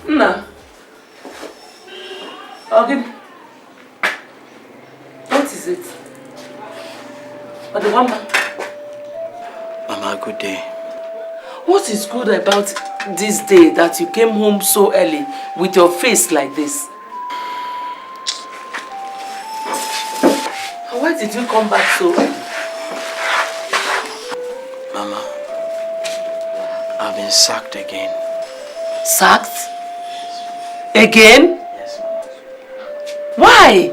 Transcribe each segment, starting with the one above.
No. Okay. What is it? Or the one man? Mama, good day. What is good about this day that you came home so early with your face like this? Why did you come back so early? Mama, I've been sacked again. Sacked? Again? Yes, Mama. Why?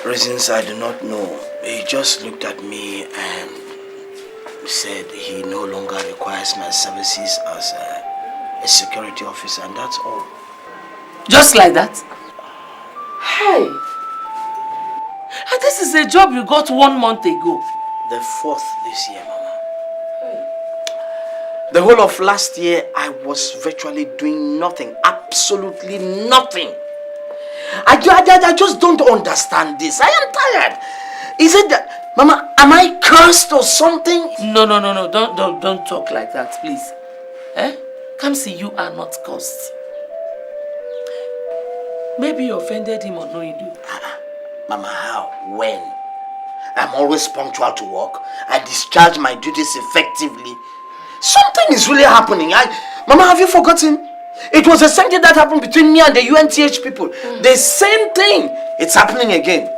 Reasons I do not know. He just looked at me and said he no longer requires my services as a security officer, and that's all. Just like that? Hey! And this is a job you got 1 month ago. The 4th this year, Mama. The whole of last year, I was virtually doing nothing. Absolutely nothing. I just don't understand this. I am tired. Is it that, Mama, am I cursed or something? No. Don't talk like that, please. Eh? Come see, you are not cursed. Maybe you offended him unknowingly. Mama, how? When? I'm always punctual to work. I discharge my duties effectively. Something is really happening. Mama, have you forgotten? It was the same thing that happened between me and the UNTH people. The same thing. It's happening again.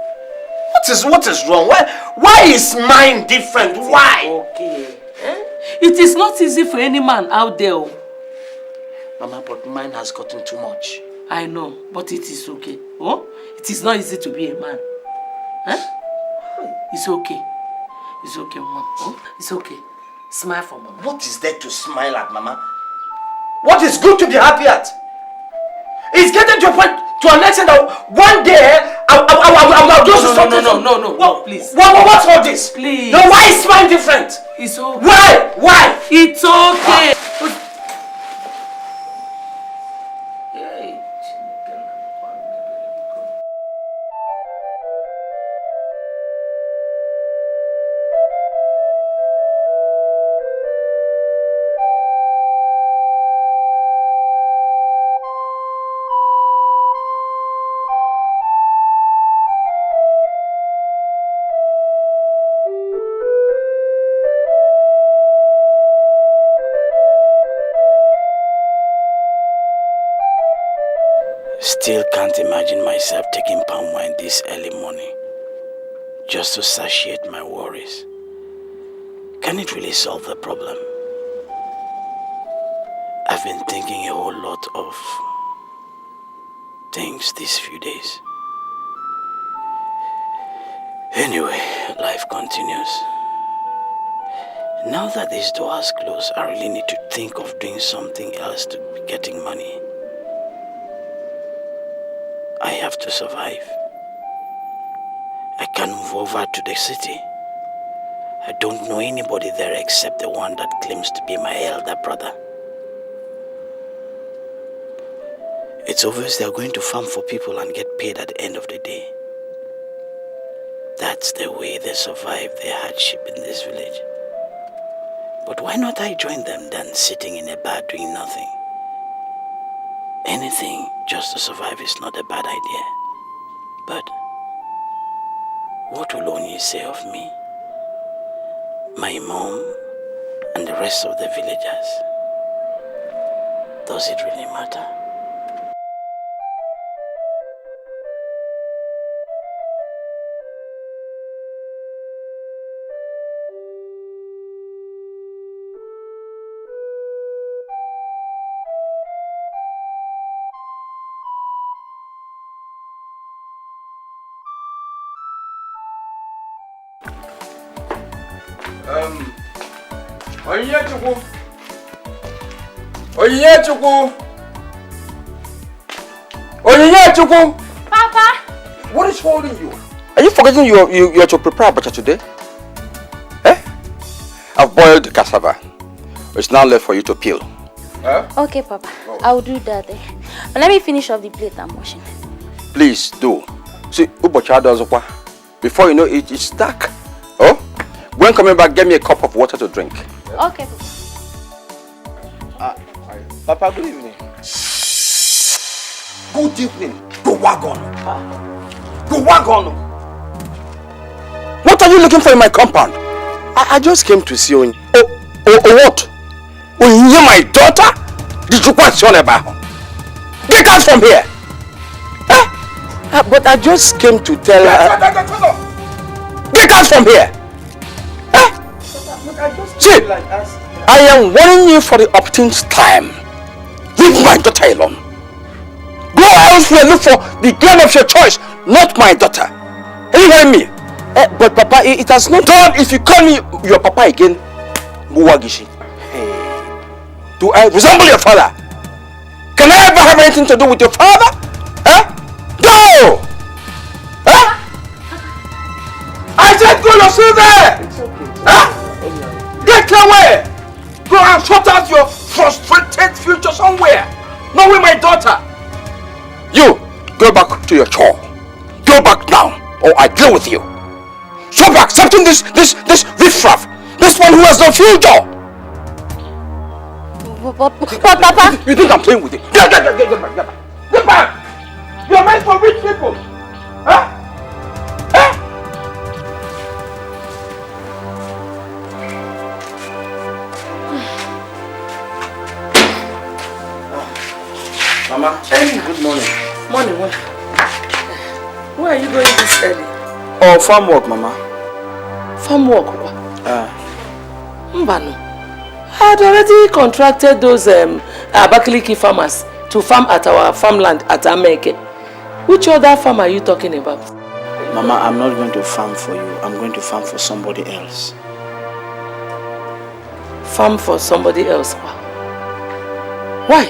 What is wrong? Why is mine different? Why? Okay. It is not easy for any man out there. Mama, but mine has gotten too much. I know, but it is okay. Oh? It is not easy to be a man. Huh? It's okay. It's okay, Mom. Oh? It's okay. Smile for Mama. What is there to smile at, Mama? What is good to be happy at? It's getting to a point, to an extent that one day I'll just do something. No, please. What's all this? Please. No, why is mine different? It's okay. Why? It's okay. Still can't imagine myself taking palm wine this early morning just to satiate my worries. Can it really solve the problem? I've been thinking a whole lot of things these few days. Anyway, life continues. Now that this door is closed, I really need to think of doing something else to be getting money. I have to survive. I can't move over to the city. I don't know anybody there except the one that claims to be my elder brother. It's obvious they're going to farm for people and get paid at the end of the day. That's the way they survive their hardship in this village. But why not I join them than sitting in a bar doing nothing? Anything just to survive is not a bad idea. But what will Oni say of me, my mom, and the rest of the villagers? Does it really matter? Onyechukwu! Papa! What is holding you? Are you forgetting you are to prepare abacha today? Eh? I've boiled cassava. It's now left for you to peel. Okay, Papa. Oh. I'll do that. But let me finish off the plate I'm washing. Please do. See, ubocha does before you know it, it's dark. Oh? When coming back, get me a cup of water to drink. Okay, Papa. Papa, good evening. Good evening. Go wagon. Go wagon. What are you looking for in my compound? I just came to see you. What? Oh, you're my daughter? Did you question about her? Get out from here! But I just came to tell her... Get out from here! See, I am warning you for the umpteenth time. Leave my daughter alone. Go elsewhere, look for the girl of your choice, not my daughter. Are you hearing me? But Papa, it has not done. If you call me your Papa again, Muwagishi. Hey, do I resemble your father? Can I ever have anything to do with your father? Go! I said go, you're still there! Get away! Go and sort out your frustrated future somewhere. Not with my daughter. You, go back to your chore. Go back now, or I deal with you. Stop accepting this riffraff. This one who has no future. But Papa... You think I'm playing with you? Get back! Get back! You're meant for rich people. Huh? Mama, good morning. Morning. Where are you going this early? Oh, farm work, Mama. Farm work? Mbano. I had already contracted those Abakaliki farmers to farm at our farmland at Ameke. Which other farm are you talking about? Mama, I'm not going to farm for you. I'm going to farm for somebody else. Farm for somebody else? Why?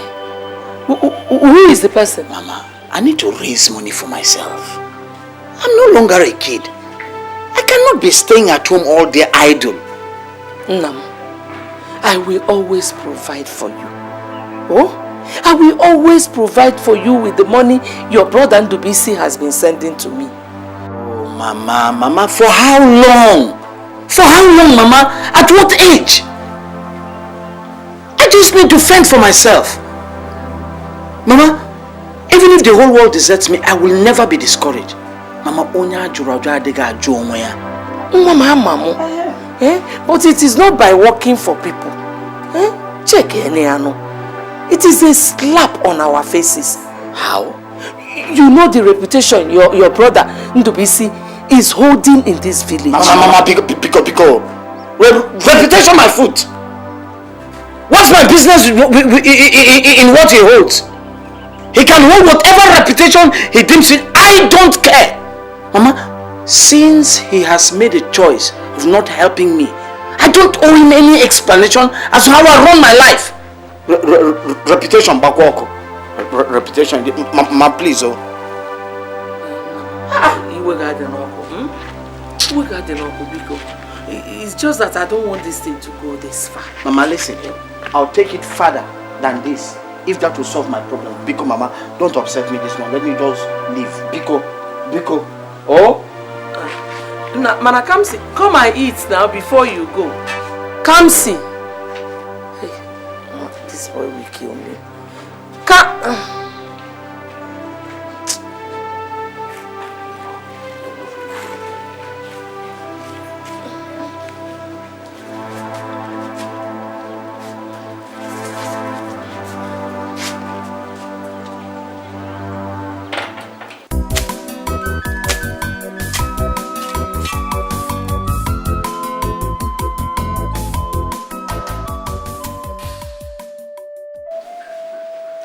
Who is the person? Mama, I need to raise money for myself. I'm no longer a kid. I cannot be staying at home all day idle. Nam, I will always provide for you. Oh? I will always provide for you with the money your brother Ndubisi has been sending to me. Oh, Mama, for how long? For how long, Mama? At what age? I just need to fend for myself. Mama, even if the whole world deserts me, I will never be discouraged. Mama, Mama, but it is not by working for people. Check Eneano. It is a slap on our faces. How? You know the reputation your brother Ndubisi is holding in this village. Mama, Pico. Reputation my foot. What's my business in what he holds? He can hold whatever reputation he deems it. I don't care. Mama, since he has made a choice of not helping me, I don't owe him any explanation as to how I run my life. Reputation, Bakwoko. Reputation, Mama, please, oh. It's just that I don't want this thing to go this far. Mama, listen. I'll take it further than this. If that will solve my problem. Biko, Mama, don't upset me this one. Let me just leave. Biko. Oh? Mana, come see. Come and eat now before you go. Come see. Hey, this boy will kill me. Come.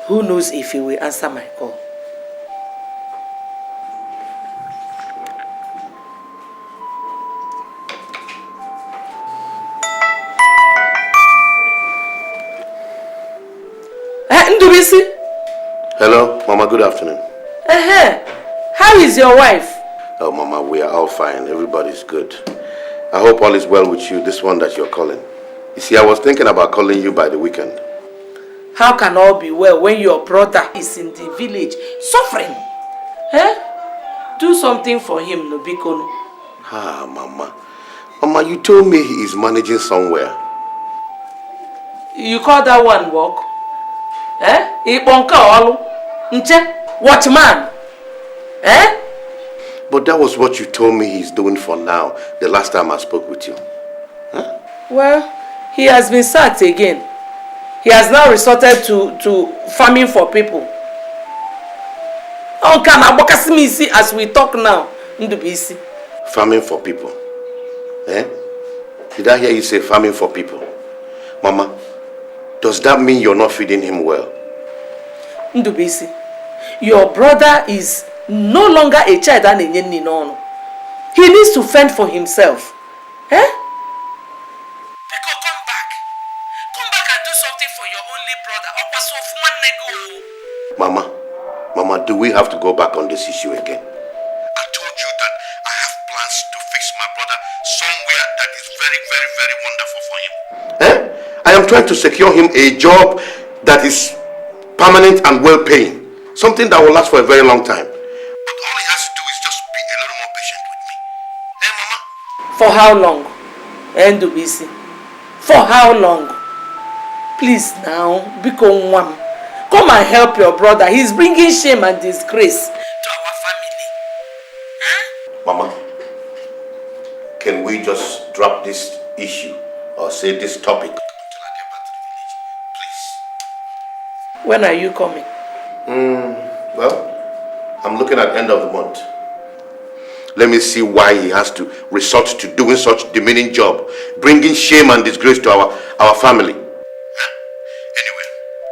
Who knows if he will answer my call? Ndubisi? Hello, Mama, good afternoon. How is your wife? Oh, Mama, we are all fine. Everybody's good. I hope all is well with you, this one that you're calling. You see, I was thinking about calling you by the weekend. How can all be well when your brother is in the village suffering? Do something for him, Nobikono. Ah, Mama. Mama, you told me he is managing somewhere. You call that one work? Ibonka olu. Nche, watchman. Eh? But that was what you told me he's doing for now, the last time I spoke with you. Huh? Well, he has been sacked again. He has now resorted to farming for people. As we talk now, farming for people? Eh? Did I hear you say farming for people? Mama, does that mean you're not feeding him well? Ndubisi, your brother is no longer a child and a he needs to fend for himself. Eh? Because come back. Come back and do something for your only brother. Mama, do we have to go back on this issue again? I told you that I have plans to fix my brother somewhere that is very, very, very wonderful for him. Eh? I am trying to secure him a job that is permanent and well-paying. Something that will last for a very long time. But all he has to do is just be a little more patient with me. Eh, Mama? For how long? Ndubisi. For how long? Please now, Biko Nwam. Come and help your brother. He's bringing shame and disgrace to our family. Huh? Mama, can we just drop this issue or say this topic until I get back to the village? Please. When are you coming? Well, I'm looking at end of the month. Let me see why he has to resort to doing such demeaning job, bringing shame and disgrace to our family. Anyway,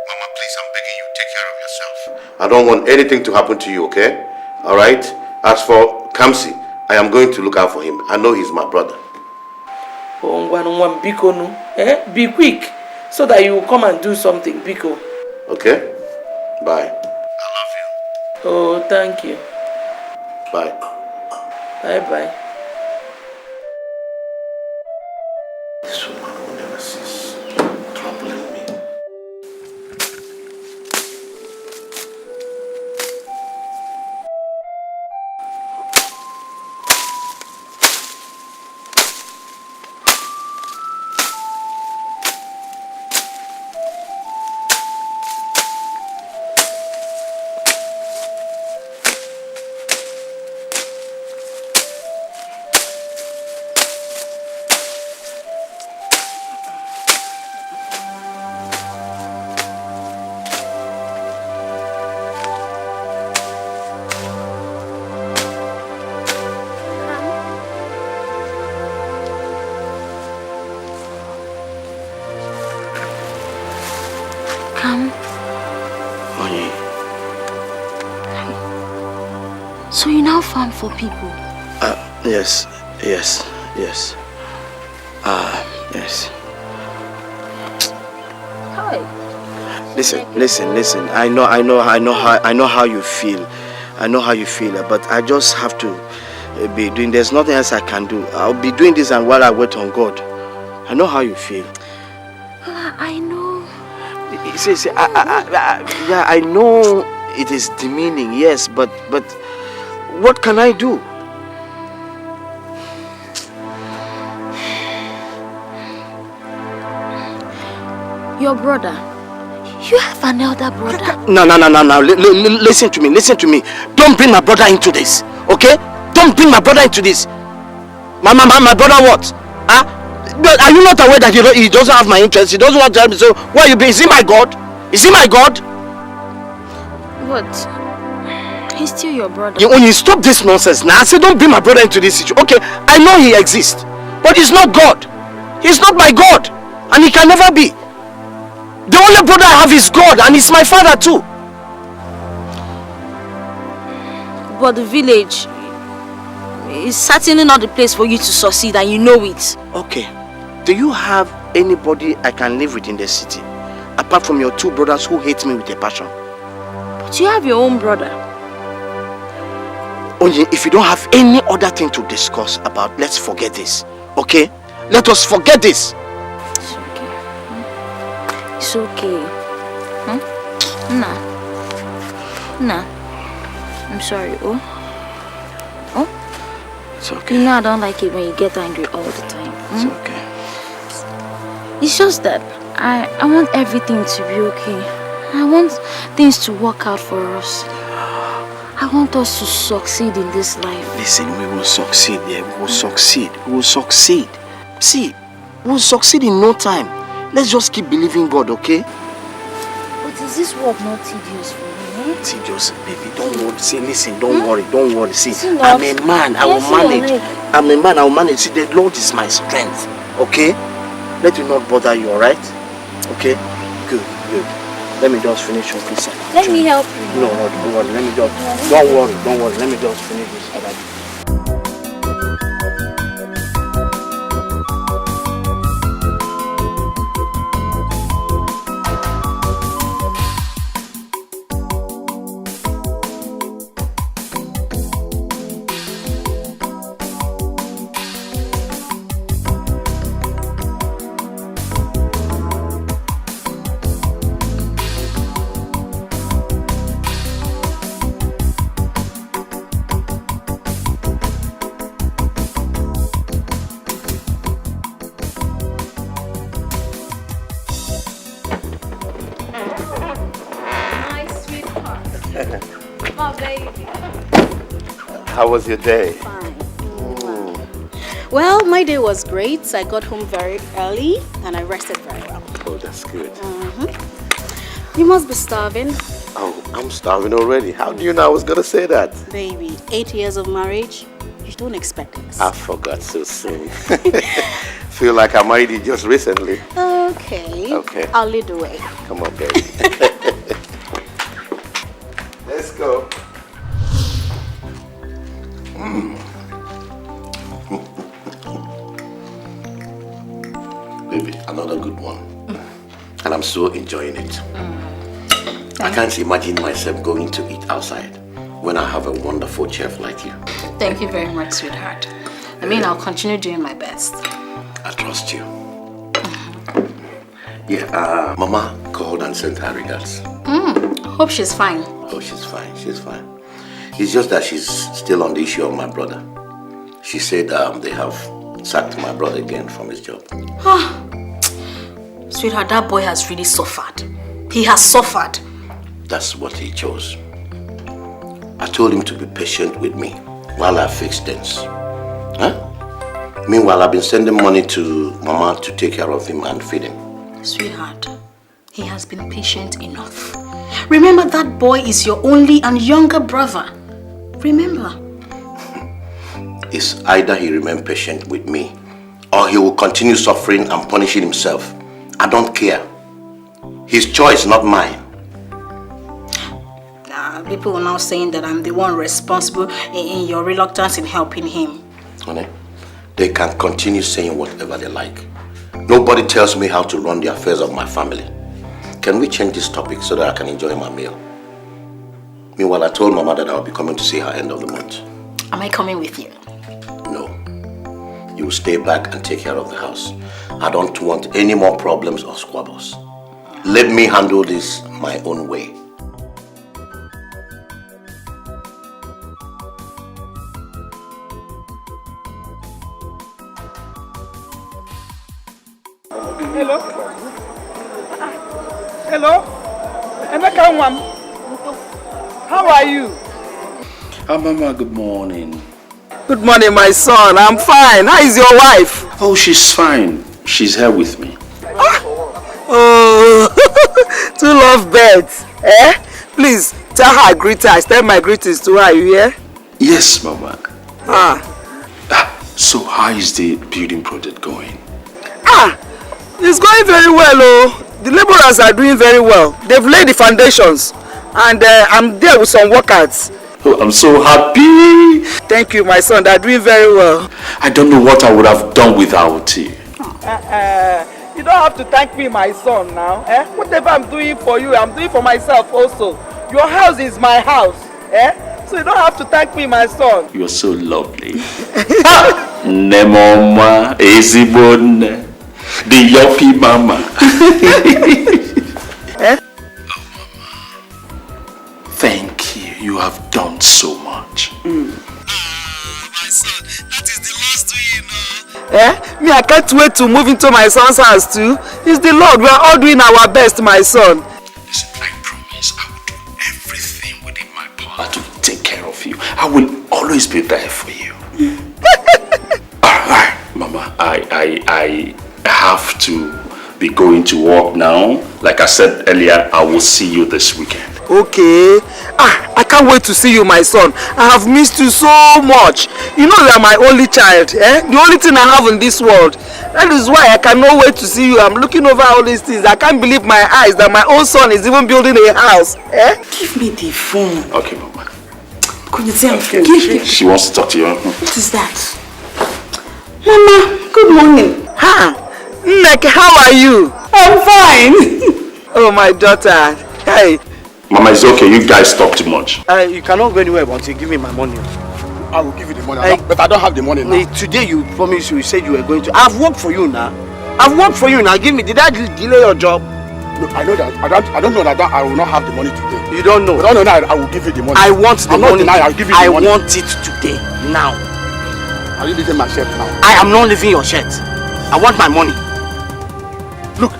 Mama, please, I'm begging you, take care of yourself. I don't want anything to happen to you, okay? All right? As for Kamsi, I am going to look out for him. I know he's my brother. Be quick so that you will come and do something, Biko. Okay? Bye. I love you. Oh, thank you. Bye. Bye-bye. This woman will never cease troubling me. So you now farm for people? Yes. Yes. Hi. Listen. I know how you feel. I know how you feel, but I just have to be doing. There's nothing else I can do. I'll be doing this, and while I wait on God, I know how you feel. I know. See, I know it is demeaning, yes, but what can I do? Your brother. You have an elder brother. No. Listen to me. Don't bring my brother into this, okay? Don't bring my brother into this. My brother what? But are you not aware that he doesn't have my interest? He doesn't want to help me. So why you be? Is he my God? Is he my God? What? He's still your brother. When you stop this nonsense now, I say don't bring my brother into this situation. Okay, I know he exists, but he's not God. He's not my God, and he can never be. The only brother I have is God, and he's my father too. But the village is certainly not the place for you to succeed, and you know it. Okay. Do you have anybody I can live with in the city, apart from your two brothers who hate me with a passion? But you have your own brother. Only if you don't have any other thing to discuss about, let's forget this. Okay? Let us forget this. It's okay. It's okay. Nah. I'm sorry. Oh? It's okay. You know I don't like it when you get angry all the time. It's okay. It's just that I want everything to be okay. I want things to work out for us. I want us to succeed in this life. Listen, we will succeed, yeah. We will succeed. We will succeed. See, we will succeed in no time. Let's just keep believing God, okay? But is this work not tedious for me? Tedious, baby. Don't worry. See, listen, don't worry. Don't worry. See, I'm a man. I will manage. I'm a man. I will manage. See, the Lord is my strength, okay? Let me not bother you, alright? Okay? Good, good. Let me just finish up this. Let me help you. No, don't worry. Let me just. Don't worry. Don't worry. Let me just finish this. Alright? How was your day? Fine. Well, my day was great. I got home very early and I rested very well. Oh, that's good. You must be starving. Oh, I'm starving already. How do you know I was going to say that? Baby, 8 years of marriage, you don't expect this. I forgot so soon. Feel like I married you just recently. Okay. Okay. I'll lead the way. Come on, baby. Let's go. Baby, another good one. And I'm so enjoying it. I can't imagine myself going to eat outside when I have a wonderful chef like you. Thank you very much, sweetheart. I mean, I'll continue doing my best. I trust you. Yeah, Mama called and sent her regards. Hope she's fine. Oh, she's fine, she's fine. It's just that she's still on the issue of my brother. She said they have sacked my brother again from his job. Sweetheart, that boy has really suffered. He has suffered. That's what he chose. I told him to be patient with me while I fix things. Huh? Meanwhile, I've been sending money to Mama to take care of him and feed him. Sweetheart, he has been patient enough. Remember, that boy is your only and younger brother. Remember. It's either he remains patient with me or he will continue suffering and punishing himself. I don't care. His choice, not mine. People are now saying that I'm the one responsible in your reluctance in helping him. Honey, they can continue saying whatever they like. Nobody tells me how to run the affairs of my family. Can we change this topic so that I can enjoy my meal? Meanwhile, I told Mama that I'll be coming to see her end of the month. Am I coming with you? No. You will stay back and take care of the house. I don't want any more problems or squabbles. Let me handle this my own way. Hello? Hello? Emeka Nwam. How are you? Mama, good morning. Good morning, my son. I'm fine. How is your wife? Oh, she's fine. She's here with me. Oh, two love birds. Eh? Please, tell her I greet her. Extend my greetings to her, you hear? Yes, Mama. So how is the building project going? It's going very well, oh. The laborers are doing very well. They've laid the foundations. And I'm there with some workers. Oh, I'm so happy. Thank you, my son. They're doing very well. I don't know what I would have done without you. You don't have to thank me, my son, now. Whatever I'm doing for you, I'm doing for myself also. Your house is my house. So you don't have to thank me, my son. You're so lovely. Nemoma, Ezibone, the Yopi Mama. Thank you. You have done so much. My son, that is the last thing, you know. Me, I can't wait to move into my son's house too. It's the Lord. We are all doing our best, my son. Listen, I always be there for you. Alright, Mama, I have to be going to work now. Like I said earlier, I will see you this weekend. Okay. I can't wait to see you, my son. I have missed you so much. You know you are my only child, eh? The only thing I have in this world. That is why I cannot wait to see you. I'm looking over all these things. I can't believe my eyes that my own son is even building a house, eh? Give me the phone. Okay, Mama. Okay. She wants to talk to you. What is that? Mama, good morning. Ha! Nneke, how are you? I'm fine. Oh, my daughter. Hey. Mama, it's okay. You guys talk too much. You cannot go anywhere until you give me my money. I will give you the money, but I don't have the money now. Today you promised you said you were going to. I've worked for you now. Give me. Did I delay your job? No, I know that. I don't know that I will not have the money today. You don't know? But no, I will give you the money. I want the money. I'll give you the money. I want it today, now. Are you leaving my shirt now? I am not leaving your shirt. I want my money. Look,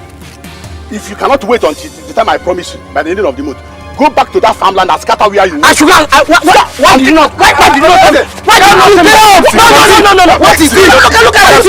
if you cannot wait until the time I promise you, by the end of the month, go back to that farmland and scatter where you want. Why did you not? Why did you not? No. What is it? Look at this.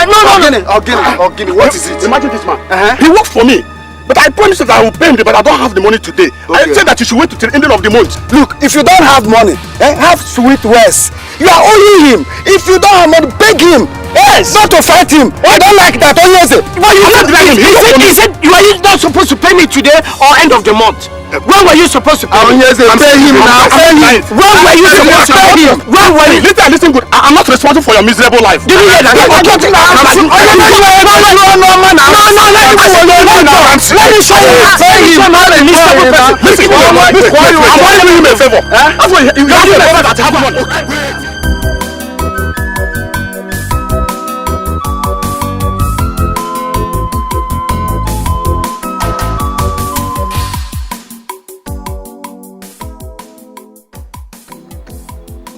No. What is it? Imagine this man. He works for me. But I promise that I will pay him, but I don't have the money today. Okay. I said that you should wait till the end of the month. Look, if you don't have money, have sweet words. You are owing him. If you don't have money, beg him. Yes. Not to fight him. I don't like that. Oh yes. But you said you are not supposed to pay me today or end of the month. When were you supposed to pay me? Pay him now. When were you supposed to pay him? When were you? Listen good. I'm not responsible for your miserable life. Did you hear that? Let me show you. Listen, I'm doing him a favor. That's why you have a favor that have money.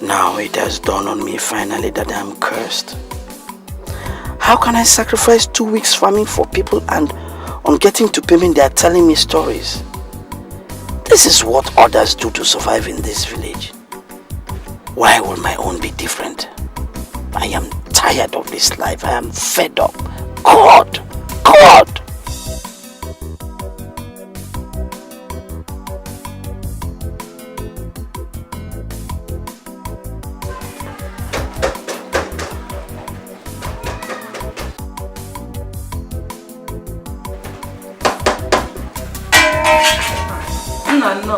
Now it has dawned on me finally that I am cursed. How can I sacrifice 2 weeks farming for people and on getting to payment they are telling me stories? This is what others do to survive in this village. Why will my own be different? I am tired of this life. I am fed up. God! No.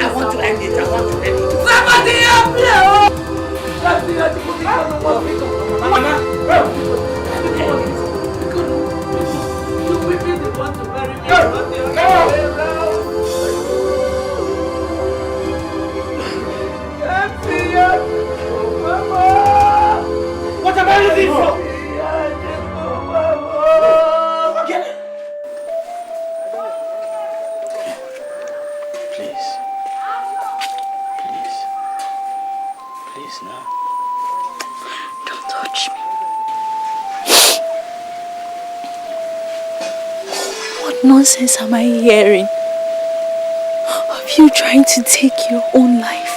I want to end it. Somebody help me! What am I looking for? Please now. Don't touch me. What nonsense am I hearing? Of you trying to take your own life?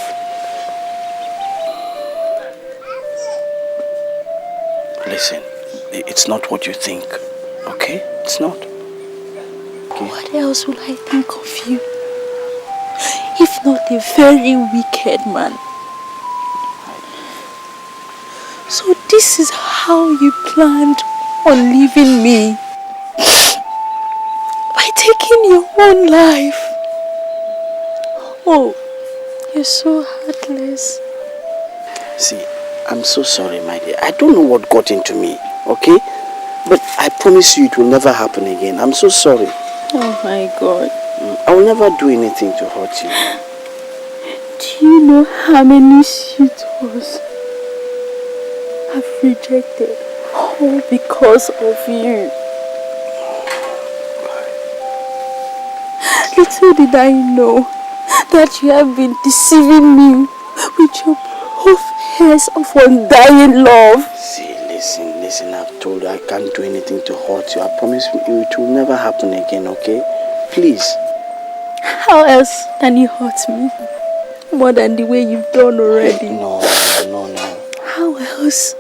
Listen, it's not what you think, okay? It's not. Okay. What else will I think of you? If not a very wicked man. So this is how you planned on leaving me? By taking your own life? Oh, you're so heartless. See, I'm so sorry, my dear. I don't know what got into me, okay? But I promise you it will never happen again. I'm so sorry. Oh my God. I will never do anything to hurt you. Do you know how many suitors I've rejected? All because of you. Little did I know that you have been deceiving me with your profess of undying love. See, listen, I've told you I can't do anything to hurt you. I promise you it will never happen again, okay? Please. How else can you hurt me? More than the way you've done already. No. How else?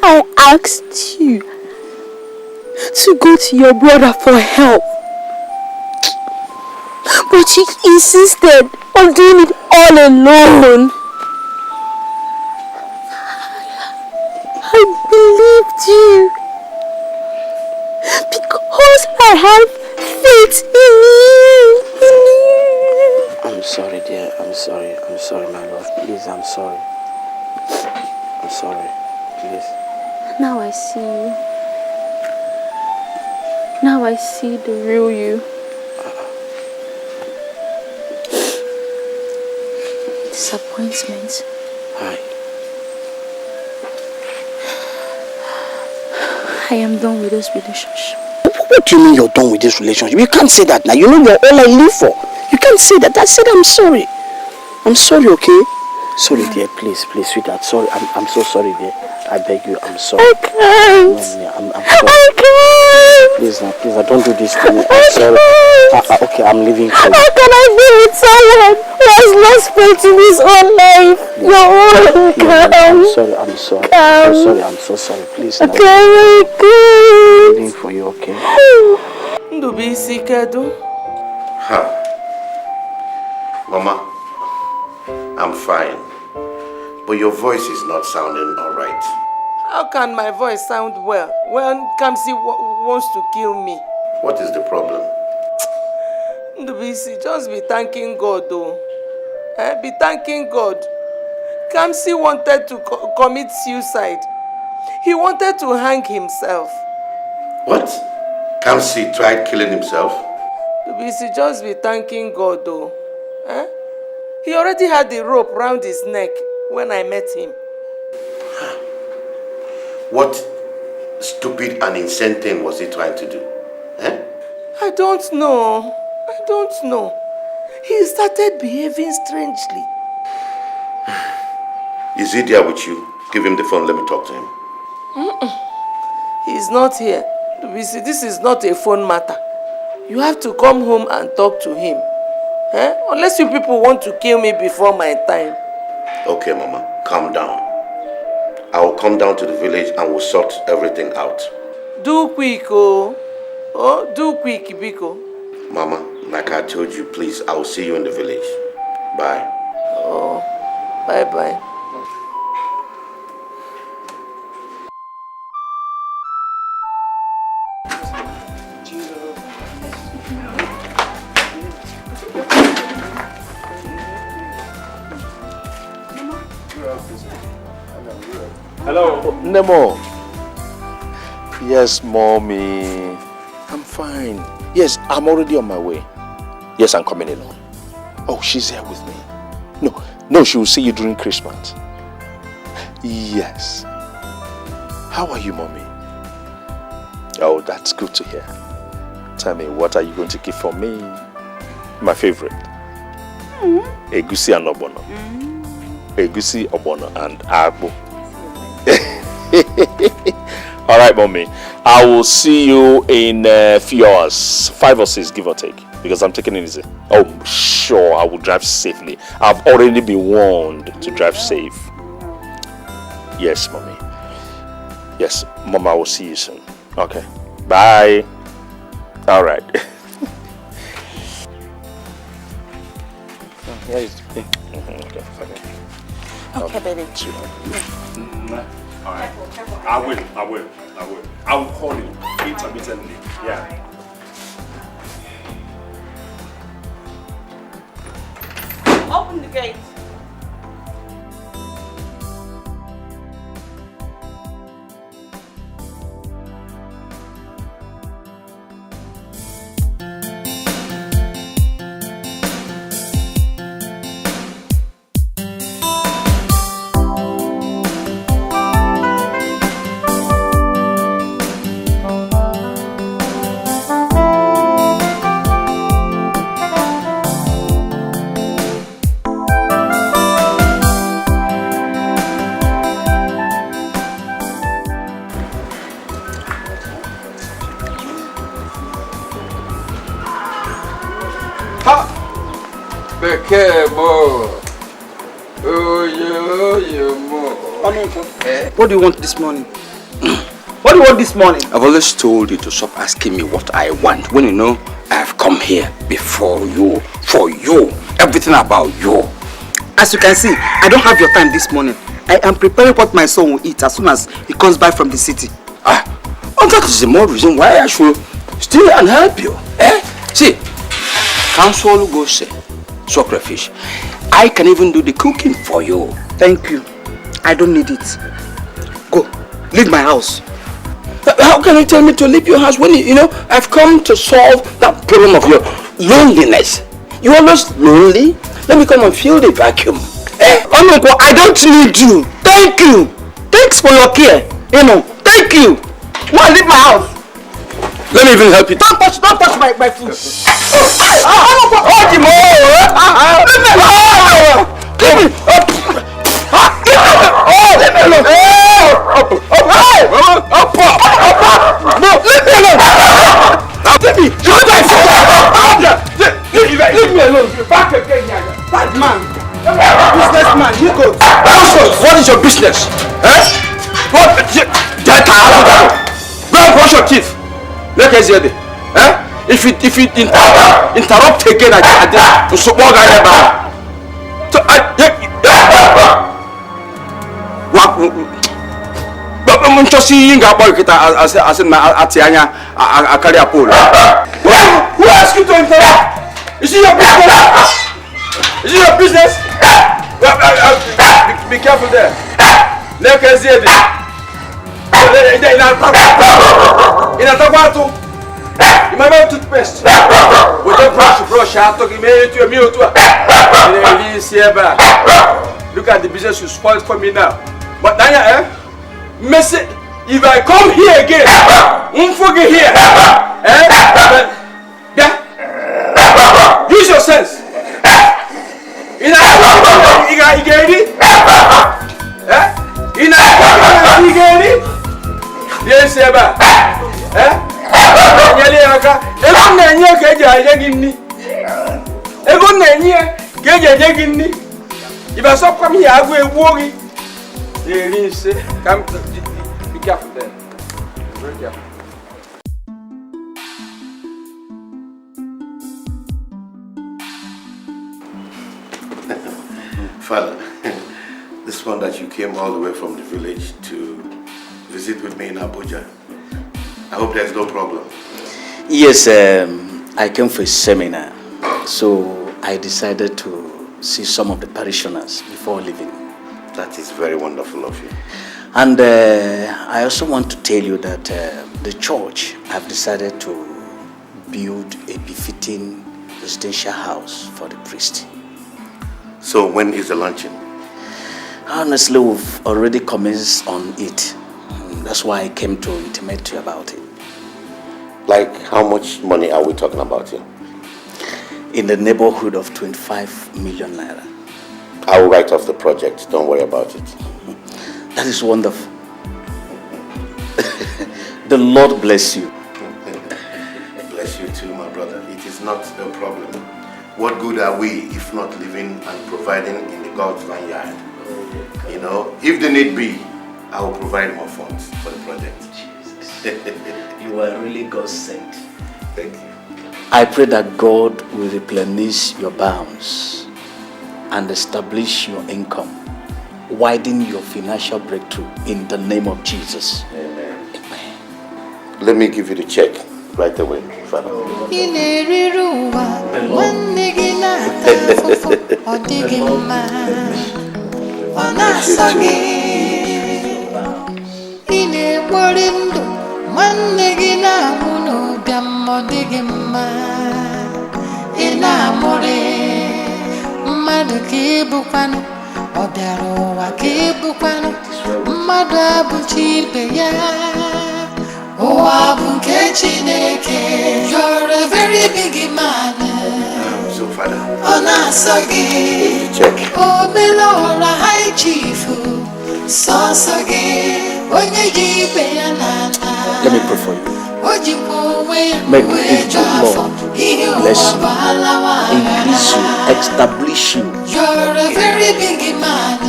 I asked you to go to your brother for help. But you insisted on doing it all alone. I believed you because I have faith in you. I'm sorry, dear. I'm sorry, my love. Please, I'm sorry. I'm sorry. Please. Now I see you. Now I see the real you. Disappointment. Hi. I am done with this relationship. What do you mean you're done with this relationship? You can't say that now. You know you're all I live for. You can't say that. I said I'm sorry. I'm sorry, okay? Sorry, dear. Please, sweetheart. Sorry. I'm so sorry, dear. I beg you. I'm sorry. I can't. I'm sorry. I can't. Please, don't do this to me. I'm sorry. Okay, I'm leaving for you. How can I be with someone who has lost faith in his own life? Your own. I'm sorry. I'm so sorry. Please, now. I'm leaving for you, okay? Ndubisi kedu? Mama, I'm fine. But your voice is not sounding alright. How can my voice sound well when Kamsi wants to kill me? What is the problem? Ndubisi, just be thanking God though. Be thanking God. Kamsi wanted to commit suicide. He wanted to hang himself. What? Kamsi tried killing himself? Ndubisi, just be thanking God though. He already had the rope round his neck when I met him. What stupid and insane thing was he trying to do? I don't know. He started behaving strangely. Is he there with you? Give him the phone, let me talk to him. He's not here. This is not a phone matter. You have to come home and talk to him. Unless you people want to kill me before my time. Okay, Mama, calm down. I will come down to the village and we'll sort everything out. Do quick, oh. Do quick, Biko. Mama, like I told you, please, I will see you in the village. Bye. Oh, bye-bye. Hello. Nemo. Yes, mommy. I'm fine. Yes, I'm already on my way. Yes, I'm coming along. Oh, she's here with me. No, she will see you during Christmas. Yes. How are you, mommy? Oh, that's good to hear. Tell me, what are you going to give for me? My favorite. Egusi and obono. Egusi, obono, and agbo. All right, mommy. I will see you in a few hours, 5 or 6, give or take, because I'm taking it easy. Oh, sure, I will drive safely. I've already been warned to drive safe. Yes, mommy. Yes, mama, I will see you soon. Okay. Bye. All right. Here is the thing. Okay, baby. All right. I will. I will call you intermittently. Yeah. Open the gate. What do you want this morning? What do you want this morning? I've always told you to stop asking me what I want when you know I have come here before you, for you, everything about you. As you can see, I don't have your time this morning. I am preparing what my son will eat as soon as he comes back from the city. And that is the more reason why I should stay and help you. See, counsel goes say, sacrifice. I can even do the cooking for you. Thank you. I don't need it. Go, leave my house. How can you tell me to leave your house when you know I've come to solve that problem of your loneliness? You're always lonely. Let me come and fill the vacuum. Uncle, I don't need you. Thank you. Thanks for your care. You know, thank you. Go and leave my house. Let me even help you. Don't touch my food. Leave me alone. Back again, bad man. Businessman, you go. What is your business? What? Go and brush your teeth. Look at here. If you interrupt again at this, so what I have. So I'm just seeing about it as in my Atianya, I carry a pole. Who asked you to interrupt? Is it your business? Is it your business? Be careful there. Look at here. In a tomato. You might have toothpaste. With the brush, I took him to a meal to look at the business you spoiled for me now. But now, messy. If I come here again, won't forget here. Use your sense. You get it? You get it? Yes, sir. If I stop coming here, I will worry. Come, be careful there. Very careful. Father, this one that you came all the way from the village to visit with me in Abuja, I hope there's no problem. Yes, I came for a seminar, so I decided to see some of the parishioners before leaving. That is very wonderful of you. And I also want to tell you that the church have decided to build a befitting residential house for the priest. So when is the launching? Honestly, we've already commenced on it. That's why I came to intimate you about it. Like how much money are we talking about here? In the neighborhood of 25 million naira. I will write off the project. Don't worry about it. That is wonderful. The Lord bless you. Bless you too, my brother. It is not a problem. What good are we if not living and providing in the God's vineyard? You know, if the need be, I will provide more funds for the project. Jesus. You are really God sent. Thank you. I pray that God will replenish your bounds and establish your income, widen your financial breakthrough in the name of Jesus. Amen. Amen. Let me give you the check right away, Father. You're a very big man. So, Father, check. Oh, Melora, hi, Chief. Let me pray for you. May the Lord bless you, increase you establish you. You're a very big man.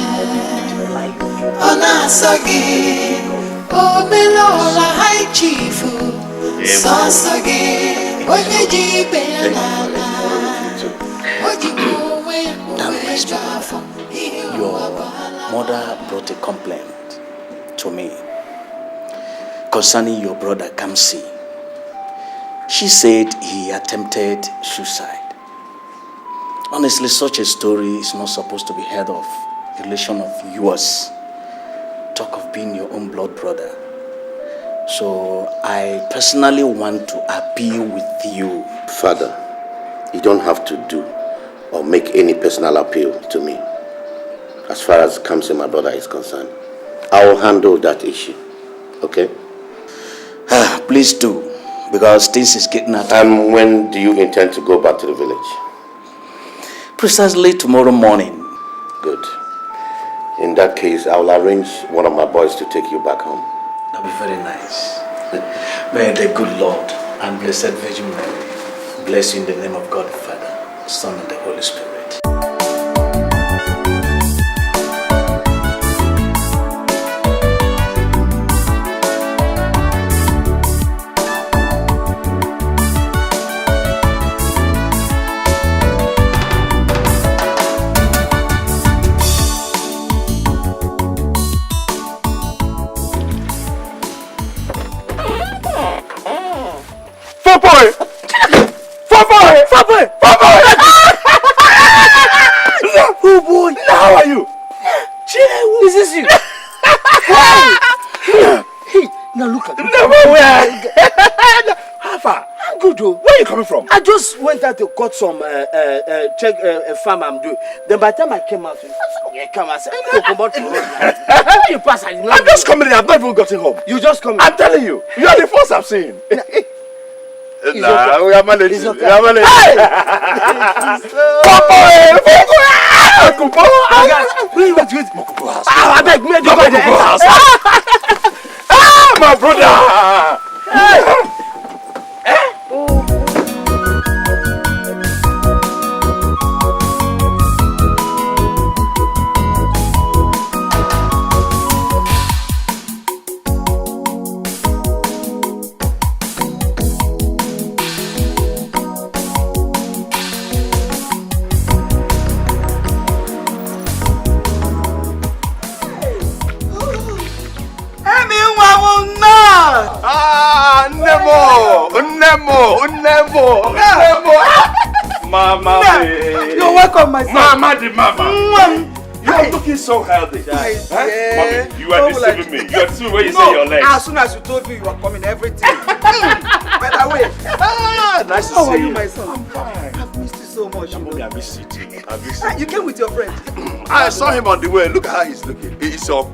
Onasagi, Omelora High Chief, Sasagi, Oyeji Your mother brought a complaint to me concerning your brother Kamsi. She said he attempted suicide. Honestly, such a story is not supposed to be heard of. A relation of yours. Talk of being your own blood brother. So I personally want to appeal with you. Father, you don't have to do or make any personal appeal to me. As far as Kamsi, my brother, is concerned, I will handle that issue. Okay? Please do, because this is getting out. And when do you intend to go back to the village? Precisely tomorrow morning. Good. In that case, I will arrange one of my boys to take you back home. That'll be very nice. May the good Lord and Blessed Virgin Mary bless you in the name of God the Father, Son, and the Holy Spirit. Oh boy! How are you? Is this you? Hey, now look at me. How far? Good, Joe. Where are you coming from? I just went out to cut some check a farm I'm doing. Then by the time I came out, I said, you pass. I'm just coming in. I've not even gotten home. You just come in. I'm telling you. You are the first I've seen. Nah, we are managing. We are managing. My brother. Nemo. Mama, you're welcome, my son. Mama, the mama. You're looking so healthy. Mommy, you are deceiving me. You are deceiving when you say your legs. As soon as you told me you were coming, everything. By the way, nice to see you. How are you, my son? I'm fine. I've missed you so much. Mommy, I miss you too. You came with your friend. I saw him on the way. Look at how he's looking. He's up.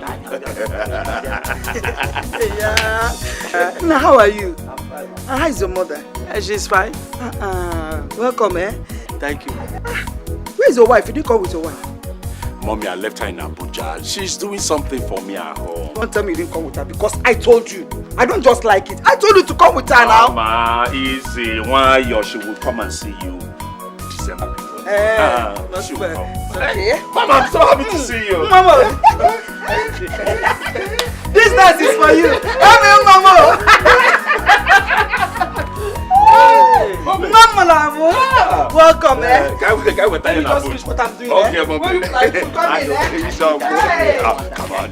Now, how are you? I'm fine. How is your mother? She's fine. Welcome, eh? Thank you. Where's your wife? You didn't come with your wife. Mommy, I left her in Abuja. She's doing something for me at home. Don't tell me you didn't come with her because I told you. I don't just like it. I told you to come with her now. Mama, easy. One year she will come and see you December. Not she too will bad. come. Okay. Mama, I'm so happy to see you. Mama. This dance is for you. Come here, Mama. Mama, welcome, eh? Can we just finish what I'm doing, okay, eh? Mommy. Like, come in, eh? Come on,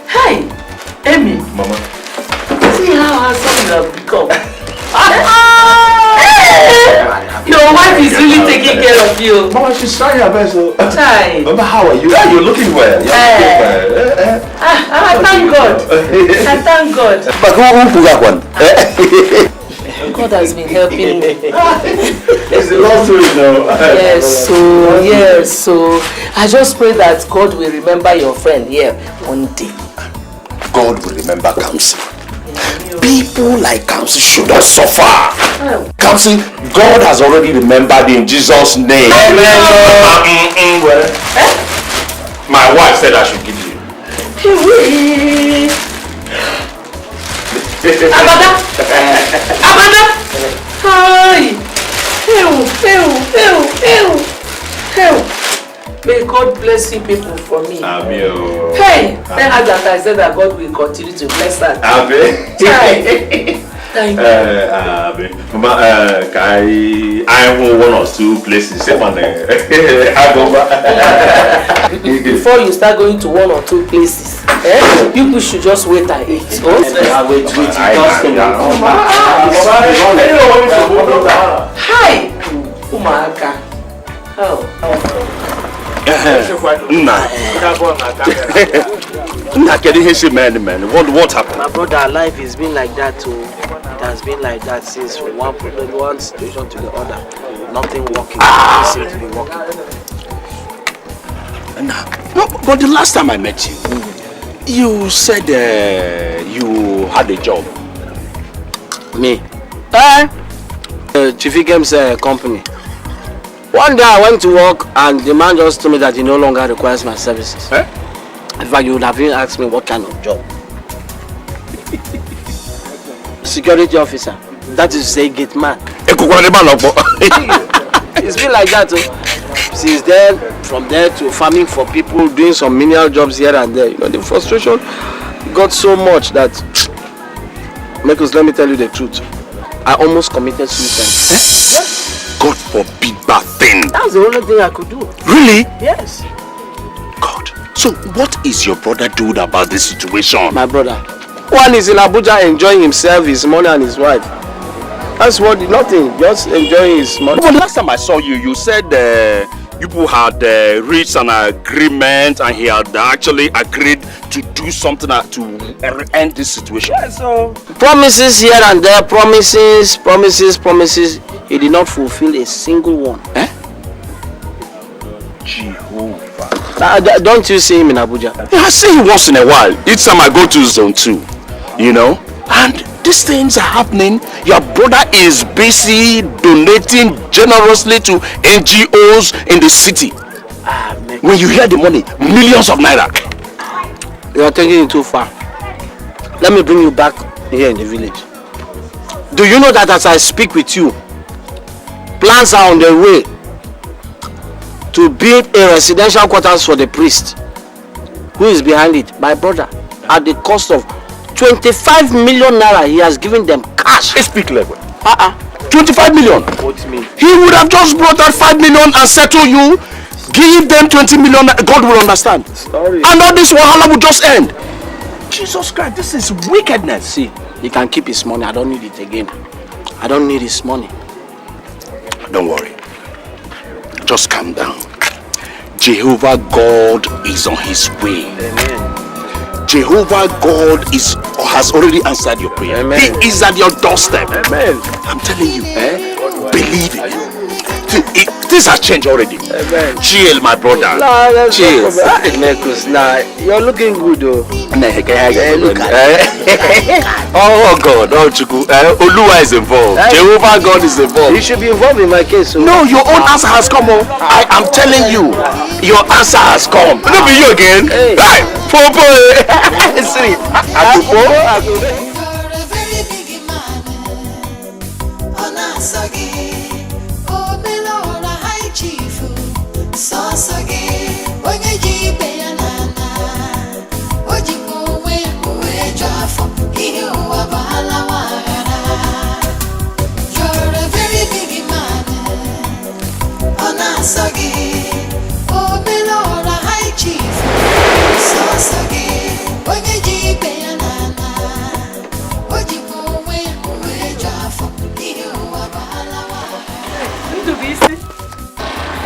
Hey, Amy. Mama. See how handsome you have become. Your wife is really taking care of you. Mama, she's trying her best. Child. Mama, how are you? You're looking well. I thank God. I thank God. But who put that one? God has been helping me. It's a long story now. Yes, so I just pray that God will remember your friend here one day. God will remember Kamsi. People like Kamsi should not suffer. Kamsi, God has already remembered in Jesus' name. Amen. My wife said I should give you. Abada! Hi! Ew! May God bless you people for me. Amen. Hey! Tell her that I said that God will continue to bless her. Amen. Thank you. Mama, I want one or two places. Before you start going to one or two places, people should just wait and eat. Hi! Umaka. Oh. What happened? My brother, life has been like that too. It has been like that since one situation to the other. Nothing working. Nothing seems to be working. No, but the last time I met you, you said you had a job. Me? Chief Games company. One day I went to work and the man just told me that he no longer requires my services. In fact, you would have even asked me what kind of job. Security officer. That is to say, gate man. It's been like that too. Since then, from there to farming for people, doing some menial jobs here and there. You know, the frustration got so much that, Marcus, let me tell you the truth. I almost committed suicide. God forbid that thing. That's the only thing I could do. Really? Yes. God. So what is your brother doing about this situation? My brother. One is in Abuja enjoying himself, his money and his wife. That's what, nothing, just enjoying his money. But last time I saw you, you said you people had reached an agreement and he had actually agreed to do something to end this situation. Yeah, so promises here and there, promises. He did not fulfill a single one. Jehovah. Don't you see him in Abuja? Yeah, I see him once in a while. Each time I go to Zone 2, you know. And these things are happening. Your brother is busy donating generously to NGOs in the city. When you hear the money, millions of naira. You are taking it too far. Let me bring you back here in the village. Do you know that as I speak with you, plans are on the way to build a residential quarters for the priest? Who is behind it? My brother. At the cost of 25 million naira, he has given them cash. Speak level. 25 million. What mean? He would have just brought out 5 million and settle you. Give them 20 million. God will understand. Sorry. And all this wahala will just end. Jesus Christ, this is wickedness. See, he can keep his money. I don't need it again. I don't need his money. Don't worry. Just calm down. Jehovah God is on his way. Amen. Jehovah God has already answered your prayer. Amen. He is at your doorstep. Amen. I'm telling you, believe it. This has changed already. Amen. Chill, my brother. Nah, chill. Marcus, nah, you're looking good though. Look oh God, oh Chuku. Oluwa is involved. Jehovah God is involved. You should be involved in my case. So. No, your own answer has come. I am telling you, your answer has come. Let me you again. Hey, Popo. See,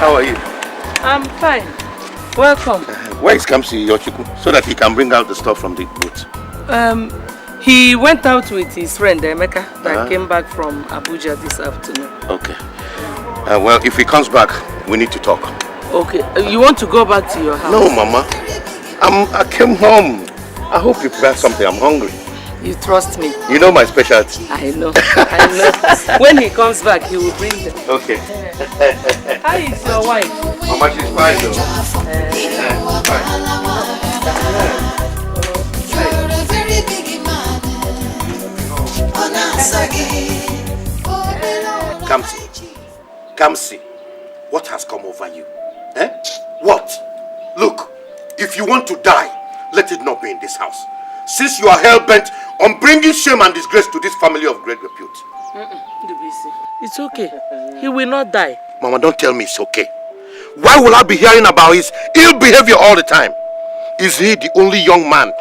How are you? I'm fine. Welcome. Where is Kamsi Yochuku so that he can bring out the stuff from the boat? He went out with his friend Emeka that came back from Abuja this afternoon. Okay. Well, if he comes back, we need to talk. Okay. You want to go back to your house? No, Mama. I came home. I hope you prepared something. I'm hungry. You trust me. You know my specialty. I know. I know. When he comes back, he will bring them. Okay. How is your wife? Mama, she's fine though. You're a very big man. Kamsi, what has come over you? Eh? What? Look, if you want to die, let it not be in this house. Since you are hell-bent on bringing shame and disgrace to this family of great repute. It's okay. He will not die. Mama, don't tell me it's okay. Why will I be hearing about his ill behavior all the time? Is he the only young man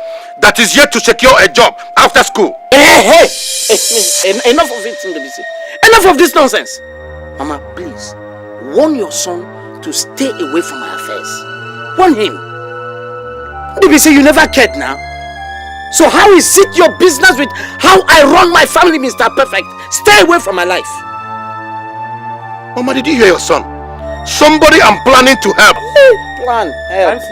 that is yet to secure a job after school? Hey! Enough of it, Ndubisi. Enough of this nonsense. Mama, please, warn your son to stay away from my affairs. Warn him. Ndubisi, you never cared now. So how is it your business with how I run my family, Mr. Perfect? Stay away from my life. Mama, did you hear your son? Somebody I'm planning to help. Plan, help.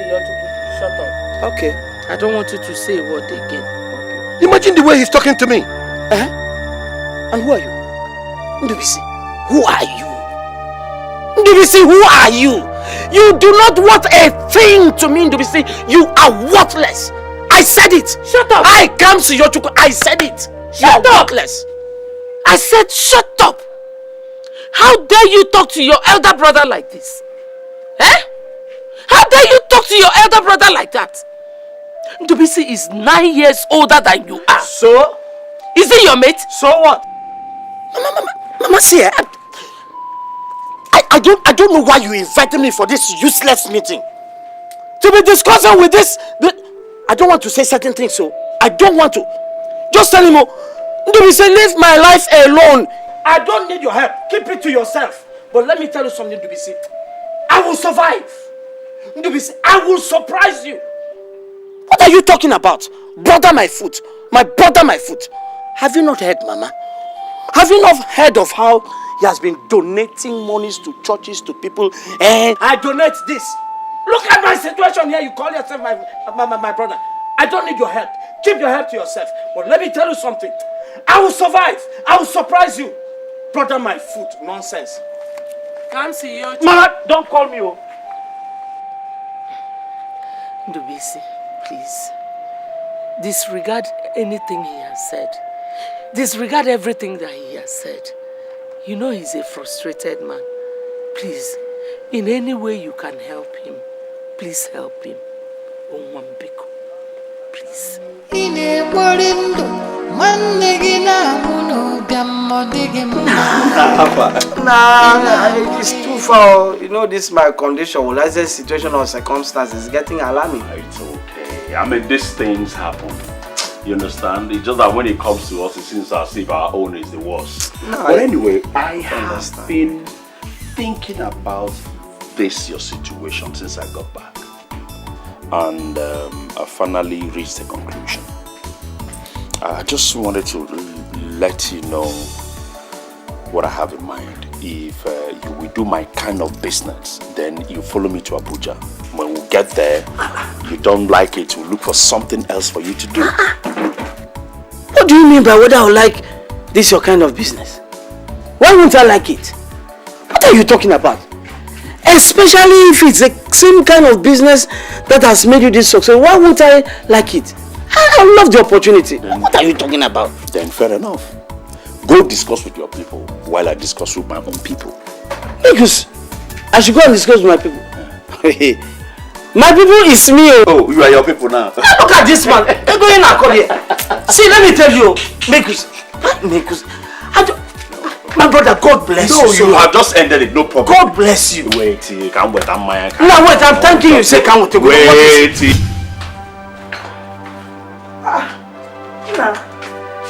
Shut up. Okay. I don't want you to say a word again. Okay. Imagine the way he's talking to me. And who are you? Ndubisi, who are you? Ndubisi, who are you? You do not want a thing to me, Ndubisi. You are worthless. I said it. Shut up. I come to your chuku. I said it. Shut up. Worthless. I said shut up. How dare you talk to your elder brother like this? Eh? How dare you talk to your elder brother like that? Ndubisi is 9 years older than you are. So? Is he your mate? So what? Mama, see, I don't know why you invited me for this useless meeting. To be discussing with this. I don't want to say certain things, so I don't want to. Just tell him, Ndubisi, leave my life alone. I don't need your help. Keep it to yourself. But let me tell you something, Ndubisi. I will survive. Ndubisi, I will surprise you. What are you talking about? Brother my foot. My brother my foot. Have you not heard, Mama? Have you not heard of how he has been donating monies to churches, to people, and I donate this. Look at my situation here. You call yourself my brother. I don't need your help. Keep your help to yourself. But let me tell you something. I will survive. I will surprise you. Brother my foot. Nonsense. Can't see you. Mama, don't call me. Ndubisi, please. Disregard anything he has said. Disregard everything that he has said. You know he's a frustrated man. Please, in any way you can help him, please help him. Onwambiko, please. Nah, it's too far. You know, this is my condition. Well, as a situation or circumstances is getting alarming. It's okay. I mean, these things happen. You understand? It's just that when it comes to us, it seems as if our own is the worst. No, but anyway, I have been thinking about this, your situation, since I got back. And I finally reached a conclusion. I just wanted to let you know what I have in mind. If you will do my kind of business, then you follow me to Abuja. When we get there, you don't like it, we'll look for something else for you to do. What do you mean by whether I like this your kind of business? Why won't I like it? What are you talking about? Especially if it's the same kind of business that has made you this success. Why won't I like it? I love the opportunity. What are you talking about? Then fair enough. Go discuss with your people while I discuss with my own people. Because I should go and discuss with my people. Yeah. My people is me. Oh, you are your people now. Look at this man. They're going to come here. See, let me tell you. Mekus. My brother, God bless you. No, you have just ended it, no problem. God bless you. Wait, you can't wait. No, wait, I'm thanking you. Say, come with you. Wait.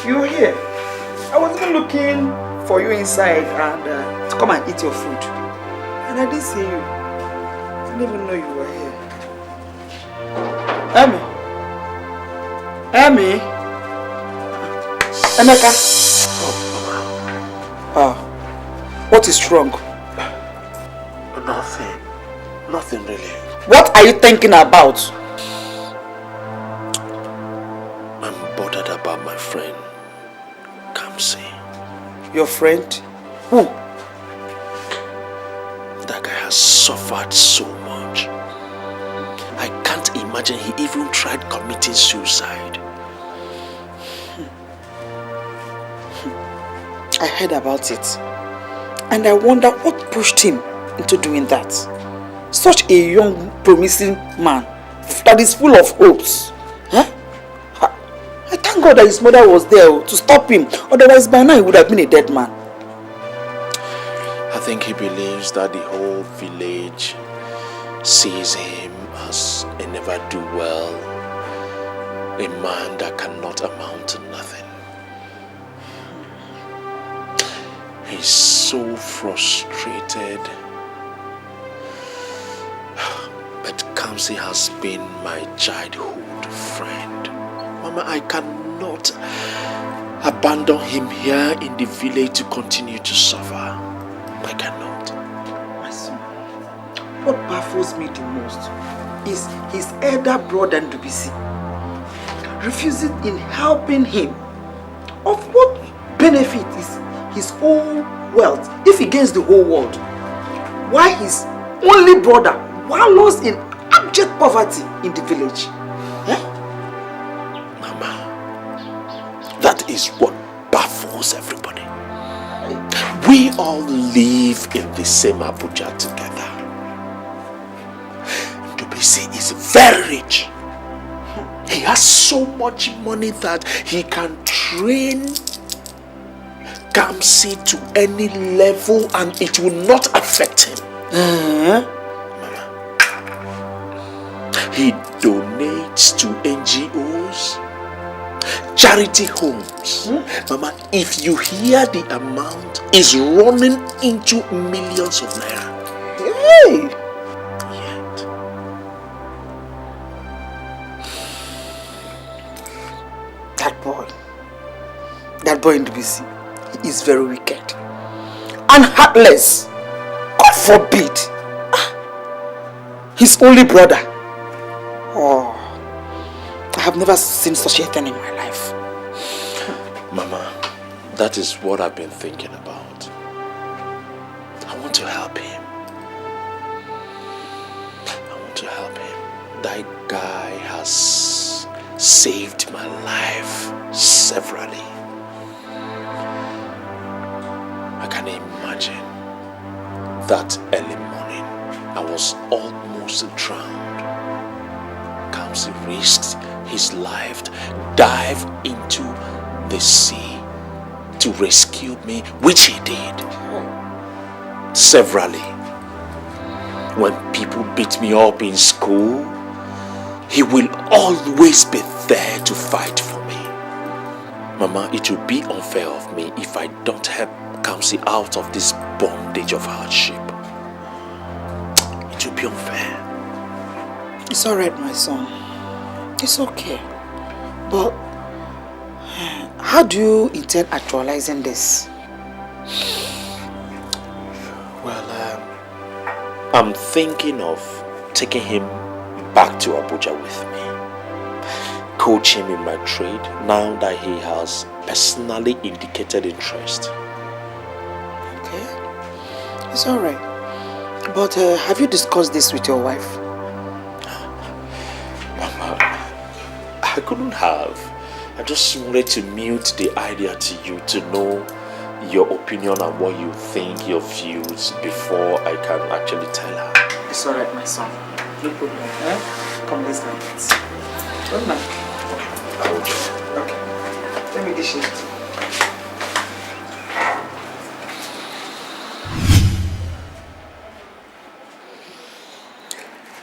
You're here. I was even looking for you inside and to come and eat your food. And I didn't see you. I didn't even know you were here. Emmy. Emeka. What is wrong? Nothing really. What are you thinking about? I'm bothered about my friend, Kamsi. Your friend? Who? That guy has suffered so much. I can't imagine he even tried committing suicide. I heard about it. And I wonder what pushed him into doing that. Such a young, promising man that is full of hopes. Huh? I thank God that his mother was there to stop him. Otherwise, by now he would have been a dead man. I think he believes that the whole village sees him as a never-do-well, a man that cannot amount to nothing. He's so frustrated. But Kamsi has been my childhood friend. Mama, I cannot abandon him here in the village to continue to suffer. I cannot. My son, what baffles me the most is his elder brother Ndubisi refusing in helping him. Of what benefit is his own wealth if he gains the whole world? Why his only brother wallows in abject poverty in the village? Eh? Mama, that is what baffles everybody. We all live in the same Abuja together. Ndubisi is very rich. He has so much money that he can train Kamsi to any level and it will not affect him. Mama, he donates to NGOs, charity homes. Mama, if you hear the amount, is running into millions of naira. Hey! Yet, that boy in Ndubisi, he is very wicked and heartless. God forbid. His only brother. Oh, I have never seen such a thing in my life. Mama, that is what I've been thinking about. I want to help him. I want to help him. That guy has saved my life severally. I can imagine that early morning I was almost drowned. Kamsi risked his life, dive into the sea to rescue me, which he did severally. When people beat me up in school, he will always be there to fight for me. Mama, it would be unfair of me if I don't help Kamsi out of this bondage of hardship. It would be unfair. It's alright, my son. It's okay. But how do you intend actualizing this? Well, I'm thinking of taking him back to Abuja with me. Coach him in my trade now that he has personally indicated interest. Okay. It's alright. But have you discussed this with your wife? Mama, I couldn't have. I just wanted to mute the idea to you to know your opinion and what you think, your views, before I can actually tell her. It's alright, my son. No problem. Come, let's go. Good night. I will just. Okay. Let me dish it.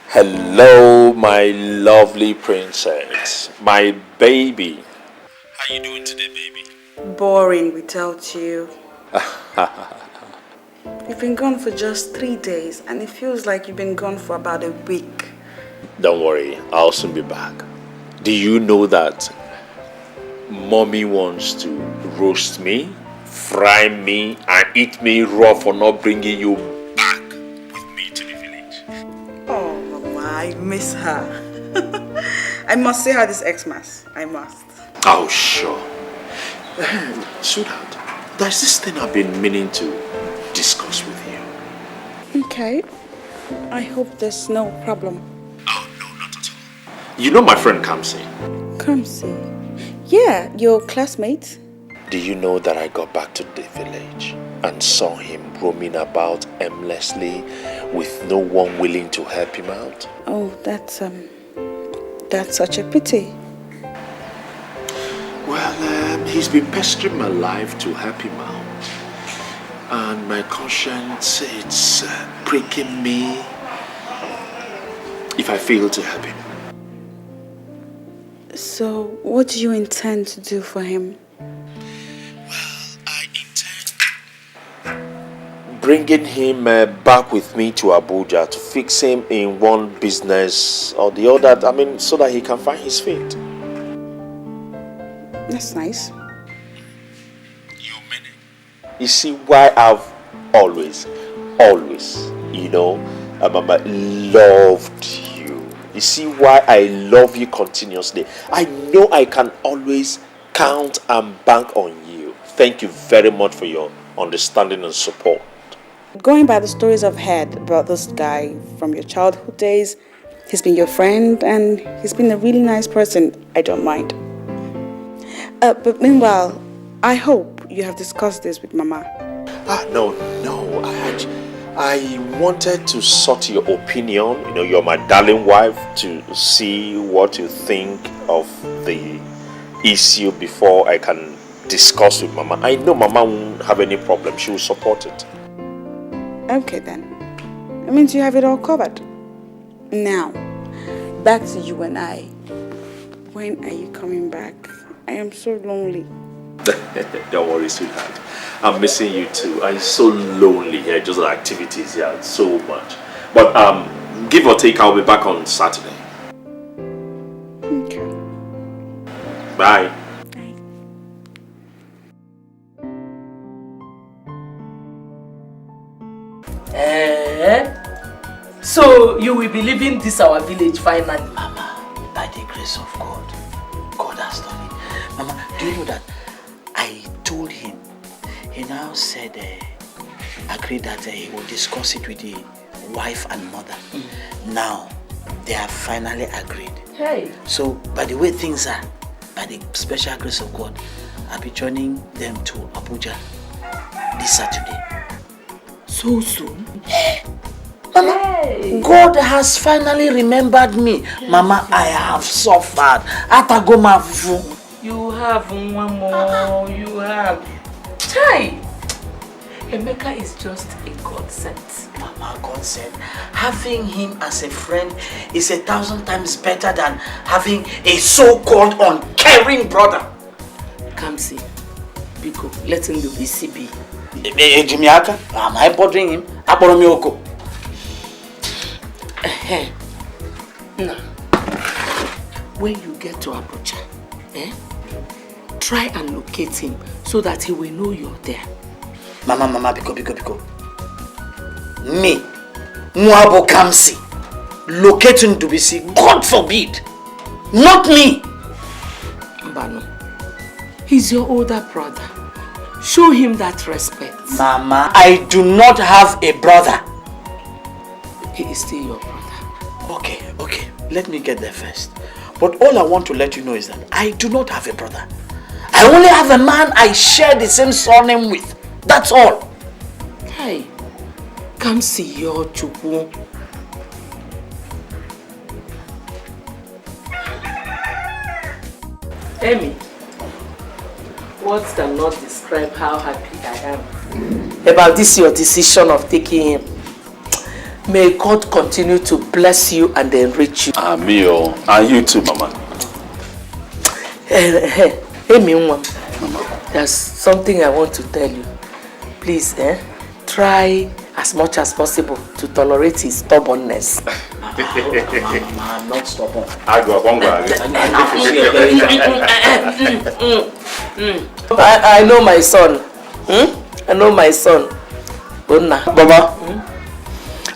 Hello, my lovely princess, my baby. How you doing today, baby? Boring without you. You've been gone for just 3 days and it feels like you've been gone for about a week. Don't worry, I'll soon be back. Do you know that mommy wants to roast me, fry me, and eat me raw for not bringing you back with me to the village? Oh, Mama, I miss her. I must see her this Xmas. I must. Oh, sure. Sweetheart, there's this thing I've been meaning to discuss with you. Okay. I hope there's no problem. Oh, no, not at all. You know my friend Kamsi? Kamsi? Yeah, your classmate? Do you know that I got back to the village and saw him roaming about aimlessly with no one willing to help him out? Oh, that's such a pity. Well, he's been pestering my life to help him out. And my conscience, it's pricking me if I fail to help him. So, what do you intend to do for him? Bringing him back with me to Abuja to fix him in one business or the other, so that he can find his feet. That's nice. You see why I've always, Mama, loved you. You see why I love you continuously. I know I can always count and bank on you. Thank you very much for your understanding and support. Going by the stories I've heard about this guy from your childhood days, he's been your friend and he's been a really nice person. I don't mind. But meanwhile, I hope you have discussed this with Mama. No. I wanted to sort your opinion. You're my darling wife, to see what you think of the issue before I can discuss with Mama. I know Mama won't have any problem. She will support it. Okay then. It means you have it all covered. Now, back to you and I. When are you coming back? I am so lonely. Don't worry, sweetheart. I'm missing you too. I'm so lonely here. Just the activities here, so much. But give or take, I'll be back on Saturday. Okay. Bye. So you will be leaving this our village finally? Mama, by the grace of God, God has done it. Mama, do you know that I told him? He now said, agreed that he will discuss it with the wife and mother. Now, they have finally agreed. Hey. So, by the way things are, by the special grace of God, I'll be joining them to Abuja this Saturday. So soon? Mama, hey. God has finally remembered me. Mama, I have suffered. You have one more. You have. Chai! Emeka is just a godsend. Mama, God said, having him as a friend is 1,000 times better than having a so-called uncaring brother. Come see. Biko, let him do BCB. Jimiaka, am I bothering him? Aboromioko. Now, when you get to Abuja, try and locate him so that he will know you're there. Mama, biko. Me, Mwabo Kamsi, locating Dubisi, God forbid, not me. Mbano, he's your older brother. Show him that respect. Mama, I do not have a brother. He is still your brother. Okay, let me get there first. But all I want to let you know is that I do not have a brother. I only have a man I share the same surname with. That's all. Hey, come see your chupu. Amy, words cannot describe how happy I am about this your decision of taking him. May God continue to bless you and enrich you. Amio, and you too, Mama. Amy, Mama, there's something I want to tell you. Please, try as much as possible to tolerate his stubbornness. Mama, not stubborn. I know my son. I know my son. Baba,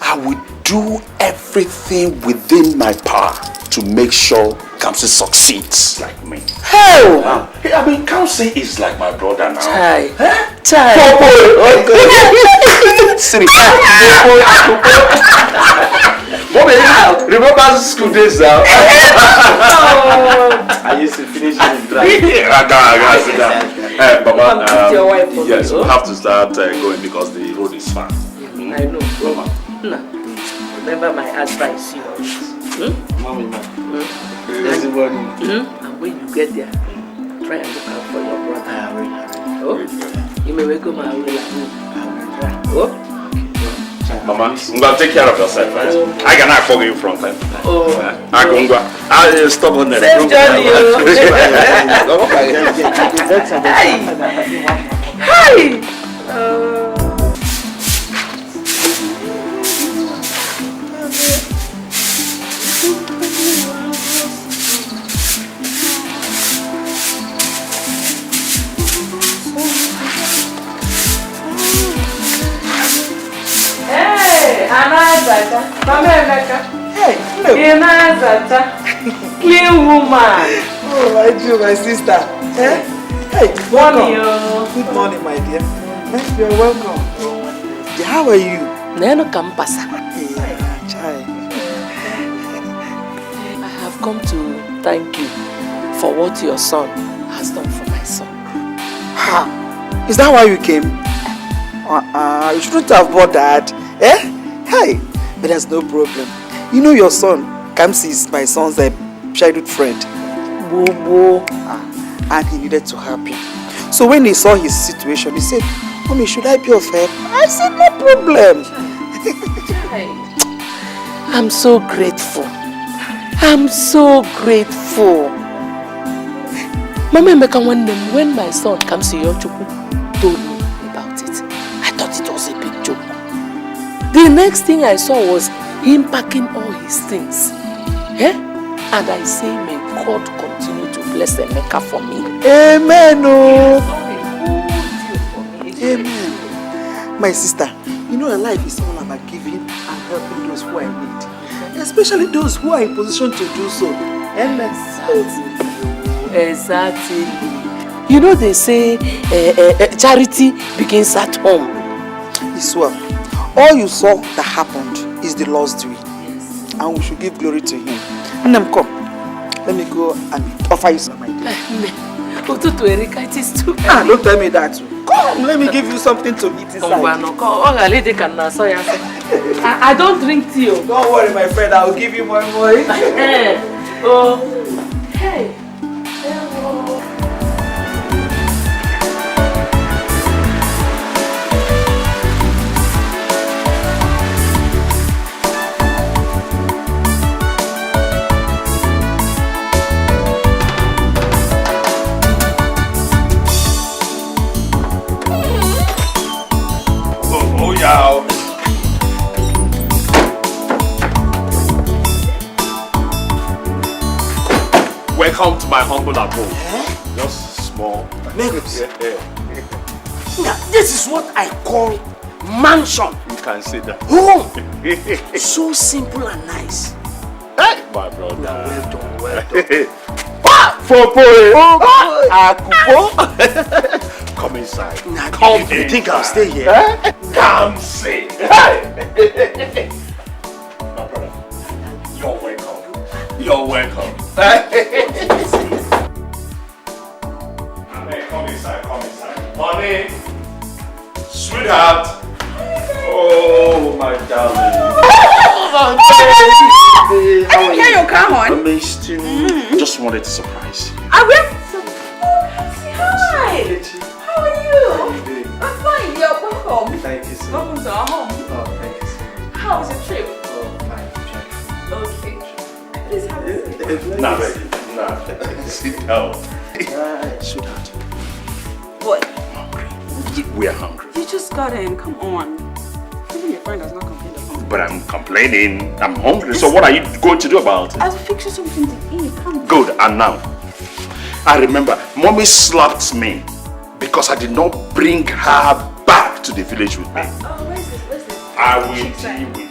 I will do everything within my power to make sure Kamsi succeeds like me. How? I mean, Kamsi is like my brother now. Chai. Remember school days now? I used to finish in dry. Mama, your wife for yes, me, we have to start going because the road is far. I know. Mama. No, remember my advice, you know. Mommy, And when you get there, try and look out for your brother. You may wake up my way. Mama, I'm going to take care of yourself. Right? I can not forgive you from time to time. I'll stop on there. Safe journey. Hi! Anazata, Mama Emeka. Hey, hello. Anazata, clean woman. Oh, my sister. Hey, welcome. Good morning, my dear. You're welcome. How are you? Neno Kampasa. Chai. I have come to thank you for what your son has done for my son. Is that why you came? You shouldn't have bought that. Eh? Hey, but there's no problem. You know your son, Kamsi, is my son's childhood friend. And he needed to help him. So when he saw his situation, he said, Mommy, should I be of help? I said, no problem. I'm so grateful. I'm so grateful. Mama Emeka, when my son comes to Yochuku, told me about it, I thought it was a big joke. The next thing I saw was him packing all his things. And I say, may God continue to bless Emeka for me. Amen. Oh. Amen. My sister, you know life is all about giving and helping those who are in need. Especially those who are in position to do so. Exactly. You know they say charity begins at home. It's well. All you saw that happened is the Lord's doing. Yes. And we should give glory to Him. And then come. Let me go and offer you some idea. It is too early. Don't tell me that. Come, let me give you something to eat inside. I don't drink tea. Don't worry, my friend. I will give you more. Hey. Welcome to my humble abode. Just small. Now, this is what I call mansion. You can say that. Home. So simple and nice. Hey, my brother. Well done. Come inside. Now, Come you think I'll stay here? Come sit. Hey. My brother, you're welcome. You're welcome. Come inside. Honey, sweetheart. Oh, my darling. Here you come on. I missed you. Just wanted to surprise you. I will. Hi. How are you? I'm fine. You're welcome. Thank you, sir. Welcome to our home. Oh, thank you, sir. How was your trip? Oh, fine. Okay. Please have a seat. Nah, baby. Nah. Sit down. Sweetheart. What? We are hungry. You just got in. Come on. Even your friend has not complained of hunger. But I'm complaining. I'm hungry. So what are you going to do about it? I'll fix you something to eat. Come on. Good. And now, I remember Mommy slapped me because I did not bring her back to the village with me. Oh, where's this? I will deal with it.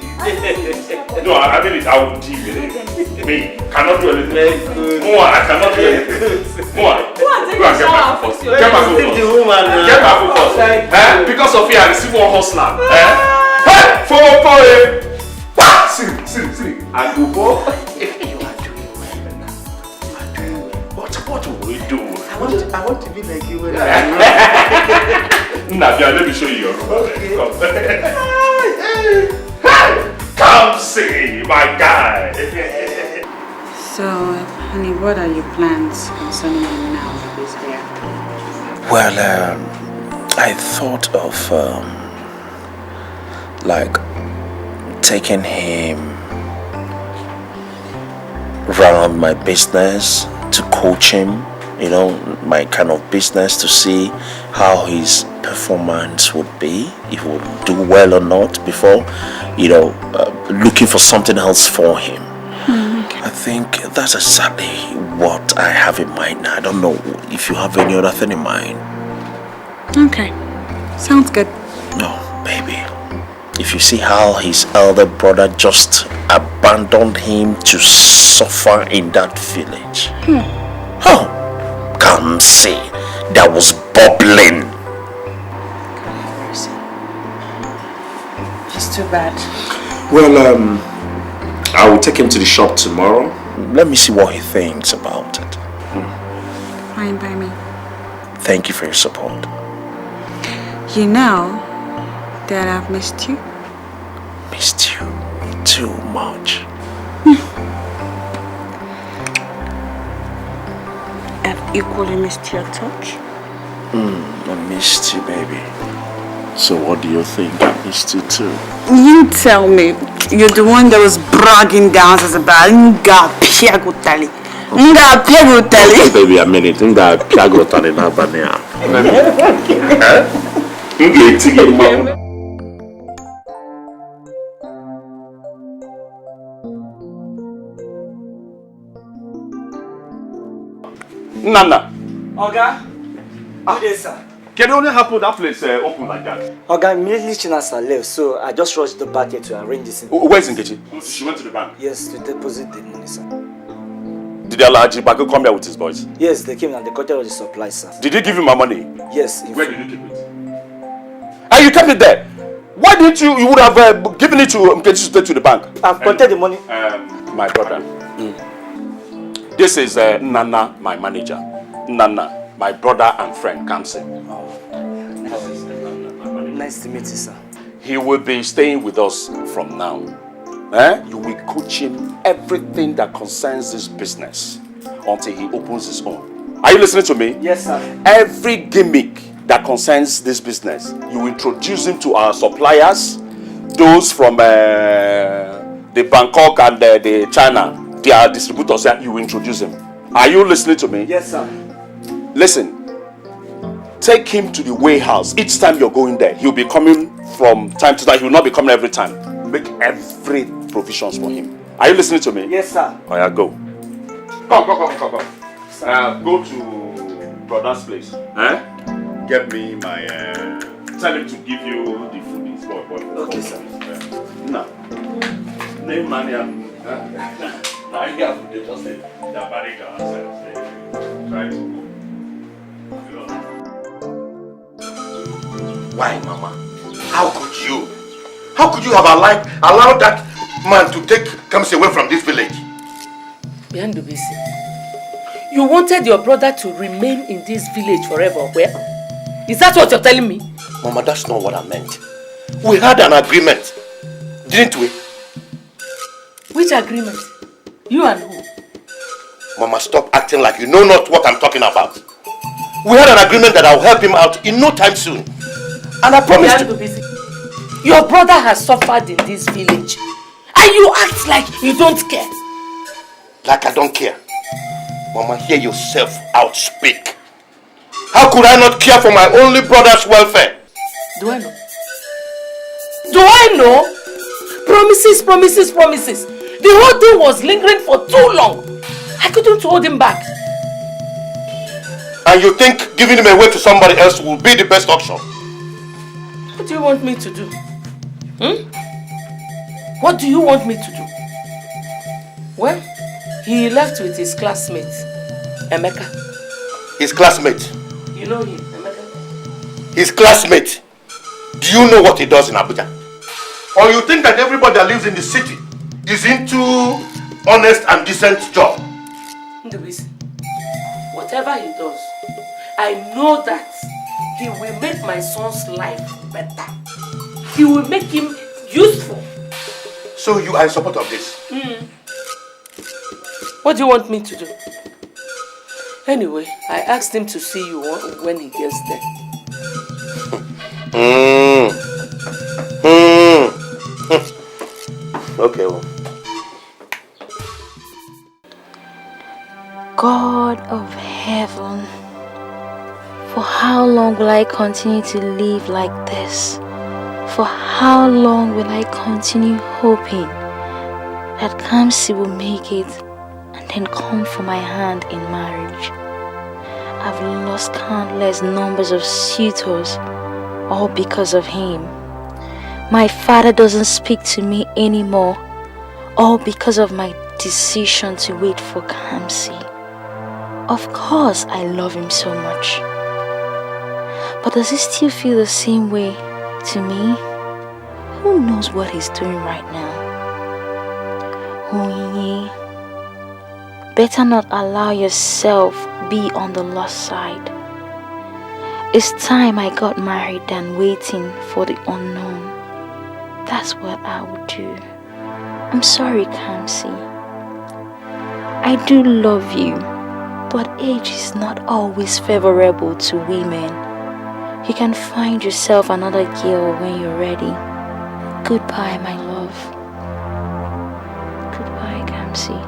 No, I mean it. I will deal with it. Me cannot do anything. Moa, I cannot do anything. Moa, go and get my food first. Get my food first. Get my food first. Because of you, I receive one hustler. Hey, for it. Siri. And Ubo. You are doing well now. What will we do? I I want to be like you when Nadia, let me show you your room. Okay. Come see my guy. So, honey, what are your plans concerning him now that he's here? Well, I thought of like taking him around my business to coach him, you know, my kind of business, to see how his performance would be, if he would do well or not, before, you know, looking for something else for him. Okay. I think that's exactly what I have in mind now. I don't know if you have any other thing in mind. Okay, sounds good. No, baby. If you see how his elder brother just abandoned him to suffer in that village. Oh, come see. That was bubbling. It's too bad. Well, I will take him to the shop tomorrow. Let me see what he thinks about it. Fine by me. Thank you for your support. You know that I've missed you. Missed you too much. I've equally missed your touch. I missed you, baby. So what do you think? I missed you too. You tell me. You're the one that was bragging downstairs about Nga Piagotali. Nga Piagotali. Baby, I mean it. Nga Piagotali na bania. Nga Etiko, mama. Nana. Oga, good day, sir. Can it only happen that place open like that? Oga, immediately Chinasa left, so I just rushed the back here to arrange this. Where's Nkechi? She went to the bank. Yes, to deposit the money, sir. Did Alhaji Bago come here with his boys? Yes, they came and they got all the supplies, sir. Did he give you my money? Yes. Where did you keep it? And you kept it there. Why didn't you? You would have given it to Nkechi to take to the bank. I've collected the money. My brother. This is Nana, my manager. Nana, my brother and friend, Kamsi. Nice to meet you, sir. He will be staying with us from now. You will coach him everything that concerns this business until he opens his own. Are you listening to me? Yes, sir. Every gimmick that concerns this business, you introduce him to our suppliers, those from the Bangkok and the China, their distributors. You introduce him. Are you listening to me? Yes, sir. Listen. Take him to the warehouse. Each time you're going there, he'll be coming from time to time. He will not be coming every time. Make every provisions for him. Are you listening to me? Yes, sir. Oh yeah, go. Come. Go to brother's place. Get me my. Tell him to give you the food. Okay, sir. No. Name money. I have to just say that barriga ourselves. Try to. Why, Mama? How could you? How could you have allowed that man to take Kamsi away from this village? Biandubisi, you wanted your brother to remain in this village forever, where? Is that what you're telling me? Mama, that's not what I meant. We had an agreement, didn't we? Which agreement? You and who? Mama, stop acting like you know not what I'm talking about. We had an agreement that I'll help him out in no time soon. And I promised you. Your brother has suffered in this village. And you act like you don't care. Like I don't care. Mama, hear yourself out speak. How could I not care for my only brother's welfare? Do I know? Do I know? Promises. The whole thing was lingering for too long. I couldn't hold him back. And you think giving him away to somebody else will be the best option? What do you want me to do? What do you want me to do? Well, he left with his classmate, Emeka. His classmate? You know him, Emeka? His classmate? Do you know what he does in Abuja? Or you think that everybody that lives in the city is into honest and decent job? Ndubisi, whatever he does, I know that he will make my son's life better. He will make him useful. So you are in support of this? What do you want me to do? Anyway, I asked him to see you when he gets there. Okay, well. God of heaven, for how long will I continue to live like this? For how long will I continue hoping that Kamsi will make it and then come for my hand in marriage? I've lost countless numbers of suitors, all because of him. My father doesn't speak to me anymore, all because of my decision to wait for Kamsi. Of course, I love him so much. But does he still feel the same way to me? Who knows what he's doing right now? Oyinye, better not allow yourself be on the lost side. It's time I got married than waiting for the unknown. That's what I would do. I'm sorry, Kamsi. I do love you, but age is not always favorable to women. You can find yourself another girl when you're ready. Goodbye, my love. Goodbye, Kamsi.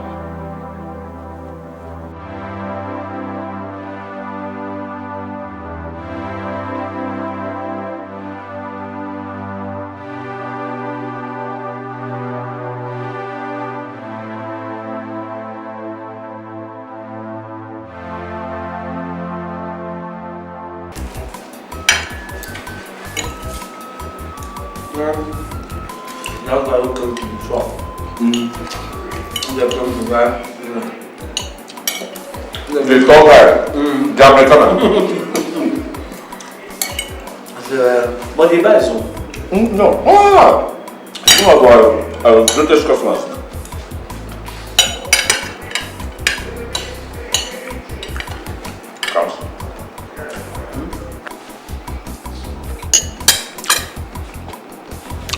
Now I will come to the shop. They'll come to that. They call her Jamaican. But they buy some. No. You are our greatest customers. Come.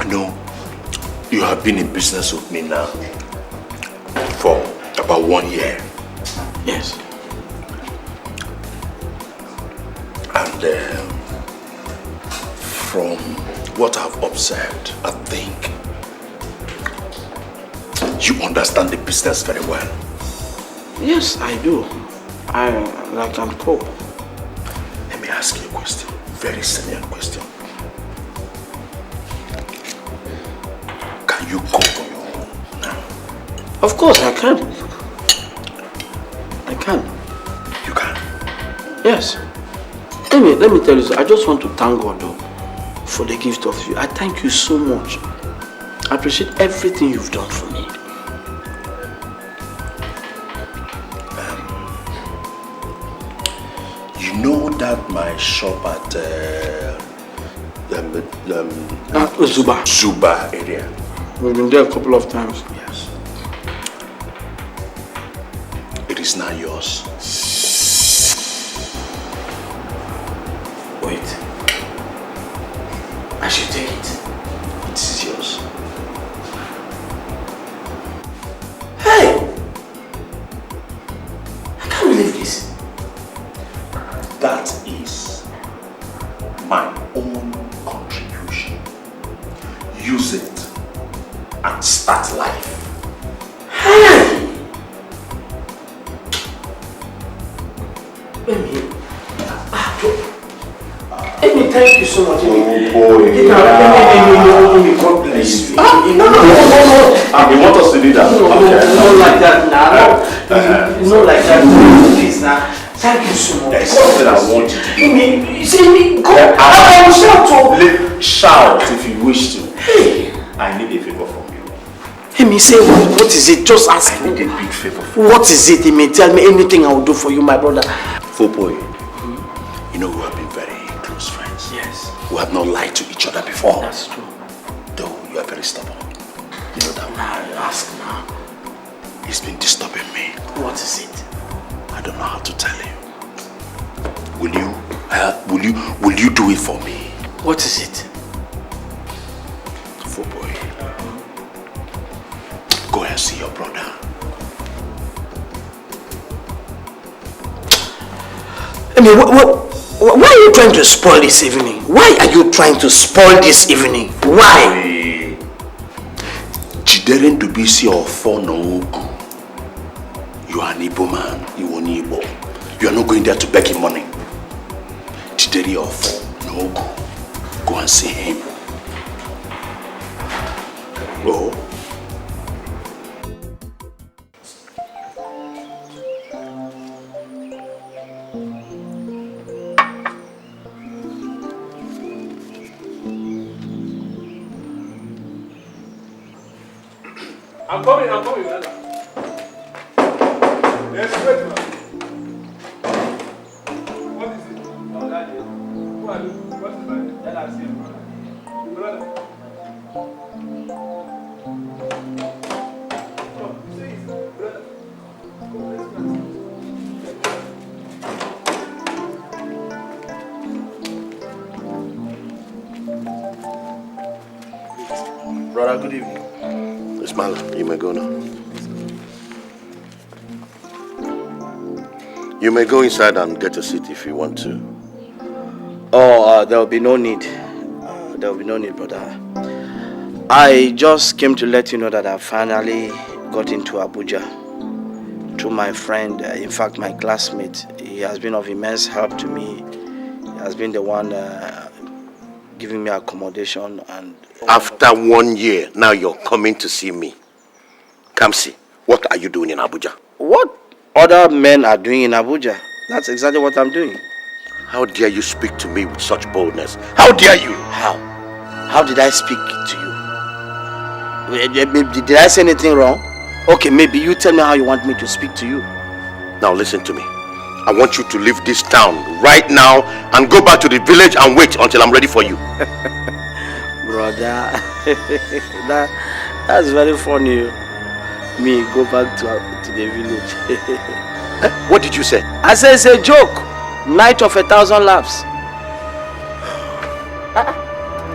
No, you have been in business with me now for about 1 year. Yes. And from what I've observed, I think you understand the business very well. Yes, I do. I'm told. Let me ask you a question, very serious question. Can you cook on your own now? Of course I can. I can. You can? Yes. Let me tell you, I just want to thank God though, for the gift of you. I thank you so much. I appreciate everything you've done for me. You know that my shop at Zuba area. We've been there a couple of times. Yes. It is now yours. Wait. I should take it. It is yours. Hey! I can't believe this. That is my own contribution. Use it and start life. Hey! Amy, thank you so much. Oh boy. God bless you. No. You want us to do that? No, like that now. No, like that. Please now. Thank you so much. There's something I want you to do. Amy, you see me? Go. I will shout. Shout if you wish to. Hey. I need a favor from you. Amy, say what is it? Just ask I need me. a big favor from you. What is it, Amy? Tell me anything I will do for you, my brother. Boy, you know we have been very close friends. Yes. We have not lied to each other before. That's true. Though you are very stubborn. You know that. Ask now. It's been disturbing me. What is it? I don't know how to tell you. will you do it for me? What is it? For boy, go and see your brother. I mean, why are you trying to spoil this evening? Why are you trying to spoil this evening? Why? Chideren Dubisi or Fonogu. You are an Igbo man. You are an Igbo. You are not going there to beg him money. Chideri or Fonogu. Go and see him. Go. I'm coming, brother. Yes, wait, man. What is it? Oh, that is. Who are you? What is my name? Tell us here, brother. No, say it, brother. Go, let's go. Brother, good evening. Ismail, you may go now. You may go inside and get a seat if you want to. Oh, there will be no need. There will be no need, brother. I just came to let you know that I finally got into Abuja through my friend, in fact, my classmate. He has been of immense help to me. He has been the one giving me accommodation and... After 1 year, now you're coming to see me. Kamsi, what are you doing in Abuja? What other men are doing in Abuja? That's exactly what I'm doing. How dare you speak to me with such boldness? How dare you? How? How did I speak to you? Did I say anything wrong? Okay, maybe you tell me how you want me to speak to you. Now listen to me. I want you to leave this town right now and go back to the village and wait until I'm ready for you. Brother, that's very funny. Me go back to the village. What did you say? I said it's a joke. Night of 1,000 laughs.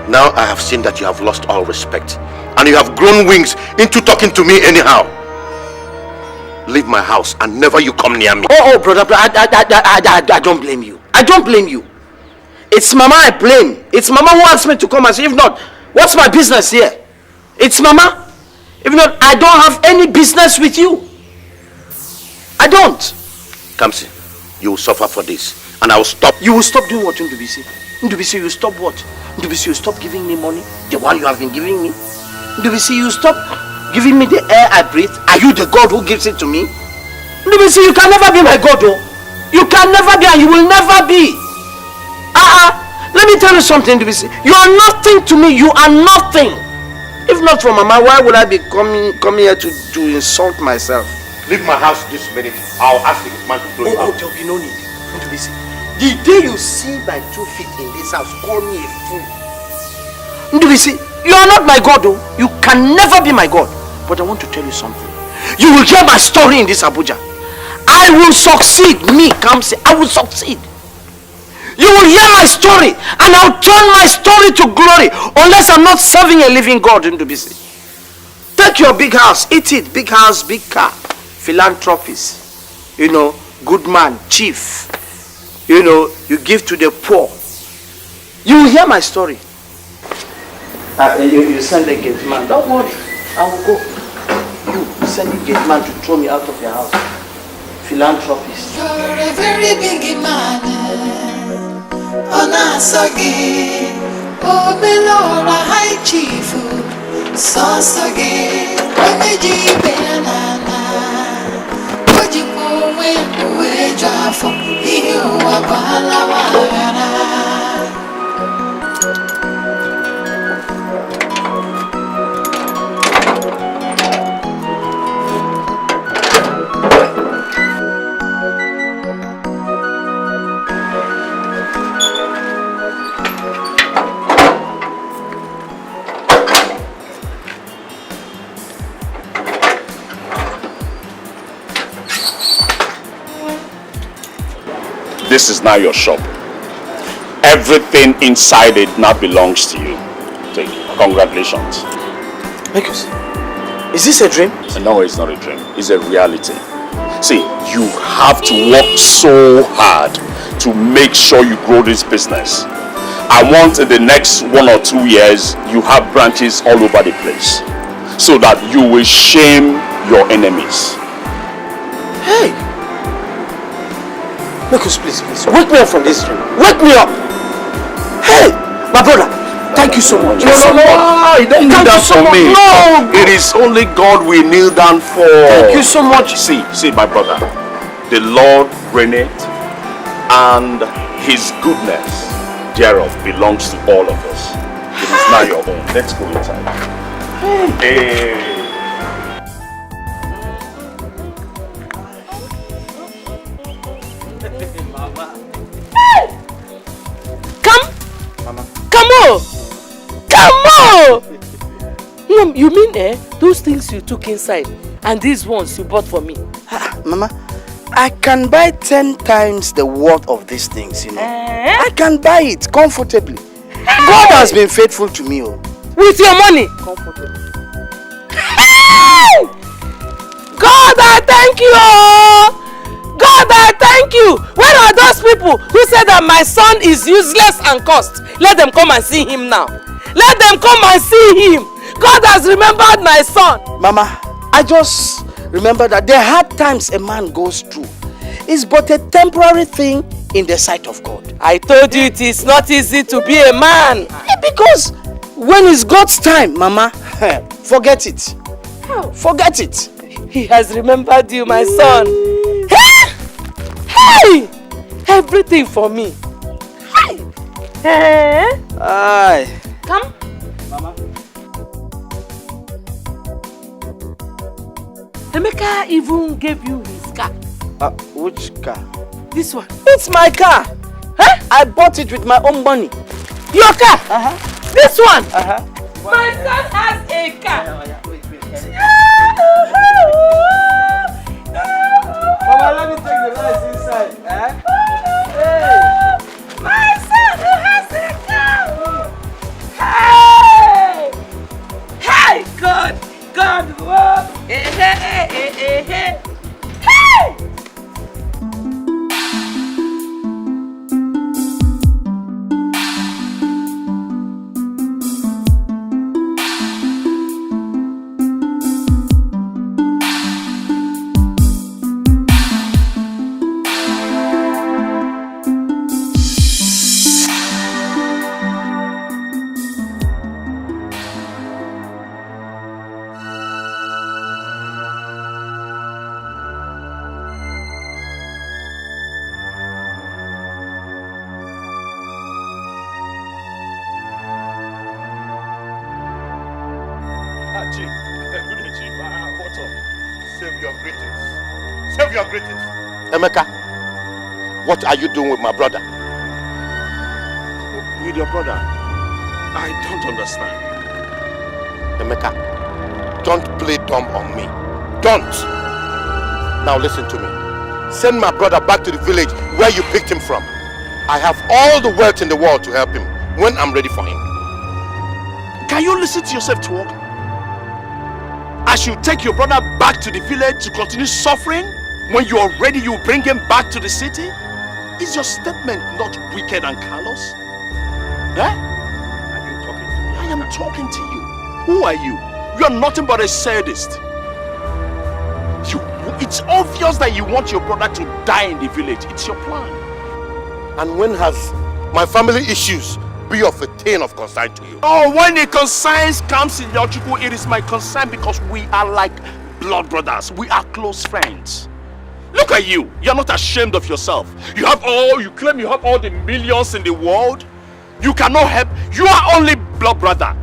Now I have seen that you have lost all respect and you have grown wings into talking to me anyhow. Leave my house and never you come near me. Oh, brother, I don't blame you. I don't blame you. It's Mama I blame. It's Mama who asked me to come and say, if not, what's my business here? It's Mama. If not, I don't have any business with you. I don't. Kamsi, you will suffer for this and I will stop. You will stop doing what, Ndubisi? Ndubisi, you stop what? Ndubisi, you stop giving me money? The one you have been giving me? Ndubisi, you stop giving me the air I breathe? Are you the God who gives it to me? Ndubisi, you can never be my God, oh. You can never be and you will never be. Let me tell you something, Ndubisi. You are nothing to me. You are nothing. If not for Mama, why would I be coming here to insult myself? Leave my house this minute. I'll ask the man to throw you out. There will be no need. Ndubisi, the day you see my 2 feet in this house, call me a fool. Ndubisi, you are not my God, oh. You can never be my God. But I want to tell you something. You will hear my story in this Abuja. I will succeed. Me, Kamsi, I will succeed. You will hear my story and I'll turn my story to glory unless I'm not serving a living God in Ndubisi. Take your big house, eat it, big house, big car, philanthropist, you know, good man, chief, you know, you give to the poor. You will hear my story. You send the gate man, don't worry, I will go. You send the gate man to throw me out of your house. Philanthropist. You're a very big man. Onasage, Obelora High Chief, Sosage, Oneji Benana, Ojipo Wenwe Jafo, Ihu Wapalawara. This is now your shop. Everything inside it now belongs to you. Take it. Congratulations. Marcus, is this a dream? No, it's not a dream. It's a reality. See, you have to work so hard to make sure you grow this business. I want in the next 1 or 2 years, you have branches all over the place so that you will shame your enemies. Hey! Marcus, please, wake me up from this dream. Wake me up! Hey! My brother, thank you so much. No, you don't kneel down for me. No! It is only God we kneel down for. Thank you so much. See, my brother. The Lord reigneth, and His goodness thereof belongs to all of us. It is now your own. Let's go inside. Hey. Come on! Mom, you mean those things you took inside and these ones you bought for me? Mama, I can buy 10 times the worth of these things, you know. I can buy it comfortably. God has been faithful to me. With your money? Comfortably. Hey! God, I thank you! God, I thank you! Where are those people who said that my son is useless and cursed? Let them come and see him now. Let them come and see him. God has remembered my son. Mama, I just remember that the hard times a man goes through is but a temporary thing in the sight of God. I told you it is not easy to be a man. Because when it's God's time, Mama, forget it. Forget it. He has remembered you, my son. Hey! Everything for me. Hey! Aye. Come. Mama. Emeka even gave you his car. Which car? This one. It's my car. Huh? I bought it with my own money. Your car? This one? My son has a car. Mama, let me take the lights inside. Hey. My son has a car. Hey! Hey, God! Whoa! Hey! Hey! Emeka, what are you doing with my brother? With your brother? I don't understand. Emeka, don't play dumb on me. Don't! Now listen to me. Send my brother back to the village where you picked him from. I have all the wealth in the world to help him when I'm ready for him. Can you listen to yourself talk? I should take your brother back to the village to continue suffering? When you are ready, you bring him back to the city? Is your statement not wicked and callous? Eh? Are you talking to me? I am talking to you. Who are you? You are nothing but a sadist. It's obvious that you want your brother to die in the village. It's your plan. And when has my family issues be of a thing of concern to you? Oh, when the concern comes in Yochukwu, it is my concern because we are like blood brothers. We are close friends. Look at you. You're not ashamed of yourself. You claim you have all the millions in the world. You cannot help. You are only blood brother.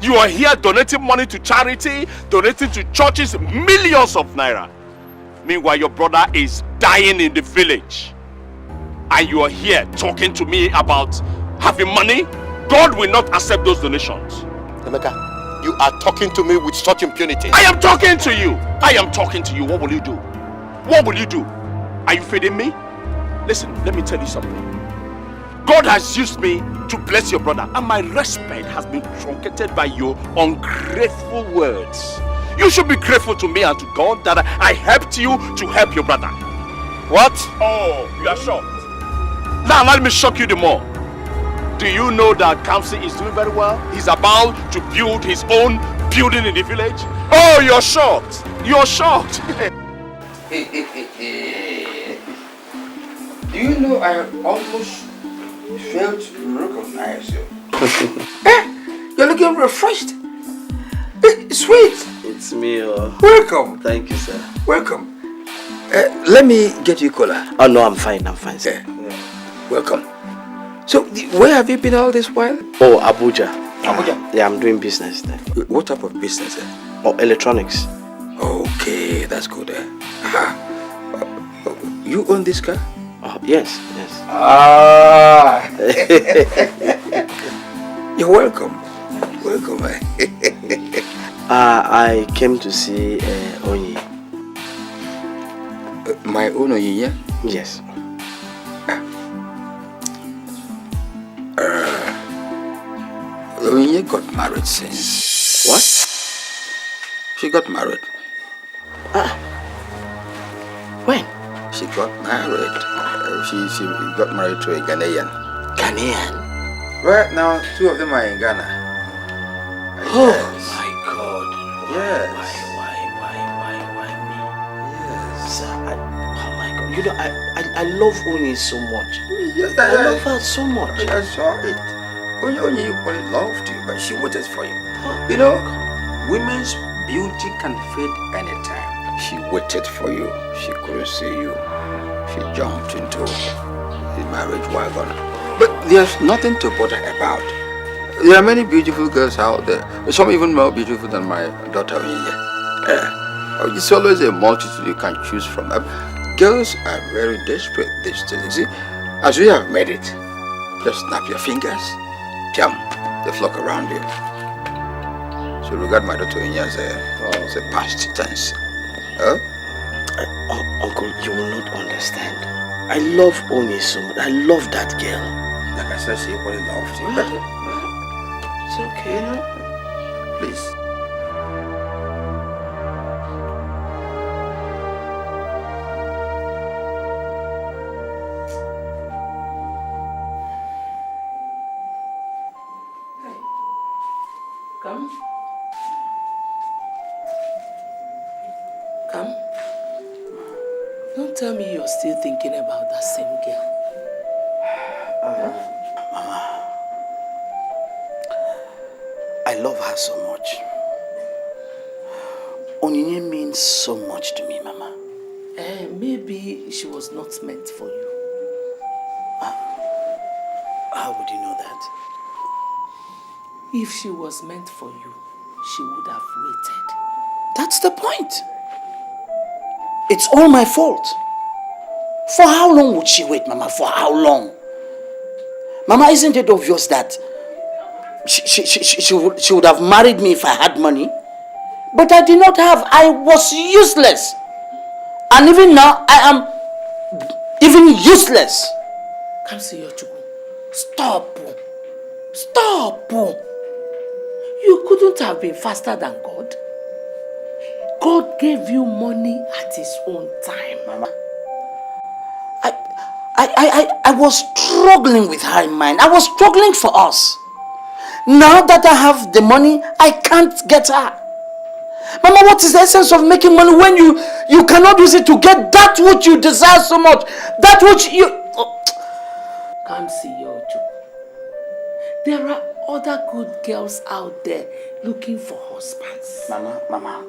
You are here donating money to charity, donating to churches, millions of naira. Meanwhile, your brother is dying in the village. And you are here talking to me about having money. God will not accept those donations. Emeka, you are talking to me with such impunity. I am talking to you. I am talking to you. What will you do? What will you do? Are you feeding me? Listen, let me tell you something. God has used me to bless your brother, and my respect has been truncated by your ungrateful words. You should be grateful to me and to God that I helped you to help your brother. What? Oh, you are shocked. Now let me shock you the more. Do you know that Kamsi is doing very well? He's about to build his own building in the village. Oh, you're shocked. You're shocked. Do you know I almost failed to recognize you? You're looking refreshed. Sweet. It's me. Welcome. Thank you, sir. Welcome. Let me get you cola. Oh no, I'm fine, sir. Welcome. So, where have you been all this while? Oh, Abuja. Abuja? Yeah, I'm doing business there. What type of business? Oh, electronics. Okay, that's good. You own this car? Oh, yes. Ah! You're welcome. Welcome. I came to see Onyi. My own Onyi, yeah? Yes. Onyi got married since. What? She got married. When? She got married. She got married to a Ghanaian. Ghanaian? Right now, 2 of them are in Ghana. Oh Yes. my God. Yes. Why me? Yes. Sir, oh my God. You know, I love Onyi so much. Yes, I love her so much. I saw it. Onyi equally loved you, but she waited for you. You know, women's beauty can fade anytime. She waited for you. She couldn't see you. She jumped into the marriage wagon. But there's nothing to bother about. There are many beautiful girls out there. Some even more beautiful than my daughter. It's always a multitude you can choose from. Girls are very desperate these days. You see, as we have made it, just snap your fingers, jump, they flock around you. So regard my daughter as a past tense. Uncle, you will not understand. I love Onyi so much. I love that girl. Like I said, she equally loved you. But it's okay, you know. Please. Come. Don't tell me you're still thinking about that same girl. Mama, I love her so much. Onyinye means so much to me, Mama. Maybe she was not meant for you. How would you know that? If she was meant for you, she would have waited. That's the point. It's all my fault. For how long would she wait, Mama? For how long? Mama, isn't it obvious that she would have married me if I had money? But I did not have. I was useless. And even now, I am even useless. Come see your Chukwu. Stop. Stop. You couldn't have been faster than God. God gave you money at his own time. Mama, I was struggling with her in mind. I was struggling for us. Now that I have the money, I can't get her. Mama, what is the essence of making money when you cannot use it to get that which you desire so much? That which you... Come see your Chukwu. There are other good girls out there looking for husbands. Mama,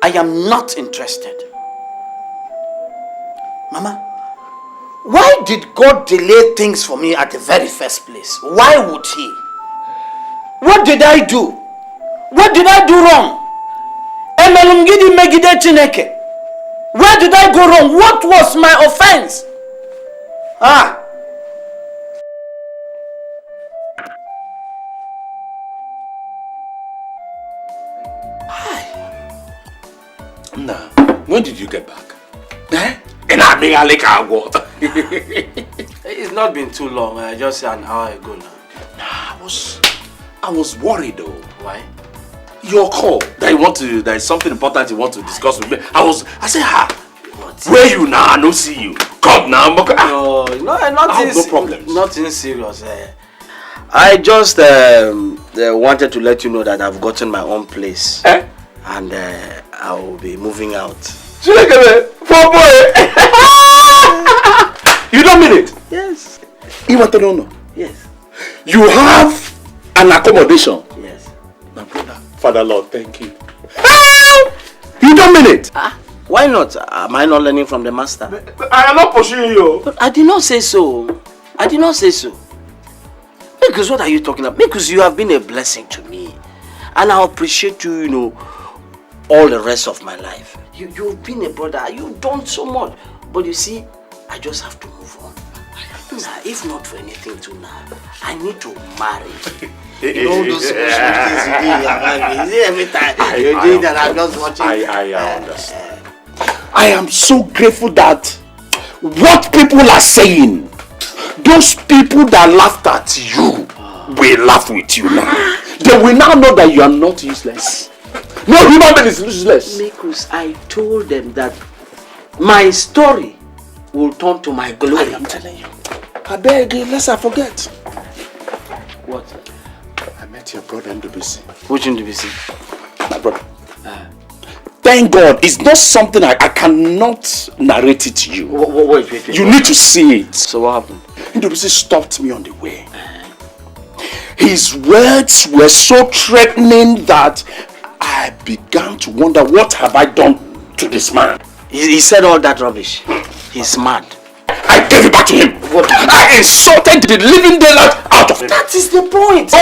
I am not interested. Mama, why did God delay things for me at the very first place? Why would he? What did I do? What did I do wrong? Where did I go wrong? What was my offense? Nah, when did you get back? In a It's not been too long, just an hour ago now. I was worried though. Why? Your call there is something important you want to discuss with me. I said, where you now? I don't see you. Come now. No, nothing. No problems. Nothing serious. I just wanted to let you know that I've gotten my own place. And I will be moving out. You don't mean it? Yes. You want to know? Yes. You have an accommodation? Yes. My brother, Father Lord, thank you. You don't mean it? Why not? Am I not learning from the master? I am not pursuing you. But I did not say so. I did not say so. Because what are you talking about? Because you have been a blessing to me. And I appreciate you, all the rest of my life. You've been a brother. You've done so much. But you see, I just have to move on. Now, if not for anything too now, I need to marry. You know those things you do every time. You're doing that, I'm just watching. I understand. I am so grateful that what people are saying, those people that laughed at you will laugh with you now. They will now know that you are not useless. No human being is useless. Because I told them that my story will turn to my glory. I am telling you. I beg you, lest I forget. What? I met your brother Ndubisi. Which Ndubisi? My brother. Thank God, it's not something I cannot narrate it to you. Wait. You need to see it. So what happened? Ndubisi stopped me on the way. His words were so threatening that I began to wonder, what have I done to this man? He said all that rubbish. He's mad. I gave it back to him. What? I insulted the living daylight out of him. That is the point. I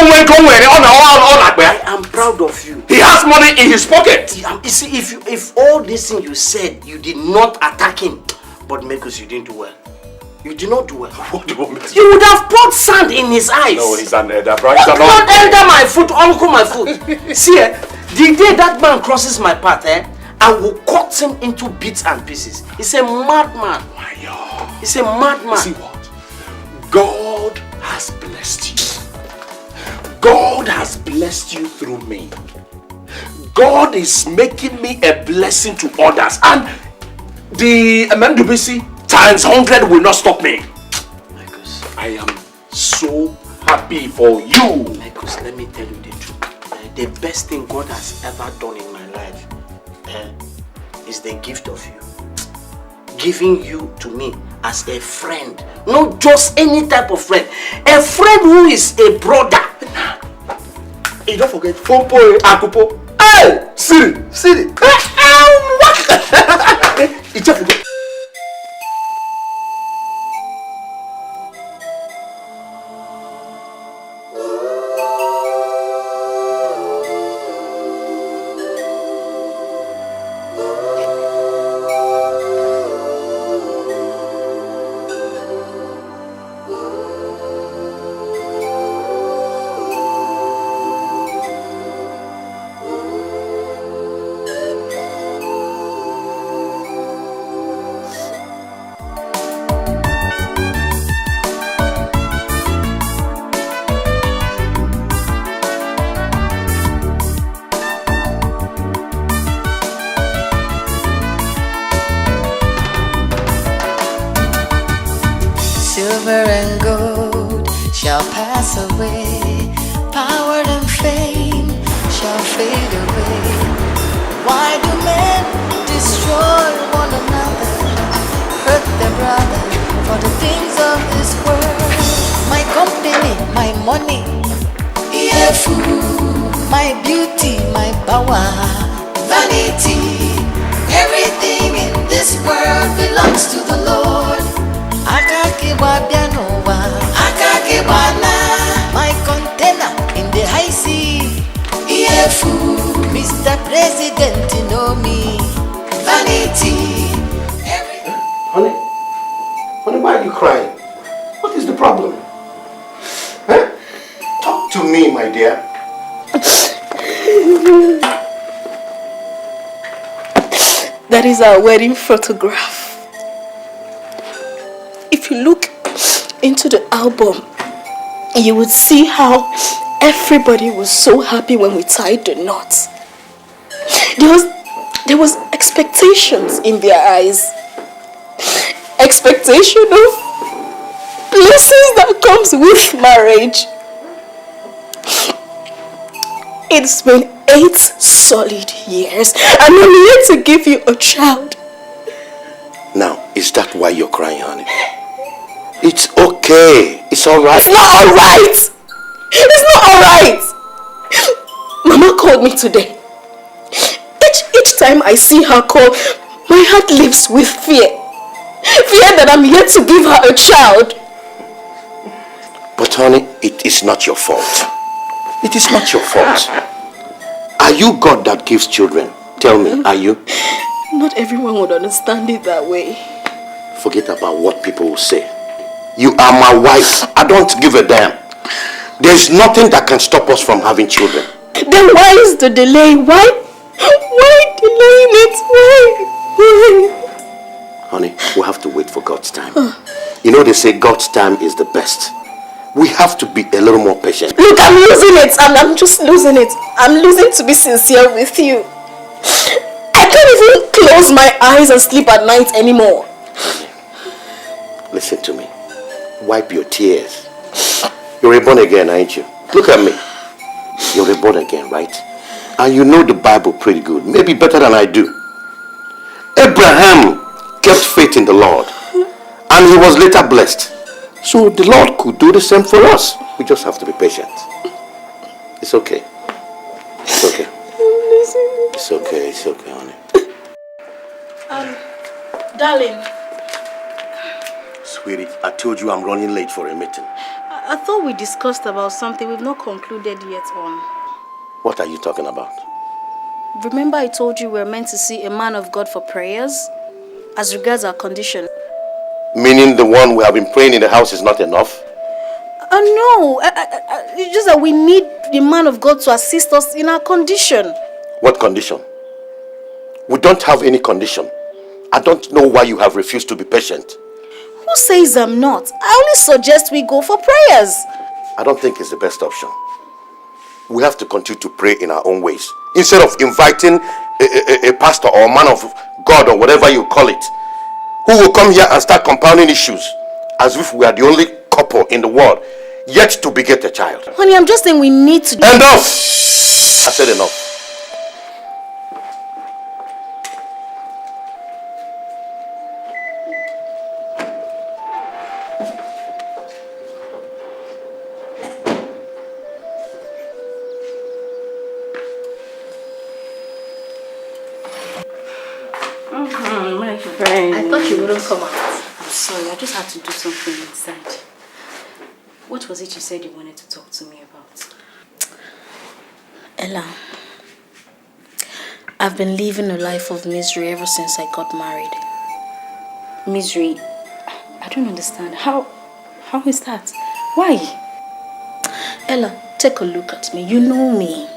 am proud of you. He has money in his pocket. You see, if all this thing you said, you did not attack him, but Mekus, you didn't do well. You did not do well. What do you want me to do? You would have poured sand in his eyes. No, he's an elder, bro. Not elder my foot, uncle my foot. See, the day that man crosses my path, I will cut him into bits and pieces. He's a madman. He's a madman. See what? God has blessed you. God has blessed you through me. God is making me a blessing to others. And the Ndubisi times 100 will not stop me. Marcus, I am so happy for you. Marcus, let me tell you the truth. The best thing God has ever done in my life is the gift of you. Giving you to me as a friend. Not just any type of friend. A friend who is a brother. Hey, don't forget, Fompo, Akupo. Hey, Siri. It's just forget. Silver and gold shall pass away, power and fame shall fade away. Why do men destroy one another, hurt their brother for the things of this world? My company, my money, yeah, food, my beauty, my power, vanity, everything in this world belongs to the Lord. My container in the high sea. Mr. President, you know me. Vanity. Honey, why are you crying? What is the problem? Talk to me, my dear. That is our wedding photograph. into the album, you would see how everybody was so happy when we tied the knots. There was expectations in their eyes. Expectation of blessings that comes with marriage. It's been 8 solid years and I'm here to give you a child. Now, is that why you're crying, honey? It's okay. It's alright. It's not alright. It's not alright. Mama called me today. Each time I see her call, my heart leaps with fear. Fear that I'm here to give her a child. But honey, it is not your fault. It is not your fault. Are you God that gives children? Tell me, are you? Not everyone would understand it that way. Forget about what people will say. You are my wife. I don't give a damn. There's nothing that can stop us from having children. Then why is the delay? Why delaying it? Why? Honey, we have to wait for God's time. You know they say God's time is the best. We have to be a little more patient. Look, I'm losing it. I'm just losing it. I'm losing to be sincere with you. I can't even close my eyes and sleep at night anymore. Listen to me. Wipe your tears. You're reborn again, ain't you? Look at me. You're reborn again, right? And you know the Bible pretty good. Maybe better than I do. Abraham kept faith in the Lord. And he was later blessed. So the Lord could do the same for us. We just have to be patient. It's okay. It's okay. It's okay. It's okay, honey. Darling. Sweetie, I told you I'm running late for a meeting. I thought we discussed about something we've not concluded yet on. What are you talking about? Remember I told you we're meant to see a man of God for prayers? As regards our condition. Meaning the one we have been praying in the house is not enough? No. It's just that we need the man of God to assist us in our condition. What condition? We don't have any condition. I don't know why you have refused to be patient. Who says I'm not? I only suggest we go for prayers. I don't think it's the best option. We have to continue to pray in our own ways. Instead of inviting a pastor or a man of God or whatever you call it, who will come here and start compounding issues as if we are the only couple in the world yet to beget a child. Honey, I'm just saying we need to... Enough! I said enough. My friend. I thought you wouldn't come out. I'm sorry, I just had to do something inside. What was it you said you wanted to talk to me about? Ella, I've been living a life of misery ever since I got married. Misery? I don't understand. How is that? Why? Ella, take a look at me. You know me.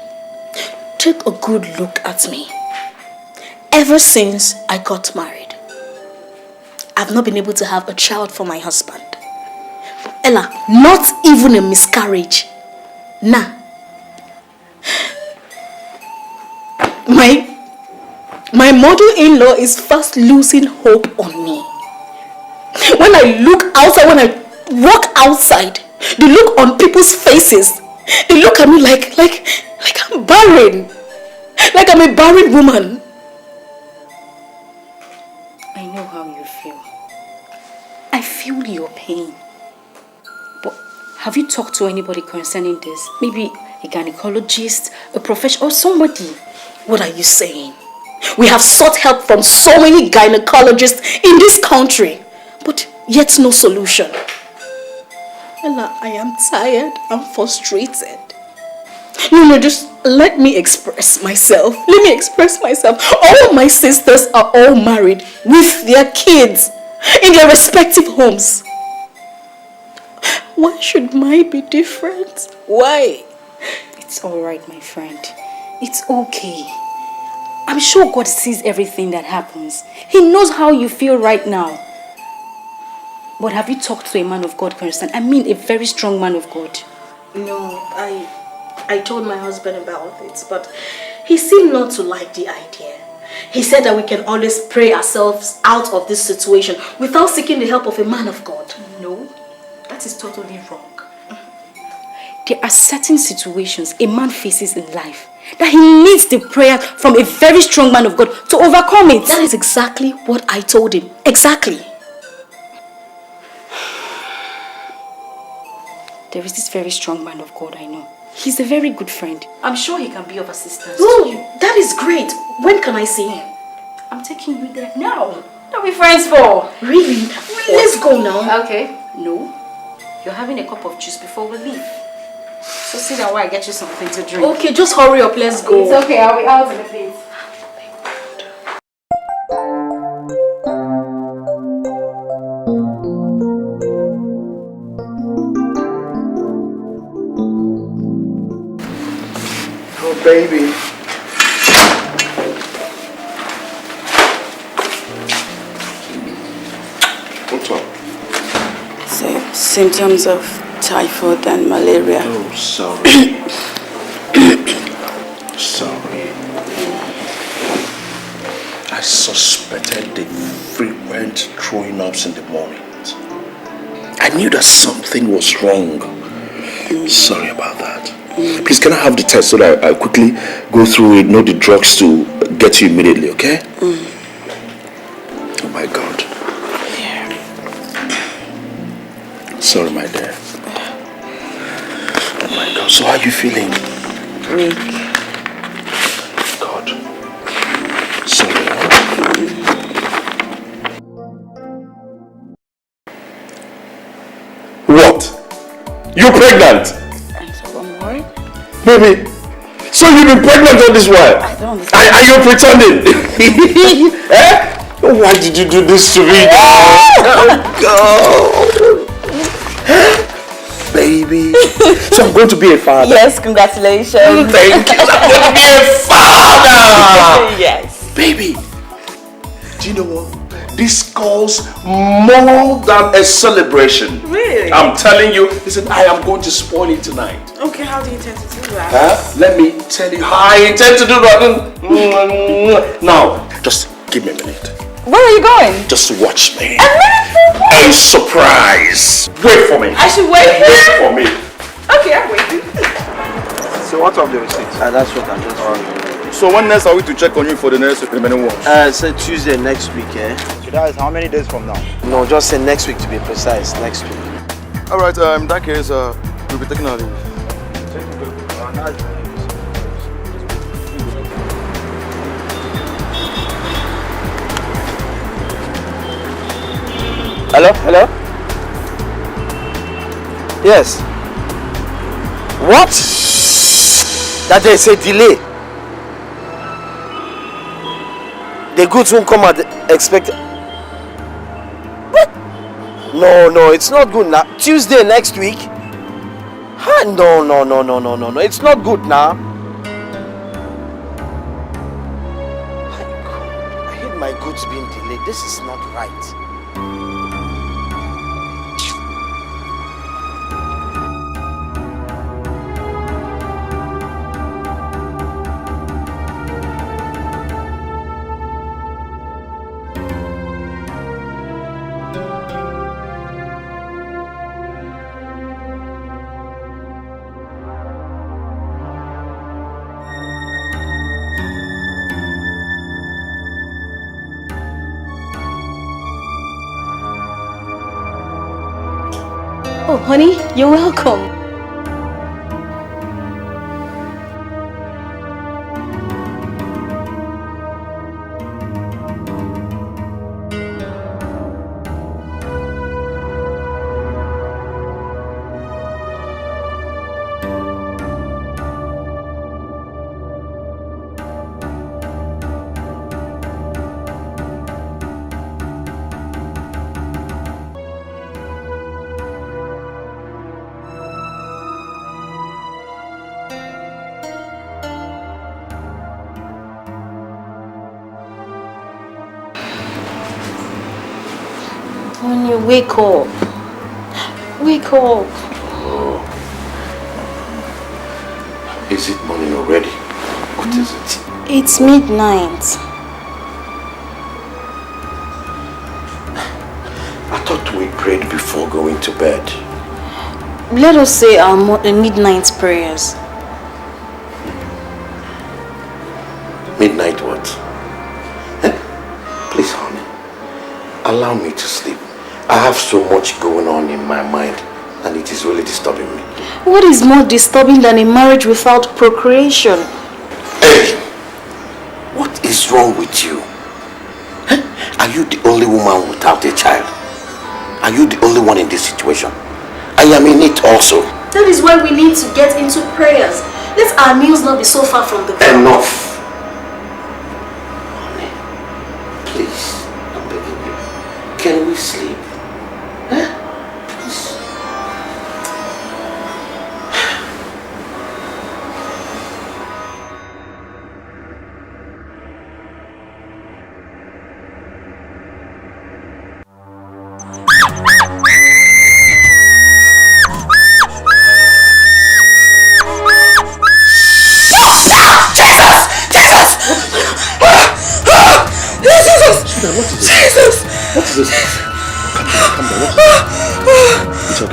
Take a good look at me. Ever since I got married, I've not been able to have a child for my husband. Ella, not even a miscarriage. Nah. My mother-in-law is fast losing hope on me. When I look outside, when I walk outside, the look on people's faces, they look at me like I'm barren. Like I'm a barren woman. I know how you feel. I feel your pain. But have you talked to anybody concerning this? Maybe a gynecologist, a professional, or somebody? What are you saying? We have sought help from so many gynecologists in this country, but yet no solution. Ella, I am tired. I'm frustrated. No, just let me express myself. Let me express myself. All my sisters are all married with their kids in their respective homes. Why should mine be different? Why? It's alright, my friend. It's okay. I'm sure God sees everything that happens. He knows how you feel right now. But have you talked to a man of God, Constant? I mean, a very strong man of God. No, I told my husband about it, but he seemed not to like the idea. He said that we can always pray ourselves out of this situation without seeking the help of a man of God. No, that is totally wrong. There are certain situations a man faces in life that he needs the prayer from a very strong man of God to overcome it. That is exactly what I told him. Exactly. There is this very strong man of God I know. He's a very good friend. I'm sure he can be of assistance Oh, to you. that is great. When can I see him? I'm taking you there now. What are we friends for? Really? Let's go now. Okay. No. You're having a cup of juice before we leave. So sit down while I get you something to drink. Okay, just hurry up. Let's go. It's okay. I'll be out in a bit. Oh, baby. What's up? Symptoms of typhoid and malaria. Oh, sorry. Sorry. I suspected the frequent throwing ups in the mornings. I knew that something was wrong. Sorry about that. Please, can I have the test so that I quickly go through it, know the drugs to get you immediately, okay? Oh my God. Yeah. Sorry, my dear. Oh my God, so how are you feeling? Weak. God. Sorry. What? You're pregnant? I'm worried. Baby, so you've been pregnant all this while? I don't understand. Are you pretending? Eh? Why did you do this to me? Oh, God. Baby. So I'm going to be a father. Yes, congratulations. Thank you. I'm going to be a father. Yes. Baby, do you know what? This calls more than a celebration. Really? I'm telling you, listen, I am going to spoil it tonight. Okay, how do you intend to do that? Huh? Let me tell you how I intend to do that. Now, just give me a minute. Where are you going? Just watch me. A surprise. Wait for me. I should wait Wait here? for me. Okay, I'm waiting. So what of the receipt? That's what I'm just wondering. So when next are we to check on you for the next remaining ones? Say Tuesday next week, eh? So that is how many days from now? No, just say next week to be precise. Next week. Alright, in that case, we'll be taking our leave. Hello? Hello? Yes. What? That there is a delay. The goods won't come at the expected. What? No, it's not good now. Tuesday next week? No. It's not good now. I hate my goods being delayed. This is not right. Oh, honey, you're welcome. wake up. Wake up. Oh. Is it morning already? What is it? It's midnight. I thought we prayed before going to bed. Let us say our midnight prayers. Midnight what? Please, honey, allow me to sleep. I have so much going on in my mind and it is really disturbing me. What is more disturbing than a marriage without procreation? Hey! What is wrong with you? Are you the only woman without a child? Are you the only one in this situation? I am in it also. That is why we need to get into prayers. Let our meals not be so far from the ground. Enough! Honey, please, I'm begging you. Can we sleep? Please.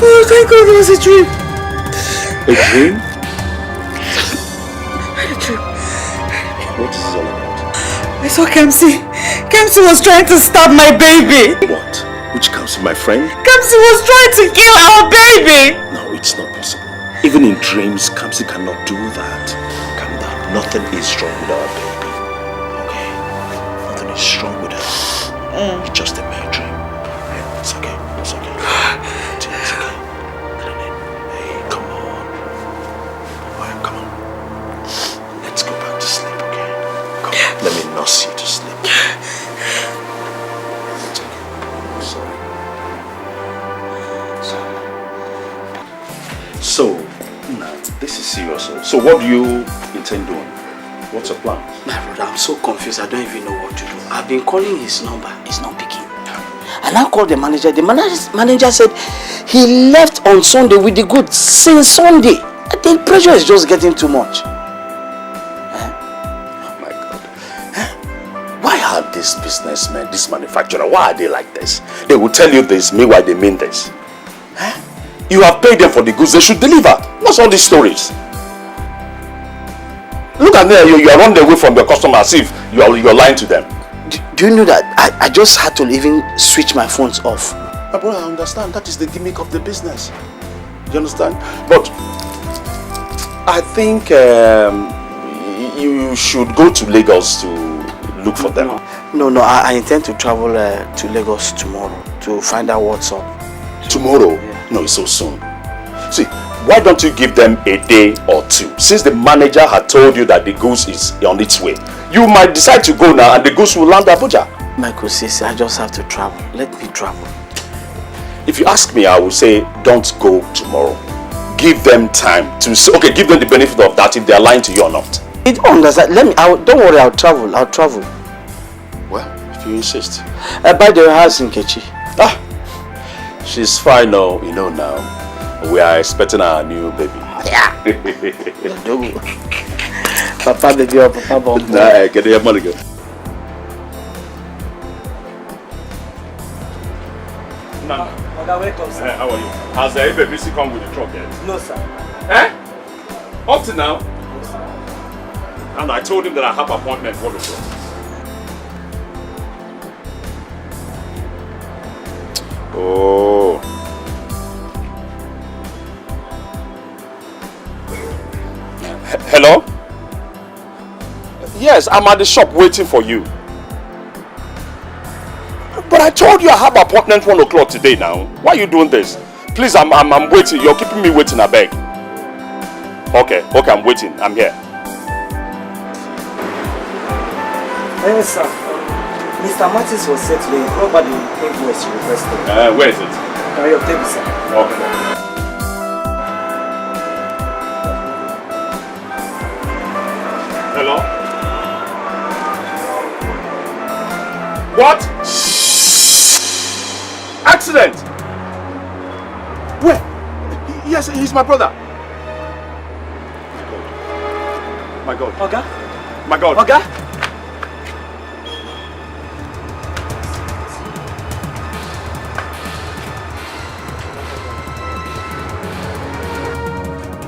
Oh, thank God it was a dream. A dream? I had a dream. What is this all about? I saw Kamsi. Kamsi was trying to stab my baby. What? Which Kamsi, my friend? Kamsi was trying to kill our baby. No, it's not possible. Even in dreams, Kamsi cannot do that. Calm down. Nothing is wrong with our baby. Okay? Nothing is wrong with her. It's just a mere dream. It's okay. It's okay. It's okay. Hey, come on. Alright, come on. Let's go back to sleep, okay? Come on. Let me nurse you to sleep. It's okay. I'm sorry. So, now, this is serious. So what do you intend doing? What's your plan? My brother, I'm so confused. I don't even know what to do. I've been calling his number. He's not picking. And I called the manager. The manager said he left on Sunday with the goods since Sunday. The pressure is just getting too much. Oh my God. Why are these businessmen, this manufacturer, why are they like this? They will tell you this, meanwhile they mean this. You have paid them for the goods, they should deliver. What's all these stories? Look at them, you are running away from your customer as if you are lying to them. Do you know that I just had to even switch my phones off? My brother, I understand. That is the gimmick of the business. You understand? But I think you should go to Lagos to look for them. No, I intend to travel to Lagos tomorrow to find out what's up. Tomorrow? Yeah. No, it's so soon. See, why don't you give them a day or two? Since the manager had told you that the goose is on its way, you might decide to go now and the goose will land Abuja. Michael says I just have to travel. Let me travel. If you ask me, I will say don't go tomorrow. Give them time to say, okay, give them the benefit of that if they are lying to you or not. You don't understand. Don't worry, I'll travel. Well, if you insist. By the house in Kechi. She's fine now, you know now. We are expecting our new baby. Yeah. Papa baby or Papa bomb. Nah, get your money go. Nana. How are you? Has the baby come with the truck yet? No, sir. Up to now? No, sir. And I told him that I have an appointment for the truck. Oh. Hello? Yes, I'm at the shop waiting for you. But I told you I have an appointment 1 o'clock today now. Why are you doing this? Please, I'm waiting. You're keeping me waiting, I beg. Okay, I'm waiting. I'm here. Yes, sir. Mr. Martins was set today. Nobody invoice you requested. Where is it? On your table, sir. Okay. Hello? What? Accident! Yes, he's my brother. My God. Oga? My God. Oga?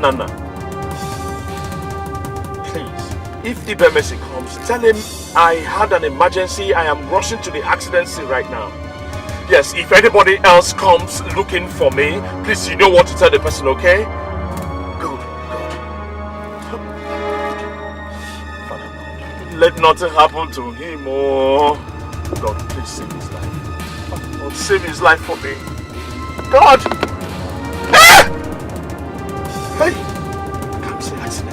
Nana, please, if Ibemesi comes, tell him I had an emergency. I am rushing to the accident scene right now. Yes, if anybody else comes looking for me, please, you know what to tell the person, okay? Good, good. Father, let nothing happen to him, oh. God, please save his life. God, save his life for me. God! Ah! Hey! Can't say accident.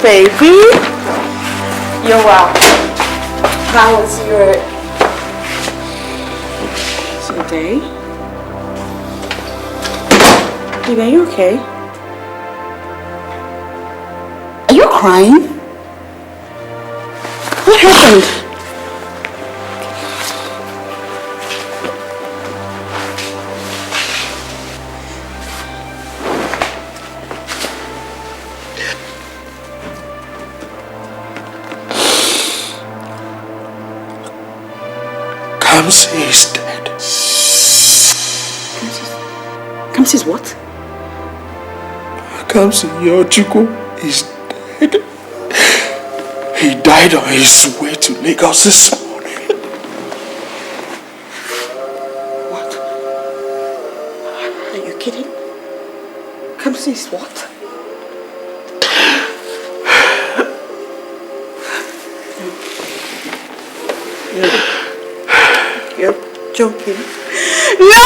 Baby, you're welcome. How was your day? Baby, are you okay? Are you crying? What happened? Kamsi is dead. Kamsi's what? Kamsi Etiko is dead. He died on his way to Lagos this morning. What? Are you kidding? Kamsi is what? You're joking. No!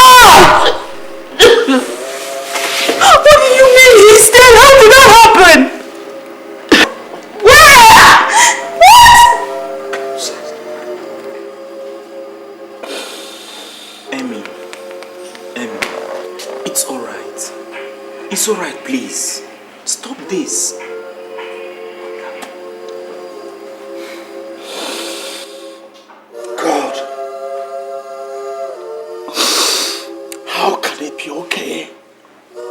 What do you mean he's dead? How did that happen? Where? What? Emmy, it's alright. It's alright, please. Stop this.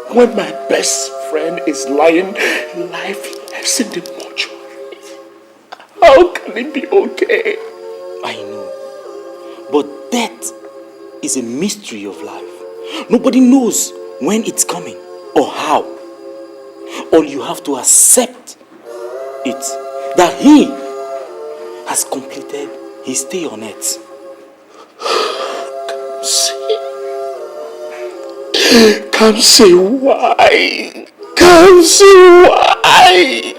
When my best friend is lying lifeless in the mortuary, how can it be okay? I know, but death is a mystery of life. Nobody knows when it's coming or how. All you have to accept it, that he has completed his stay on earth. Can't say why. Can't say why.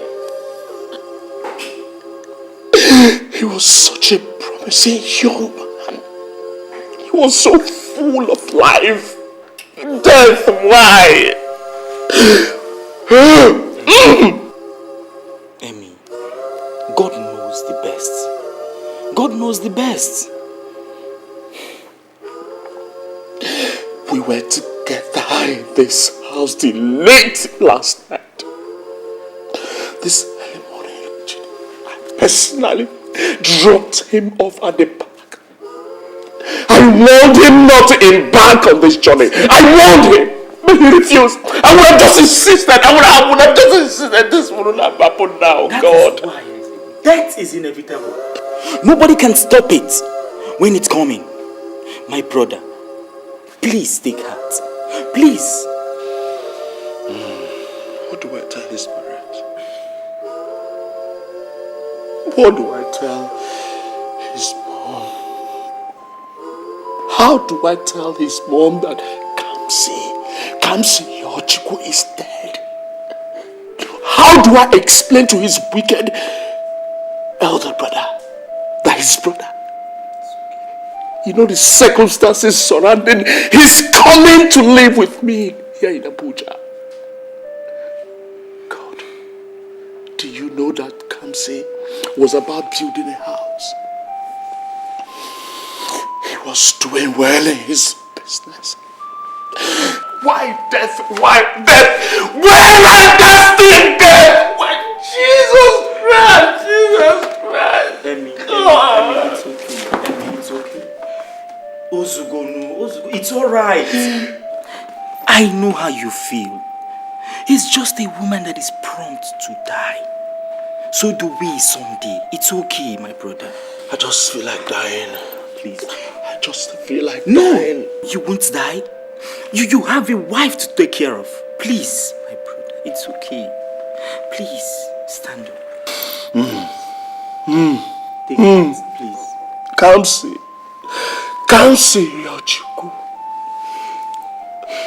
He was such a promising young man. was so full of life. Death, why? Amy, God knows the best. God knows the best. We were together in this house till late last night. This early morning, I personally dropped him off at the park. I warned him not to embark on this journey. I warned him, but he refused. I would have just insisted. I would have just insisted. This wouldn't have happened now, God. Death is inevitable. Nobody can stop it when it's coming. My brother, please take heart. Please. What do I tell his parents? What do I tell his mom? How do I tell his mom that Kamsi Yochukwu is dead? How do I explain to his wicked elder brother that his brother, you know the circumstances surrounding his coming to live with me here in Abuja? God, do you know that Kamsi was about building a house? He was doing well in his business. Why death? Why death? Where are destined death? Why Jesus Christ? Jesus Christ! Emi, it's okay. Emi, it's okay. Ozugo, it's alright. I know how you feel. He's just a woman that is prompt to die. So do we someday. It's okay, my brother. I just feel like dying. Please. I just feel like dying. You won't die. You have a wife to take care of. Please, my brother. It's okay. Please, stand up. Take it, please. Kamsi Yochukwu.